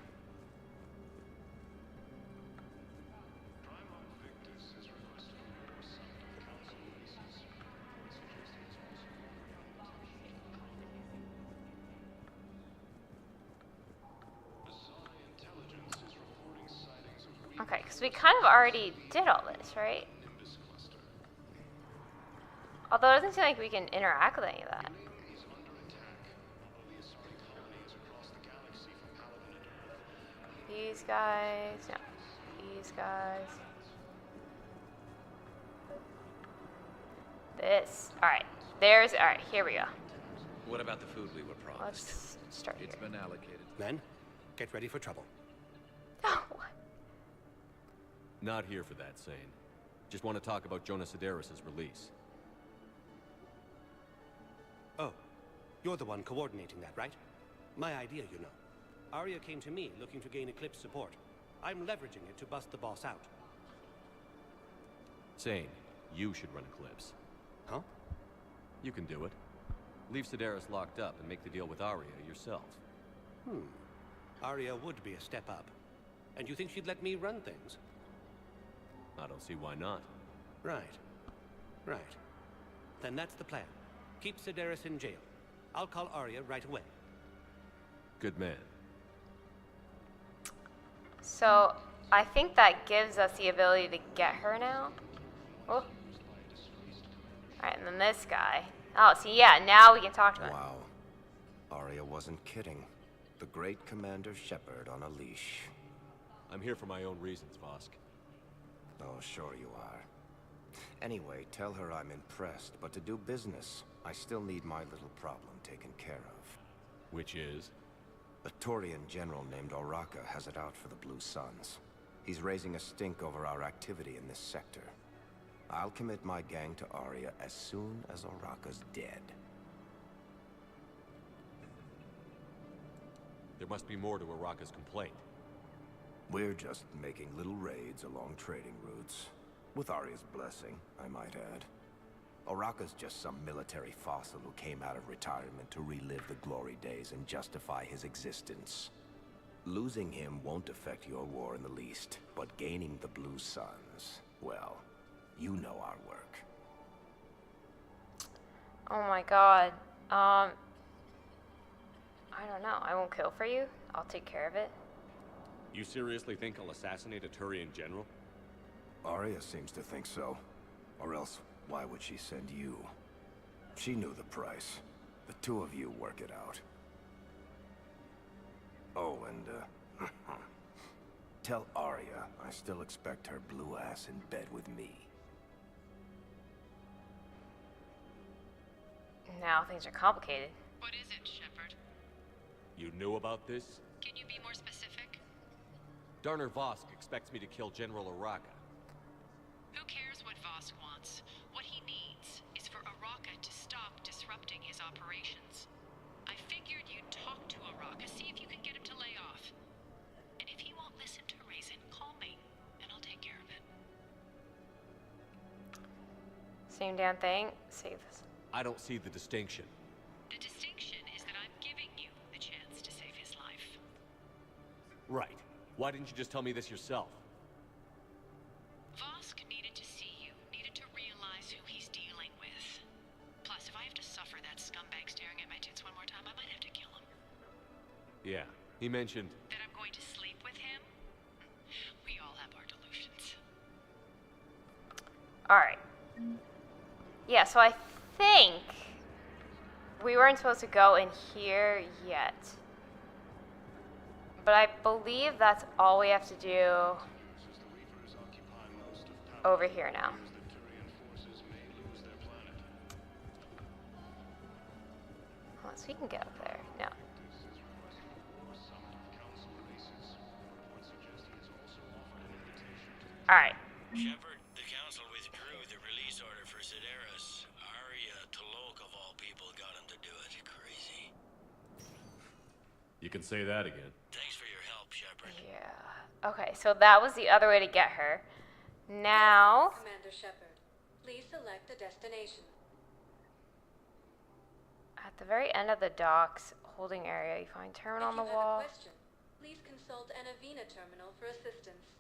Okay, because we kind of already did all this, right? Although it doesn't seem like we can interact with any of that. These guys, no. These guys. This. Alright. There's, alright, here we go. What about the food we were promised? Let's start here. It's been allocated. Men, get ready for trouble. Oh, Not here for that, Sane. Just want to talk about Jonas Sedaris' release. Oh, you're the one coordinating that, right? My idea, you know. Arya came to me looking to gain Eclipse support. I'm leveraging it to bust the boss out. Sane, you should run Eclipse. Huh? You can do it. Leave Sedaris locked up and make the deal with Arya yourself. Arya would be a step up. And you think she'd let me run things? I don't see why not. Right. Right. Then that's the plan. Keep Sedaris in jail. I'll call Arya right away. Good man. So, I think that gives us the ability to get her now. Oh. Alright, and then this guy. Oh, see, yeah, now we can talk to him. Wow. Arya wasn't kidding. The great Commander Shepard on a leash. I'm here for my own reasons, Vosk. Oh, sure you are. Anyway, tell her I'm impressed, but to do business, I still need my little problem taken care of. Which is? A Taurian general named Oraka has it out for the Blue Suns. He's raising a stink over our activity in this sector. I'll commit my gang to Arya as soon as Oraka's dead. There must be more to Oraka's complaint. We're just making little raids along trading routes. With Arya's blessing, I might add. Oraka's just some military fossil who came out of retirement to relive the glory days and justify his existence. Losing him won't affect your war in the least, but gaining the Blue Suns, well, you know our work. Oh my god. I don't know. I won't kill for you. I'll take care of it. You seriously think I'll assassinate a Turian general? Arya seems to think so. Or else, why would she send you? She knew the price. The two of you work it out. Oh, and, tell Arya I still expect her blue ass in bed with me. Now things are complicated. What is it, Shepard? You knew about this? Can you be more specific? Darner Vosk expects me to kill General Oraka. Who cares what Vosk wants? What he needs is for Oraka to stop disrupting his operations. I figured you'd talk to Oraka, see if you can get him to lay off. And if he won't listen to reason, call me, and I'll take care of it. Same damn thing. Save this. I don't see the distinction. The distinction is that I'm giving you the chance to save his life. Right. Why didn't you just tell me this yourself? Vosk needed to see you, needed to realize who he's dealing with. Plus, if I have to suffer that scumbag staring at my tits one more time, I might have to kill him. Yeah, he mentioned... That I'm going to sleep with him? We all have our delusions. Alright. Yeah, so I think we weren't supposed to go in here yet. But I believe that's all we have to do over here now. Unless we can get up there. No. Alright. Shepard, the Council withdrew the release order for Sedaris. Arya T'Loak, of all people, got him to do it. Crazy. You can say that again. Thanks for your help, Shepard. Yeah. Okay, so that was the other way to get her. Now... Commander Shepard, please select a destination. At the very end of the docks holding area, you find terminal on the wall. If you have a question, please consult Anavina Terminal for assistance.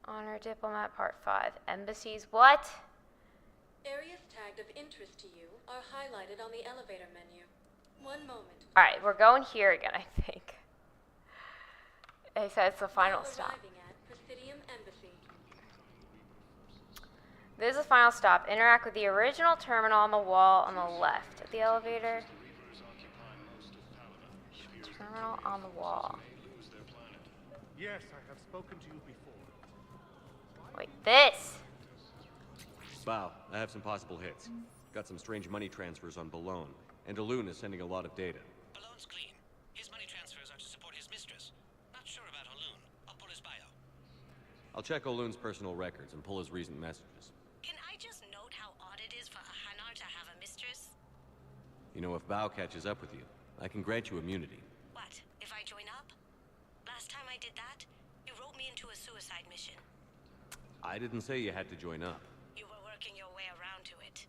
Honor Diplomat Part 5. Embassies. What? Areas tagged of interest to you are highlighted on the elevator menu. One moment. Alright, we're going here again, I think. It says the final Now stop. arriving at This is the final stop. Interact with the original terminal on the wall on the left of the elevator. Terminal on the wall. Yes, I have spoken to you before. Wait, this! Bow, I have some possible hits. Got some strange money transfers on Balone, and Alun is sending a lot of data. Balone's clean. His money transfers are to support his mistress. Not sure about Alun. I'll pull his bio. I'll check Olun's personal records and pull his recent messages. Can I just note how odd it is for a Hanar to have a mistress? You know, if Bow catches up with you, I can grant you immunity. What, if I join up? Last time I did that, you wrote me into a suicide mission. I didn't say you had to join up. You were working your way around to it.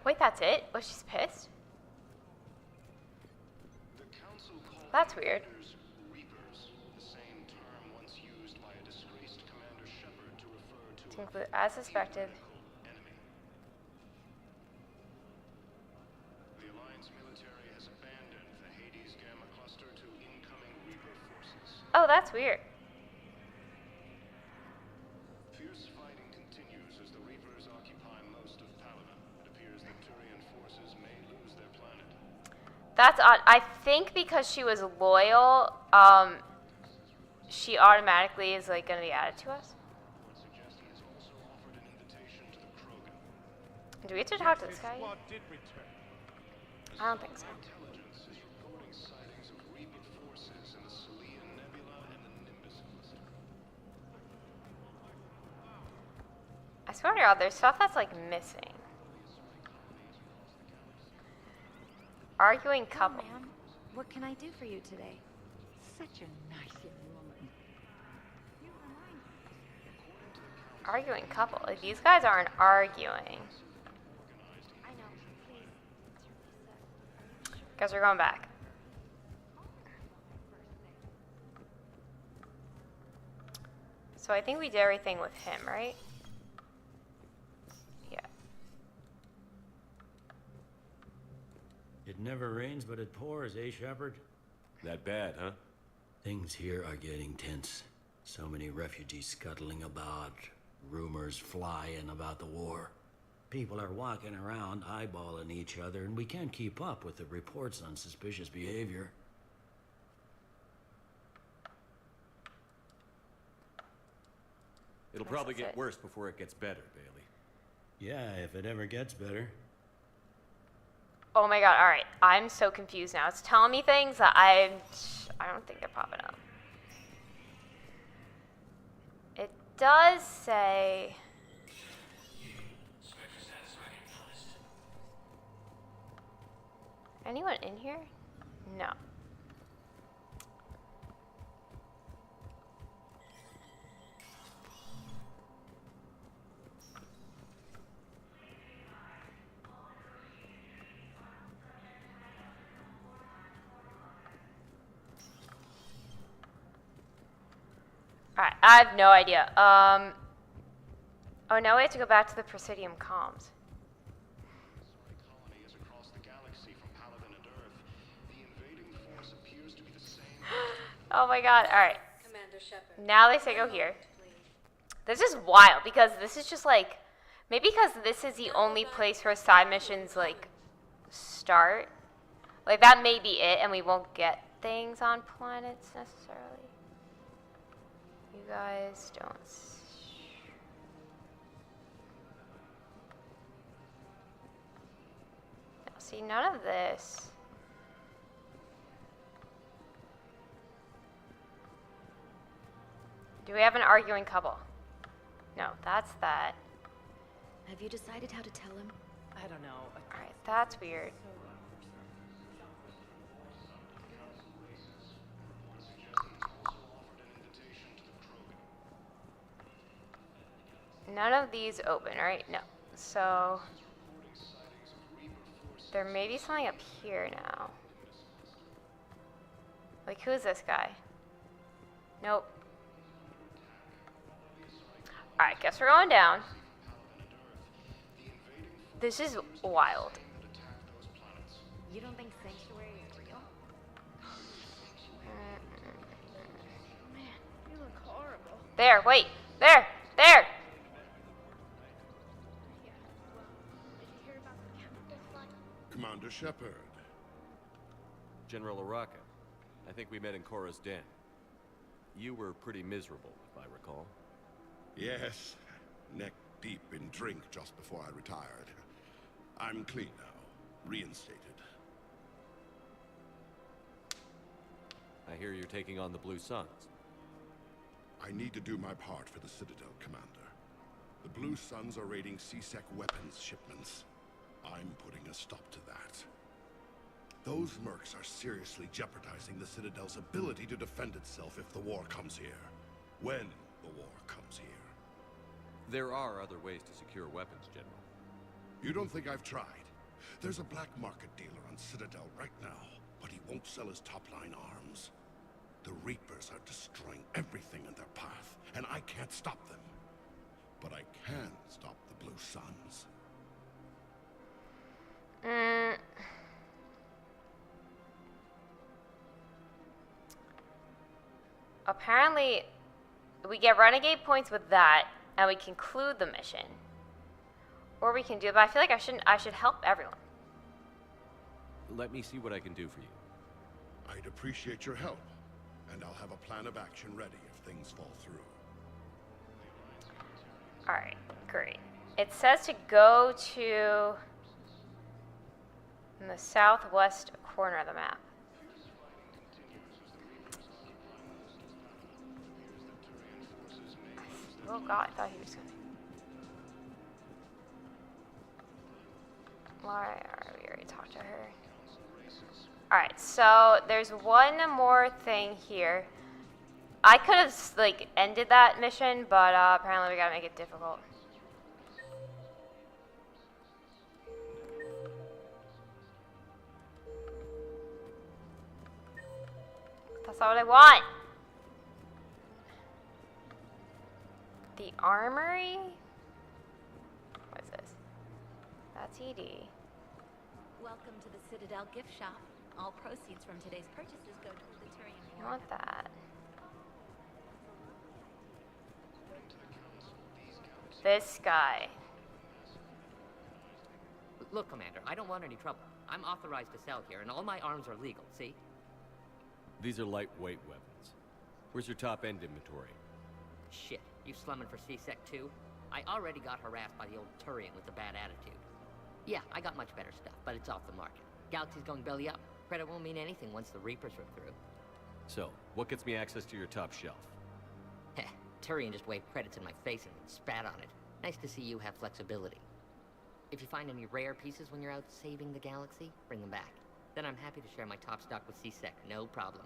Wait, that's it? Oh, she's pissed? That's weird. Reapers, the same term once used by a disgraced Commander Shepard to refer to To include, as suspected. enemy. The Alliance military has abandoned the Hades Gamma cluster to incoming Reaper forces. Oh, that's weird. Fierce fighting continues as the Reapers occupy most of Paladin. It appears that Turian forces may lose their planet. That's odd. I think because she was loyal, she automatically is like gonna be added to us. Do we have to talk to this guy? I don't think so. Intelligence is reporting sightings of Reaper forces in the Selian Nebula and the Nimbus cluster. I swear to God, there's stuff that's like missing. Arguing couple. Ma'am, what can I do for you today? Such a nice young woman. Arguing couple. Like, these guys aren't arguing. I know. Please. Guess we're going back. So I think we did everything with him, right? Yeah. It never rains, but it pours, eh, Shepard? That bad, huh? Things here are getting tense. So many refugees scuttling about, rumors flying about the war. People are walking around eyeballing each other, and we can't keep up with the reports on suspicious behavior. It'll probably get worse before it gets better, Bailey. Yeah, if it ever gets better. Oh my God, alright. I'm so confused now. It's telling me things that I don't think they're popping up. It does say... Anyone in here? No. Alright, I have no idea. Oh, now we have to go back to the Presidium comms. Colonies across the galaxy from Paladin and Earth. The invading force appears to be the same. Oh my God, alright. Commander Shepard. Now they say go here. This is wild because this is just like, maybe because this is the only place where side missions like start. Like that may be it and we won't get things on planets necessarily. You guys don't. No, see, none of this. Do we have an arguing couple? No, that's that. Have you decided how to tell him? I don't know. Alright, that's weird. None of these open, right? No. So there may be something up here now. Like, who's this guy? Nope. Alright, guess we're going down. This is wild. You don't think Sanctuary is real? There, wait. There! There! Commander Shepard. General Araka. I think we met in Korra's den. You were pretty miserable, if I recall. Yes. Neck deep in drink just before I retired. I'm clean now. Reinstated. I hear you're taking on the Blue Suns. I need to do my part for the Citadel, Commander. The Blue Suns are raiding C-Sec weapons shipments. I'm putting a stop to that. Those mercs are seriously jeopardizing the Citadel's ability to defend itself if the war comes here. When the war comes here. There are other ways to secure weapons, General. You don't think I've tried? There's a black market dealer on Citadel right now, but he won't sell his top-line arms. The Reapers are destroying everything in their path, and I can't stop them. But I can stop the Blue Suns. Apparently, we get renegade points with that, and we conclude the mission. Or we can do it, but I feel like I should help everyone. Let me see what I can do for you. I'd appreciate your help, and I'll have a plan of action ready if things fall through. Alright, great. It says to go to in the southwest corner of the map. Oh god, I thought he was gonna. Why are we already talked to her? Alright, so there's one more thing here. I could have like ended that mission, but apparently we gotta make it difficult. That's not what I want. The armory? What is this? That's ED. Welcome to the Citadel gift shop. All proceeds from today's purchases go toward the Turian I War. want that. This guy. Look, Commander, I don't want any trouble. I'm authorized to sell here, and all my arms are legal, see? These are lightweight weapons. Where's your top-end inventory? Shit, you slumming for C-Sec too? I already got harassed by the old Turian with the bad attitude. Yeah, I got much better stuff, but it's off the market. Galaxy's going belly up. Credit won't mean anything once the Reapers are through. So, what gets me access to your top shelf? Heh, Turian just waved credits in my face and spat on it. Nice to see you have flexibility. If you find any rare pieces when you're out saving the galaxy, bring them back. Then I'm happy to share my top stock with C-Sec, no problem.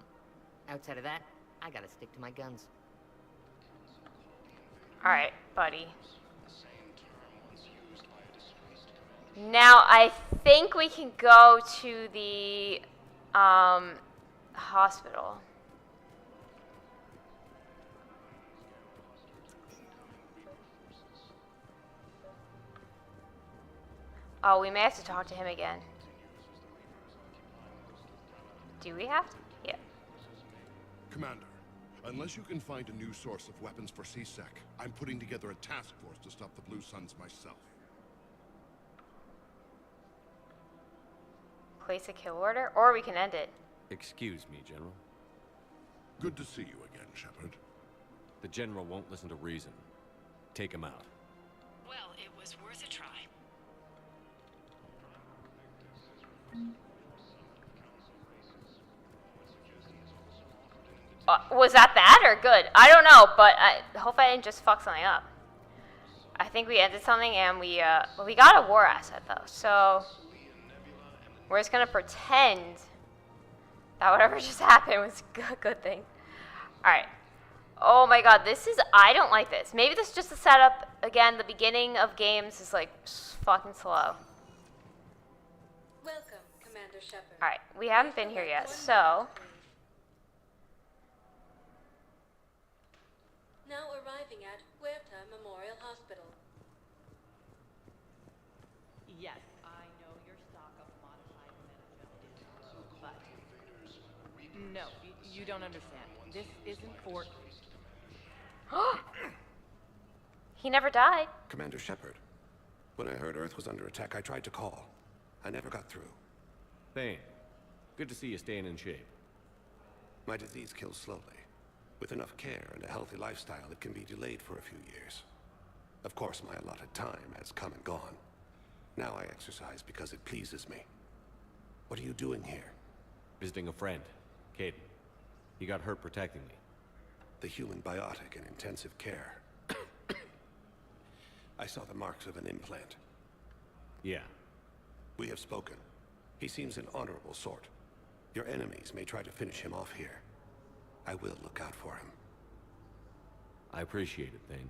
Outside of that, I gotta stick to my guns. Alright, buddy. Now, I think we can go to the hospital. Oh, we may have to talk to him again. Do we have to? Yeah. Commander, unless you can find a new source of weapons for C-Sec, I'm putting together a task force to stop the Blue Suns myself. Place a kill order, or we can end it. Excuse me, General. Good to see you again, Shepard. The General won't listen to reason. Take him out. Well, it was worth a try. Was that or good? I don't know, but I hope I didn't just fuck something up. I think we ended something and we got a war asset though, so we're just gonna pretend that whatever just happened was a good thing. Alright. Oh my god, I don't like this. Maybe this is just a setup. Again, the beginning of games is like fucking slow. Welcome, Commander Shepard. Alright, we haven't been here yet, so Now arriving at Huerta Memorial Hospital. Yes, I know your stock of modified management is low, but no, you don't understand. This isn't for... He never died. Commander Shepard. When I heard Earth was under attack, I tried to call. I never got through. Thane, good to see you staying in shape. My disease kills slowly. With enough care and a healthy lifestyle, it can be delayed for a few years. Of course, my allotted time has come and gone. Now I exercise because it pleases me. What are you doing here? Visiting a friend, Caden. He got hurt protecting me. The human biotic in intensive care. I saw the marks of an implant. Yeah. We have spoken. He seems an honorable sort. Your enemies may try to finish him off here. I will look out for him. I appreciate it, Thane.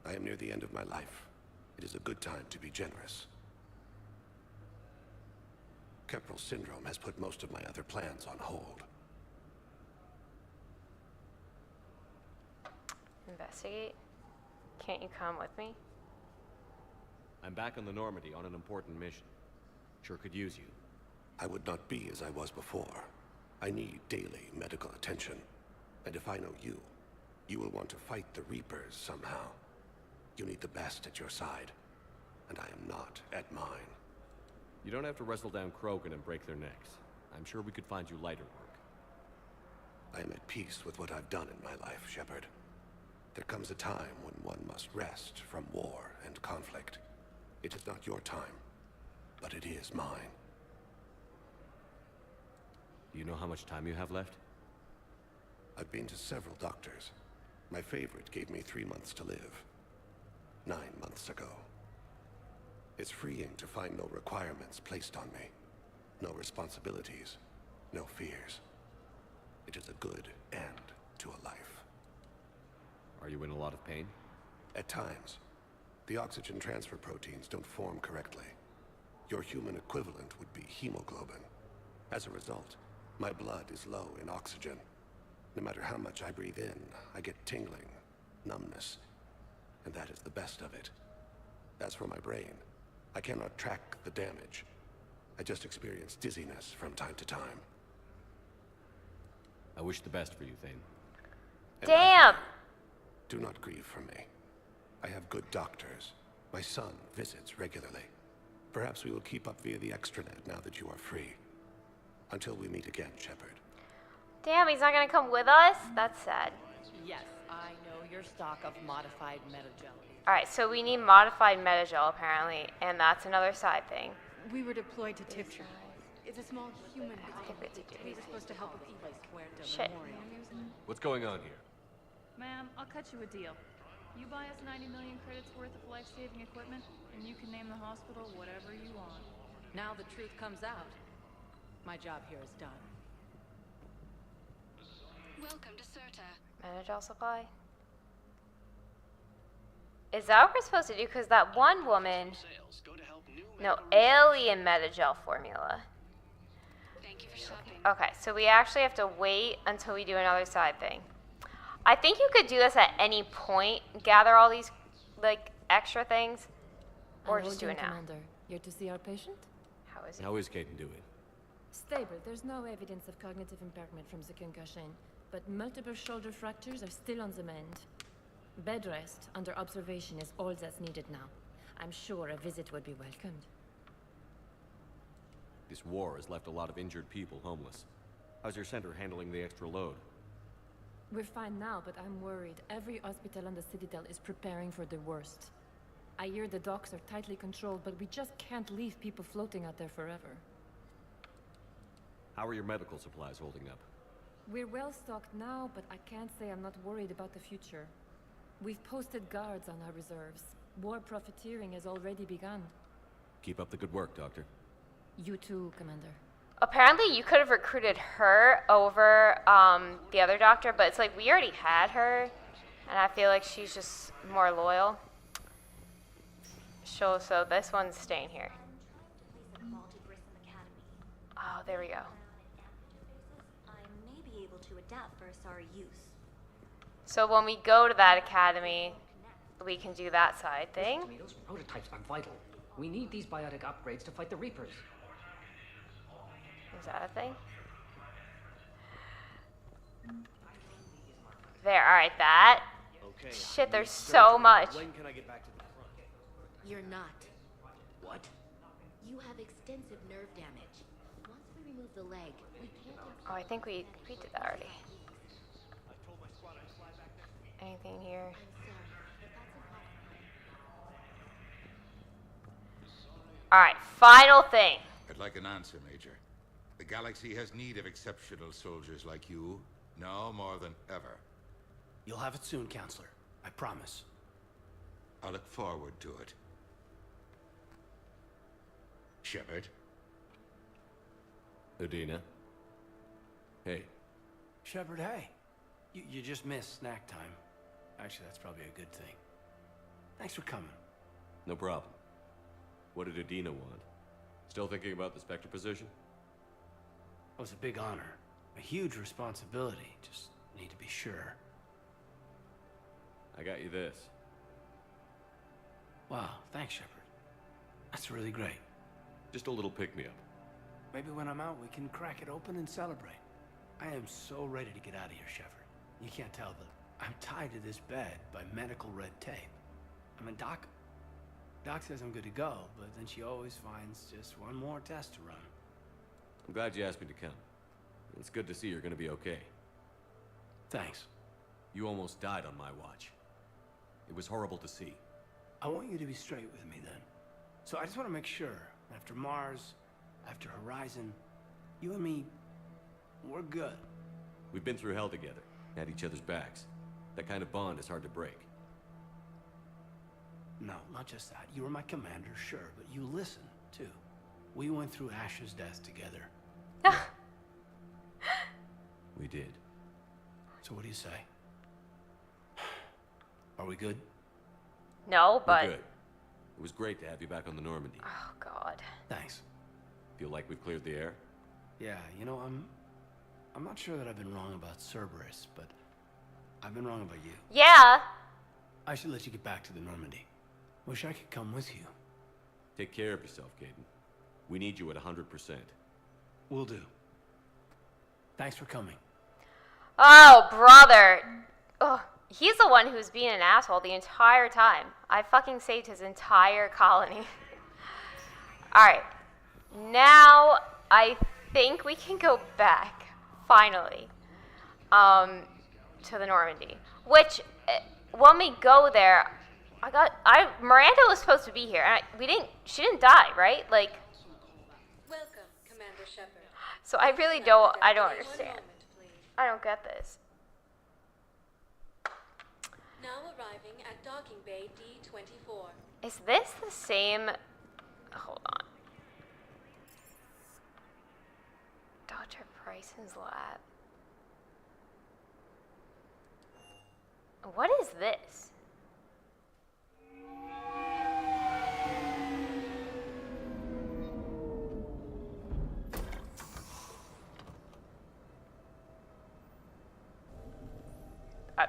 I am near the end of my life. It is a good time to be generous. Kepral syndrome has put most of my other plans on hold. Investigate? Can't you come with me? I'm back on the Normandy on an important mission. Sure could use you. I would not be as I was before. I need daily medical attention. And if I know you, you will want to fight the Reapers somehow. You need the best at your side. And I am not at mine. You don't have to wrestle down Krogan and break their necks. I'm sure we could find you lighter work. I am at peace with what I've done in my life, Shepard. There comes a time when one must rest from war and conflict. It is not your time, but it is mine. Do you know how much time you have left? I've been to several doctors. My favorite gave me 3 months to live. 9 months ago. It's freeing to find no requirements placed on me. No responsibilities. No fears. It is a good end to a life. Are you in a lot of pain? At times. The oxygen transfer proteins don't form correctly. Your human equivalent would be hemoglobin. As a result, my blood is low in oxygen. No matter how much I breathe in, I get tingling, numbness, and that is the best of it. As for my brain, I cannot track the damage. I just experience dizziness from time to time. I wish the best for you, Thane. Damn! Do not grieve for me. I have good doctors. My son visits regularly. Perhaps we will keep up via the extranet now that you are free. Until we meet again, Shepard. Damn, he's not gonna come with us? That's sad. Yes, I know your stock of modified metagel. Alright, so we need modified metagel apparently, and that's another side thing. We were deployed to Tiptree. It's a small human hive. We were supposed to help with Shit. What's going on here? Ma'am, I'll cut you a deal. You buy us 90 million credits worth of life-saving equipment, and you can name the hospital whatever you want. Now the truth comes out. My job here is done. Welcome to Serta. Metagel supply? Is that what we're supposed to do? Because that one woman... No, alien metagel formula. Thank you for shopping. Okay, so we actually have to wait until we do another side thing. I think you could do this at any point, gather all these, like, extra things, or just do it now. Commander, here to see our patient? How is he? How is Caden doing? Stable. There's no evidence of cognitive impairment from the concussion, but multiple shoulder fractures are still on the mend. Bed rest under observation is all that's needed now. I'm sure a visit would be welcomed. This war has left a lot of injured people homeless. How's your center handling the extra load? We're fine now, but I'm worried. Every hospital on the Citadel is preparing for the worst. I hear the docks are tightly controlled, but we just can't leave people floating out there forever. How are your medical supplies holding up? We're well stocked now, but I can't say I'm not worried about the future. We've posted guards on our reserves. War profiteering has already begun. Keep up the good work, Doctor. You too, Commander. Apparently you could have recruited her over the other doctor, but it's like we already had her, and I feel like she's just more loyal. So this one's staying here. Oh, there we go. I may be able to adapt for Asari use. So when we go to that academy, we can do that side thing. Those prototypes are vital. We need these biotic upgrades to fight the Reapers. Is that a thing? There, alright, that. Okay. Shit, there's so much. When can I get back to the front? You're not. What? You have extensive nerve damage. Once we remove the leg, we can't... Oh, I think we did that already. Anything here? Alright, final thing. I'd like an answer, Major. The galaxy has need of exceptional soldiers like you, now more than ever. You'll have it soon, Counselor. I promise. I look forward to it. Shepard? Udina? Hey. Shepard, hey. You just missed snack time. Actually, that's probably a good thing. Thanks for coming. No problem. What did Udina want? Still thinking about the Spectre position? It was a big honor. A huge responsibility. Just need to be sure. I got you this. Wow, thanks, Shepard. That's really great. Just a little pick-me-up. Maybe when I'm out, we can crack it open and celebrate. I am so ready to get out of here, Shepard. You can't tell, but I'm tied to this bed by medical red tape. I mean, Doc says I'm good to go, but then she always finds just one more test to run. I'm glad you asked me to come. It's good to see you're gonna be okay. Thanks. You almost died on my watch. It was horrible to see. I want you to be straight with me then. So I just want to make sure, after Mars, after Horizon, you and me, we're good. We've been through hell together, had each other's backs. That kind of bond is hard to break. No, not just that. You were my commander, sure, but you listened, too. We went through Ash's death together. We did. So what do you say? Are we good? No, but... We're good. It was great to have you back on the Normandy. Oh, God. Thanks. Feel like we've cleared the air? Yeah, you know, I'm not sure that I've been wrong about Cerberus, but I've been wrong about you. Yeah. I should let you get back to the Normandy. Wish I could come with you. Take care of yourself, Caden. We need you at 100%. Will do. Thanks for coming. Oh, brother. Ugh. He's the one who's being an asshole the entire time. I fucking saved his entire colony. Alright. Now, I think we can go back, finally, to the Normandy. Which, when we go there, Miranda was supposed to be here. And she didn't die, right? Like... Welcome, Commander Shepard. So I really don't understand. I don't get this. Now arriving at docking bay D-24. Is this the same... Hold on. Dr. Bryson's lab. What is this?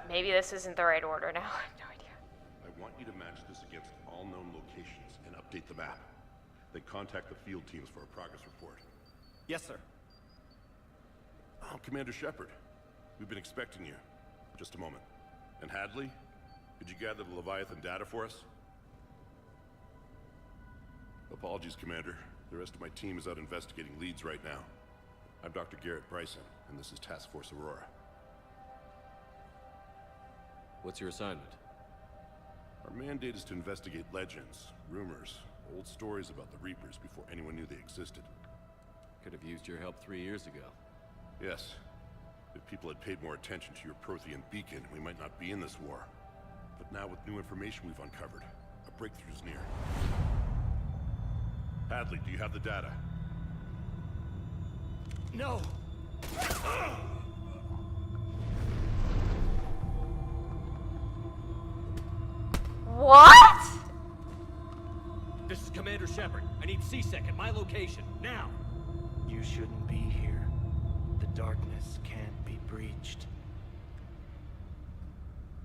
Maybe this isn't the right order now. I have no idea. I want you to match this against all known locations and update the map. Then contact the field teams for a progress report. Yes, sir. Oh, Commander Shepard. We've been expecting you. Just a moment. And Hadley? Did you gather the Leviathan data for us? Apologies, Commander. The rest of my team is out investigating leads right now. I'm Dr. Garrett Bryson, and this is Task Force Aurora. What's your assignment? Our mandate is to investigate legends, rumors, old stories about the Reapers before anyone knew they existed. Could have used your help 3 years ago. Yes. If people had paid more attention to your Prothean beacon, we might not be in this war. But now with new information we've uncovered, a breakthrough is near. Hadley, do you have the data? No! What? This is Commander Shepard. I need C-Sec at my location, now! You shouldn't be here. The darkness can't be breached.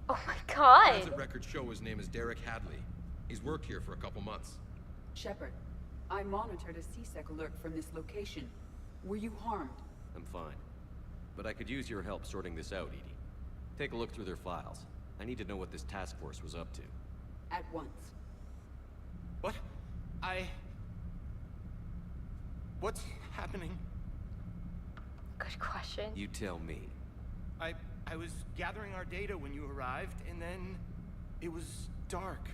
Oh my god! Transit records show his name is Derek Hadley. He's worked here for a couple months. Shepard, I monitored a C-Sec alert from this location. Were you harmed? I'm fine. But I could use your help sorting this out, EDI. Take a look through their files. I need to know what this task force was up to. At once. What? What's happening? Good question. You tell me. I was gathering our data when you arrived, and then it was dark.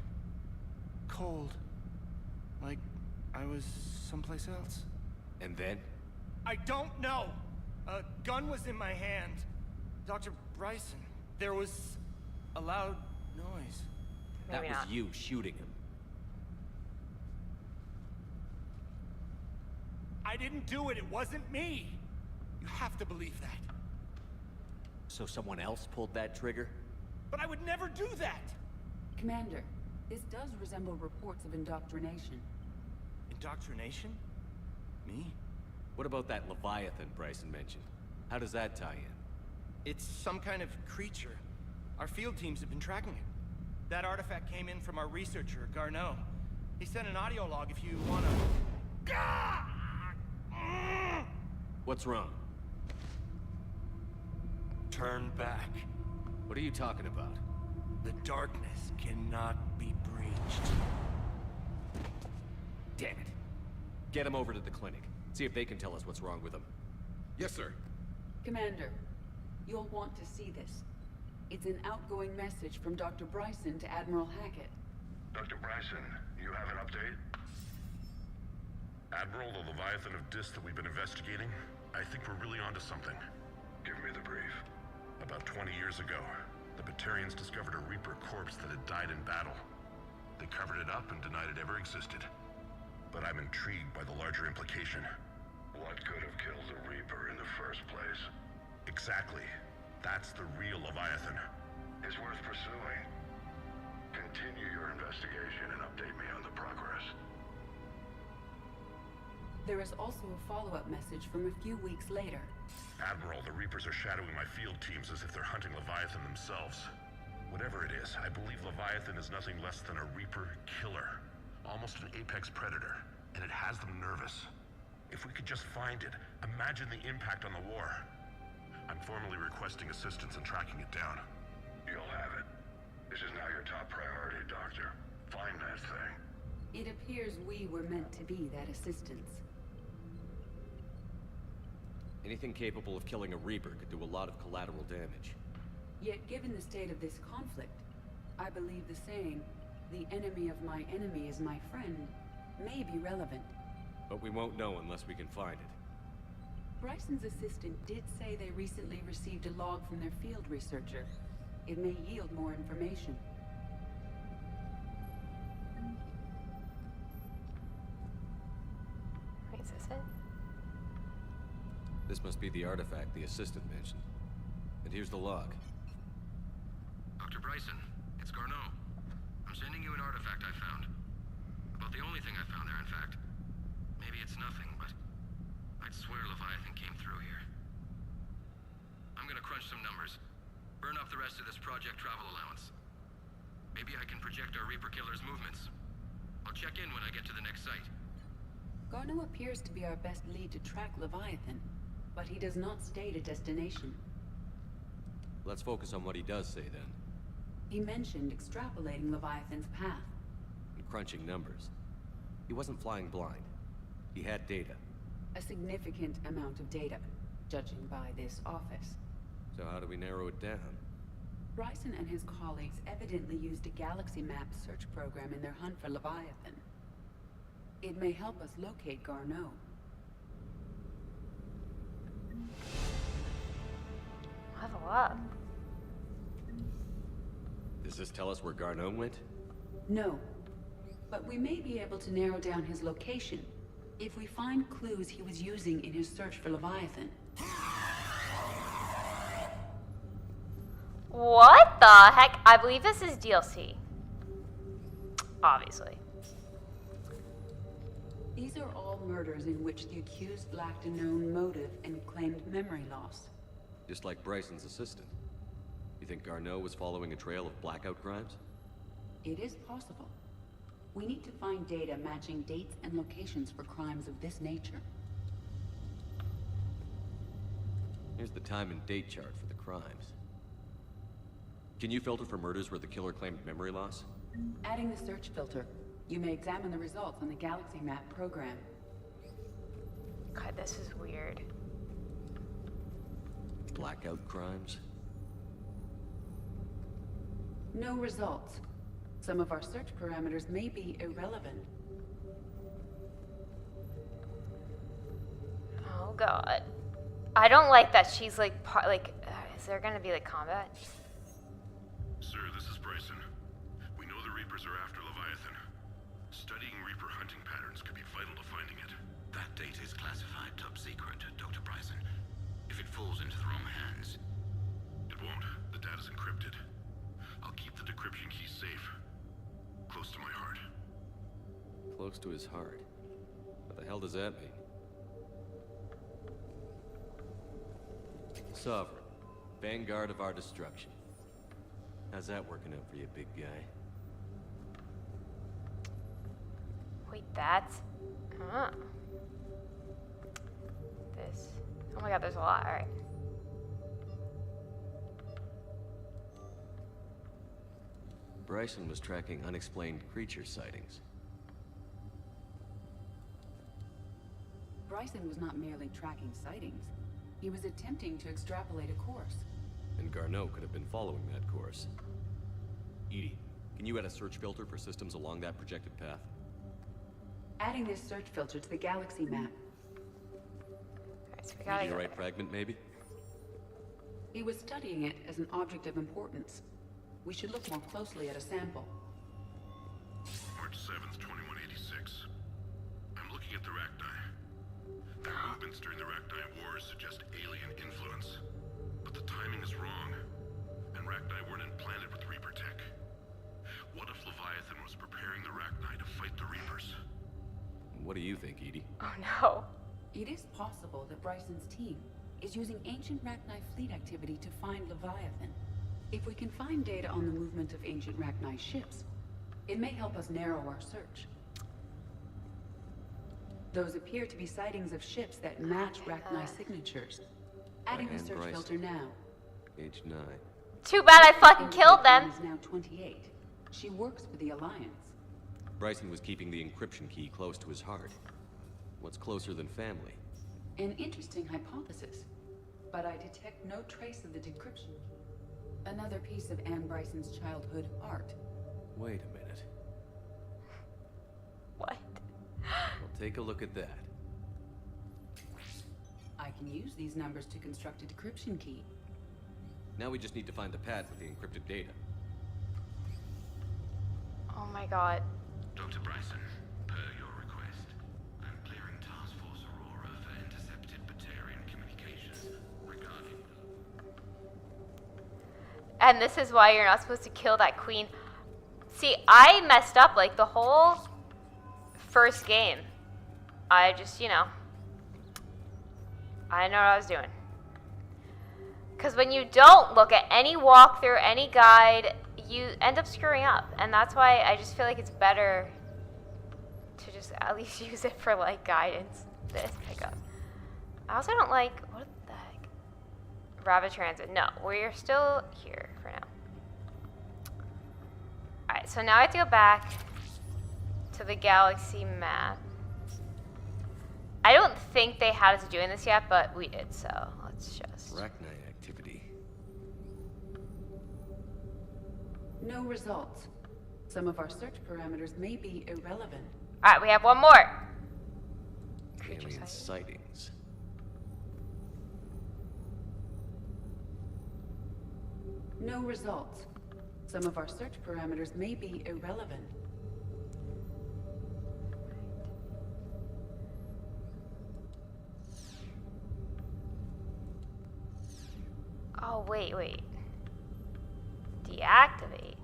Cold. Like I was someplace else. And then? I don't know! A gun was in my hand. Dr. Bryson. There was a loud noise. That Maybe was not. you shooting him. I didn't do it. It wasn't me. You have to believe that. So someone else pulled that trigger? But I would never do that! Commander, this does resemble reports of indoctrination. Indoctrination? Me? What about that Leviathan Bryson mentioned? How does that tie in? It's some kind of creature. Our field teams have been tracking it. That artifact came in from our researcher, Garneau. He sent an audio log if you wanna... What's wrong? Turn back. What are you talking about? The darkness cannot be breached. Damn it. Get him over to the clinic. See if they can tell us what's wrong with him. Yes, sir. Commander, you'll want to see this. It's an outgoing message from Dr. Bryson to Admiral Hackett. Dr. Bryson, you have an update? Admiral, the Leviathan of Dis that we've been investigating, I think we're really onto something. Give me the brief. About 20 years ago, the Batarians discovered a Reaper corpse that had died in battle. They covered it up and denied it ever existed. But I'm intrigued by the larger implication. What could have killed the Reaper in the first place? Exactly. That's the real Leviathan. It's worth pursuing. Continue your investigation and update me on the progress. There is also a follow-up message from a few weeks later. Admiral, the Reapers are shadowing my field teams as if they're hunting Leviathan themselves. Whatever it is, I believe Leviathan is nothing less than a Reaper killer. Almost an apex predator, and it has them nervous. If we could just find it, imagine the impact on the war. I'm formally requesting assistance in tracking it down. You'll have it. This is now your top priority, Doctor. Find that thing. It appears we were meant to be that assistance. Anything capable of killing a Reaper could do a lot of collateral damage. Yet given the state of this conflict, I believe the saying, "The enemy of my enemy is my friend," may be relevant. But we won't know unless we can find it. Bryson's assistant did say they recently received a log from their field researcher. It may yield more information. Wait, is this it? This must be the artifact the assistant mentioned. And here's the log. Dr. Bryson, it's Garneau. I'm sending you an artifact I found. About the only thing I found there, in fact. Maybe it's nothing, but I'd swear Leviathan came through here. I'm gonna crunch some numbers. Burn up the rest of this project travel allowance. Maybe I can project our Reaper killer's movements. I'll check in when I get to the next site. Garneau appears to be our best lead to track Leviathan, but he does not state a destination. Let's focus on what he does say then. He mentioned extrapolating Leviathan's path. And crunching numbers. He wasn't flying blind. He had data. A significant amount of data, judging by this office. So how do we narrow it down? Bryson and his colleagues evidently used a galaxy map search program in their hunt for Leviathan. It may help us locate Garneau. Level up. Does this tell us where Garneau went? No, but we may be able to narrow down his location if we find clues he was using in his search for Leviathan. What the heck? I believe this is DLC. Obviously. These are all murders in which the accused lacked a known motive and claimed memory loss. Just like Bryson's assistant. You think Garneau was following a trail of blackout crimes? It is possible. We need to find data matching dates and locations for crimes of this nature. Here's the time and date chart for the crimes. Can you filter for murders where the killer claimed memory loss? Adding the search filter, you may examine the results on the Galaxy Map program. God, this is weird. Blackout crimes? No results. Some of our search parameters may be irrelevant. Oh God, I don't like that she's like is there gonna be like combat? Sir, this is Bryson. We know the Reapers are after Leviathan. Studying Reaper hunting patterns could be vital to finding it. That data is classified top secret, Dr. Bryson. If it falls into the wrong hands... It won't. The data's encrypted. I'll keep the decryption key safe. Close to my heart. Close to his heart. What the hell does that mean? Sovereign. Vanguard of our destruction. How's that working out for you, big guy? Wait, that's... Huh. This... Oh my God, there's a lot. Alright. Bryson was tracking unexplained creature sightings. Bryson was not merely tracking sightings. He was attempting to extrapolate a course. And Garneau could have been following that course. EDI, can you add a search filter for systems along that projected path? Adding this search filter to the Galaxy Map. Alright, so we gotta go Meteorite there. fragment, maybe? He was studying it as an object of importance. We should look more closely at a sample. March 7th, 2186. I'm looking at the Rachni. Their movements during the Rachni Wars suggest alien influence. But the timing is wrong. And Rachni weren't implanted with Reaper tech. What if Leviathan was preparing the Rachni to fight the Reapers? What do you think, EDI? Oh no. It is possible that Bryson's team is using ancient Rachni fleet activity to find Leviathan. If we can find data on the movement of ancient Rachni ships, it may help us narrow our search. Those appear to be sightings of ships that match Rachni signatures. Adding the search filter now. Age 9. Too bad I fucking killed them. Is now 28. She works for the Alliance. Bryson was keeping the encryption key close to his heart. What's closer than family? An interesting hypothesis, but I detect no trace of the decryption key. Another piece of Anne Bryson's childhood art. Wait a minute. What? Well, take a look at that. I can use these numbers to construct a decryption key. Now we just need to find the pad with the encrypted data. Oh my God. Dr. Bryson, per your request, I'm clearing Task Force Aurora for intercepted Batarian communications regarding... And this is why you're not supposed to kill that queen. See, I messed up like the whole first game. I just, you know, I know what I was doing. Because when you don't look at any walkthrough, any guide, you end up screwing up. And that's why I just feel like it's better to just at least use it for, like, guidance. This pickup. I also don't like, what the heck? Rapid transit. No, we're still here for now. Alright, so now I have to go back to the Galaxy Map. I don't think they had us doing this yet, but we did, so let's just... Rachni activity. No results. Some of our search parameters may be irrelevant. Alright, we have one more. Alien sightings. No results. Some of our search parameters may be irrelevant. Oh, wait. Deactivate.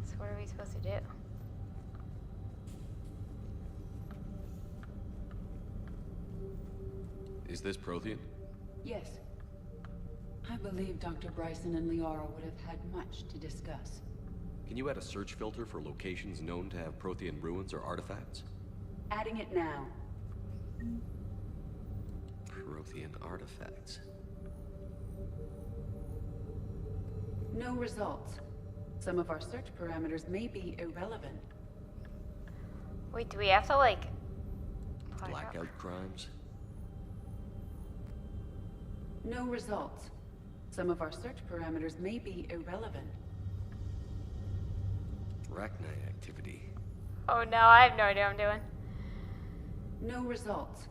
So what are we supposed to do? Is this Prothean? Yes. I believe Dr. Bryson and Liara would have had much to discuss. Can you add a search filter for locations known to have Prothean ruins or artifacts? Adding it now. Prothean artifacts. No results. Some of our search parameters may be irrelevant. Wait, do we have to like... Blackout crimes? No results. Some of our search parameters may be irrelevant. Arachnite activity. Oh no, I have no idea what I'm doing. No results.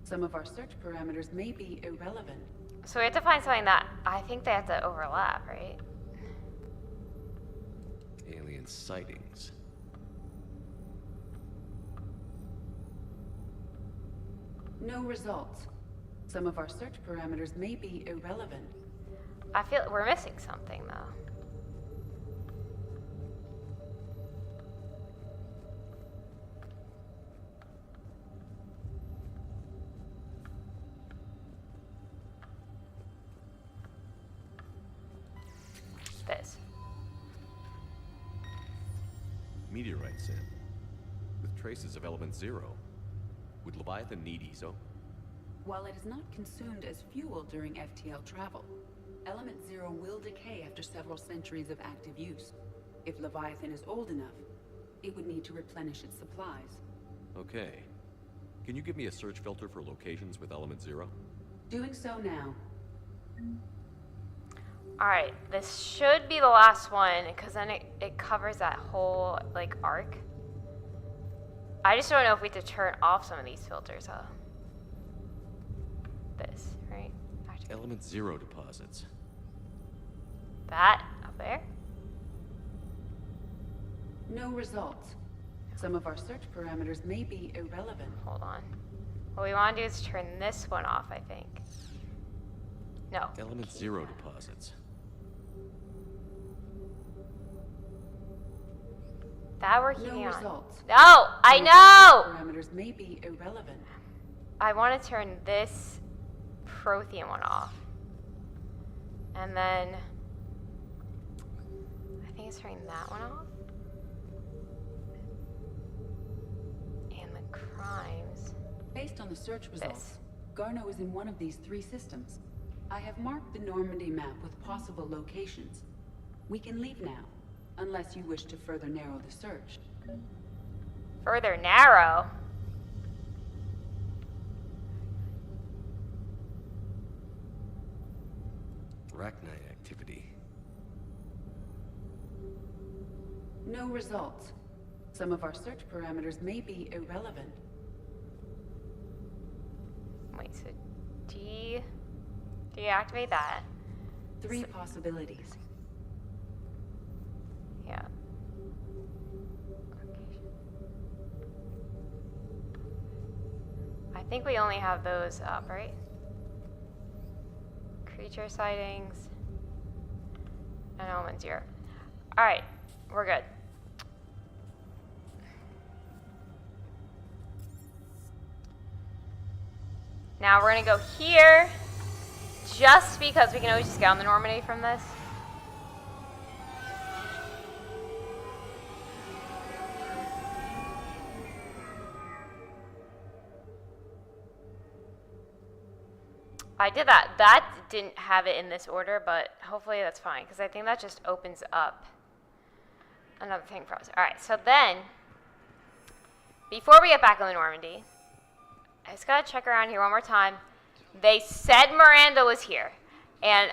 Some of our search parameters may be irrelevant. So we have to find something that I think they have to overlap, right? Alien sightings. No results. Some of our search parameters may be irrelevant. I feel we're missing something though. This. Meteorite sample. With traces of element 0. Would Leviathan need ESO? While it is not consumed as fuel during FTL travel, Element 0 will decay after several centuries of active use. If Leviathan is old enough, it would need to replenish its supplies. Okay. Can you give me a search filter for locations with element 0? Doing so now. Alright, this should be the last one, because then it covers that whole, like, arc. I just don't know if we have to turn off some of these filters, huh? This, right? Element 0 deposits. That up there? No results. Some of our search parameters may be irrelevant. Hold on. What we want to do is turn this one off, I think. No. Element 0 deposits. That we're keeping No on. results. No! I know! Parameters may be irrelevant. I want to turn this Prothean one off. And then I think it's turning that one off. And the crimes. Based on the search results, Garno is in one of these three systems. I have marked the Normandy map with possible locations. We can leave now, unless you wish to further narrow the search. Further narrow? Arachnite activity. No results. Some of our search parameters may be irrelevant. Wait, so deactivate that. Three possibilities. Yeah. I think we only have those up, right? Creature sightings. And element 0. Alright, we're good. Now we're gonna go here, just because we can always just get on the Normandy from this. I did that. That didn't have it in this order, but hopefully that's fine, because I think that just opens up another thing for us. Alright, so then, before we get back on the Normandy, I just gotta check around here one more time. They said Miranda was here, and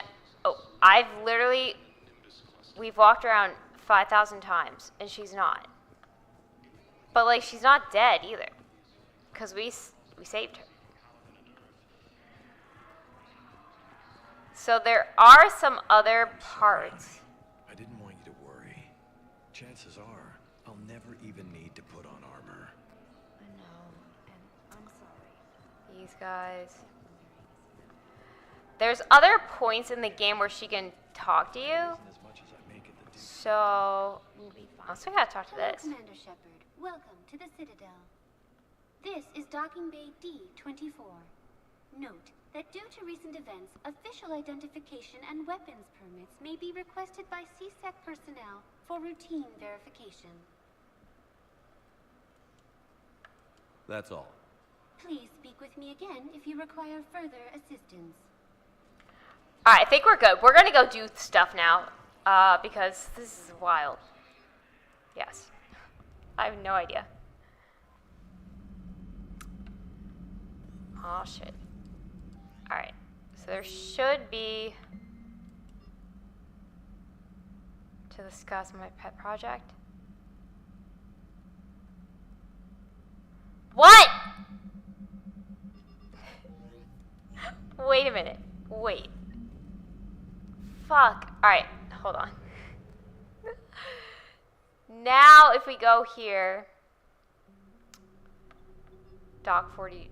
we've walked around 5,000 times, and she's not. But, like, she's not dead either, because we saved her. So there are some other parts. I didn't want you to worry. Chances are, I'll never even need to put on armor. I know, and I'm sorry. These guys. There's other points in the game where she can talk to you. So, I also gotta talk to Hello, this. Commander Shepard. Welcome to the Citadel. This is Docking Bay D-24. Note that due to recent events, official identification and weapons permits may be requested by CSEC personnel for routine verification. That's all. Please speak with me again if you require further assistance. Alright, I think we're good. We're gonna go do stuff now, because this is wild. Yes. I have no idea. Oh, shit. Alright, so there should be... to discuss my pet project. What?! Wait a minute. Wait. Fuck. Alright, hold on. Now, if we go here... Dock 42...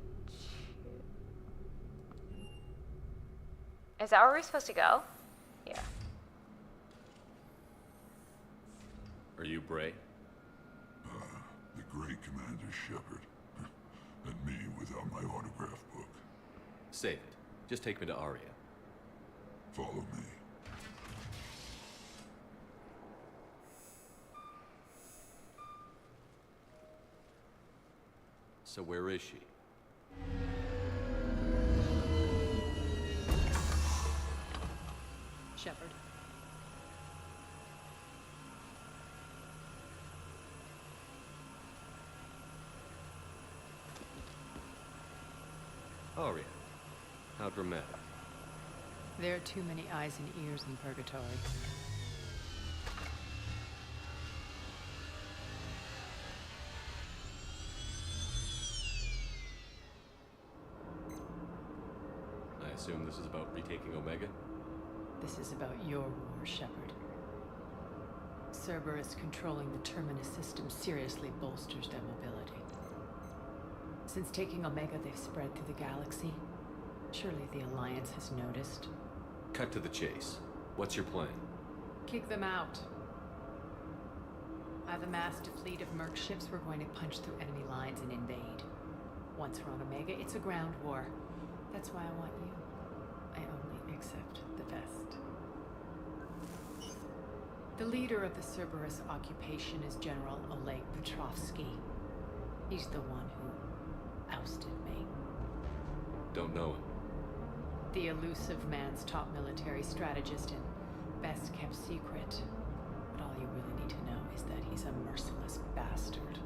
Is that where we're supposed to go? Yeah. Are you Bray? The great Commander Shepard. And me without my autograph book. Save it. Just take me to Aria. Follow me. So where is she? Shepard. Aria. How dramatic. There are too many eyes and ears in Purgatory. I assume this is about retaking Omega? This is about your war, Shepard. Cerberus controlling the Terminus system seriously bolsters their mobility. Since taking Omega, they've spread through the galaxy. Surely the Alliance has noticed. Cut to the chase. What's your plan? Kick them out. I've amassed a fleet of merc ships. We're going to punch through enemy lines and invade. Once we're on Omega, it's a ground war. That's why I want you. I only accept the best. The leader of the Cerberus occupation is General Oleg Petrovsky. He's the one who ousted me. Don't know him. The elusive man's top military strategist and best kept secret. But all you really need to know is that he's a merciless bastard.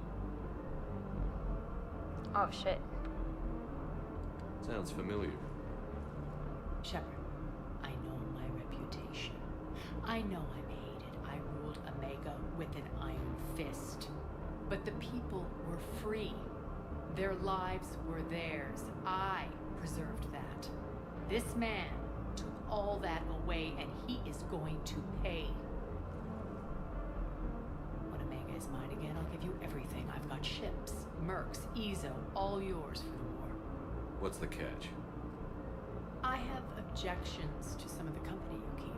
Oh, shit. Sounds familiar. Shepard, I know my reputation. I know I'm hated. I ruled Omega with an iron fist. But the people were free. Their lives were theirs. I preserved that. This man took all that away, and he is going to pay. When Omega is mine again, I'll give you everything. I've got ships, mercs, Ezo, all yours for the war. What's the catch? I have objections to some of the company you keep.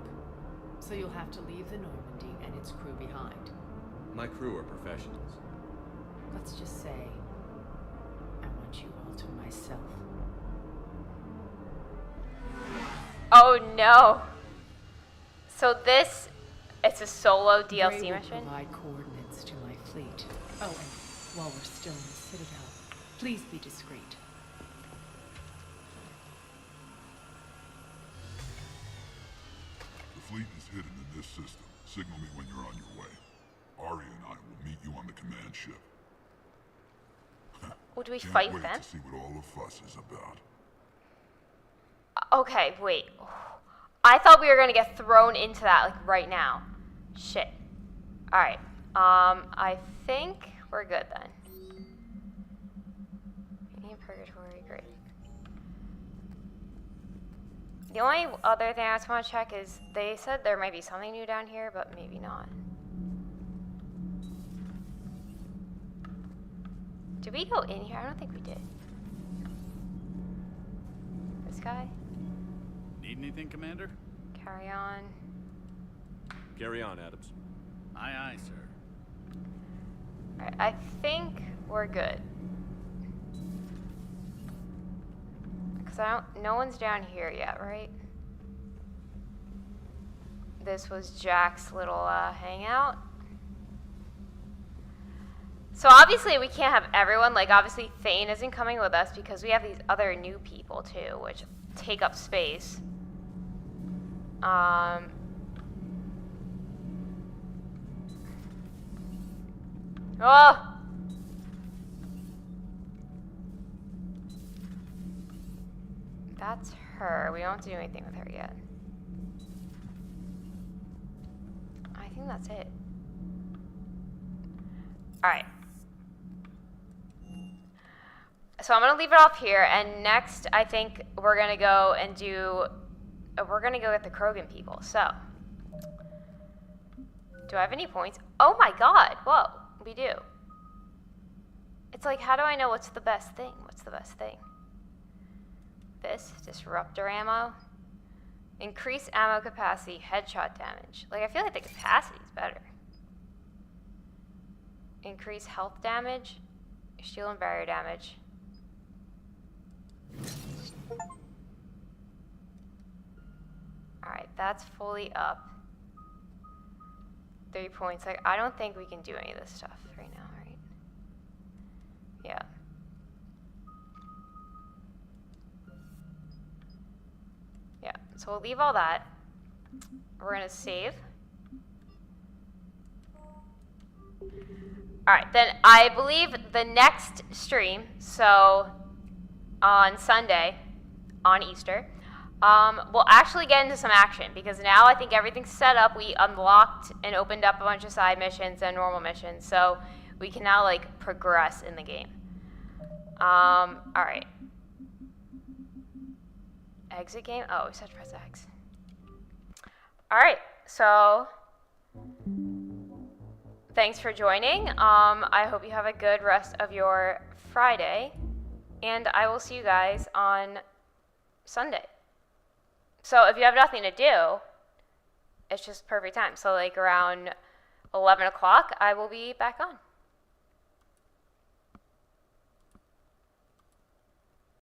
So you'll have to leave the Normandy and its crew behind. My crew are professionals. Let's just say, I want you all to myself. Oh no. So this, it's a solo DLC Bray will mission? provide coordinates to my fleet. Oh, and while we're still in the Citadel, please be discreet. The fleet is hidden in this system. Signal me when you're on your way. Aria and I will meet you on the command ship. Would we Can't fight wait them? to see what all the fuss is about. Okay, wait. I thought we were gonna get thrown into that like right now. Shit. Alright. I think we're good then. Medium Purgatory, great. The only other thing I just want to check is they said there might be something new down here, but maybe not. Did we go in here? I don't think we did. This guy? Need anything, Commander? Carry on. Carry on, Adams. Aye, aye, sir. Alright, I think we're good. Because no one's down here yet, right? This was Jack's little hangout. So obviously we can't have everyone. Like obviously Thane isn't coming with us because we have these other new people too, which take up space. Oh! That's her. We don't have to do anything with her yet. I think that's it. Alright. So I'm going to leave it off here, and next I think we're going to go and do... we're going to go get the Krogan people, so... Do I have any points? Oh my god! Whoa, we do. It's like, how do I know what's the best thing? What's the best thing? This, disruptor ammo. Increase ammo capacity, headshot damage. Like, I feel like the capacity is better. Increase health damage, shield and barrier damage. Alright, that's fully up. 3 points. Like, I don't think we can do any of this stuff right now, right? Yeah. Yeah, so we'll leave all that. We're gonna save. Alright, then I believe the next stream, so on Sunday, on Easter, we'll actually get into some action because now I think everything's set up. We unlocked and opened up a bunch of side missions and normal missions, so we can now like progress in the game. Alright. Exit game? Oh, we said press X. Alright, so thanks for joining. I hope you have a good rest of your Friday, and I will see you guys on Sunday. So if you have nothing to do, it's just perfect time. So like around 11 o'clock, I will be back on.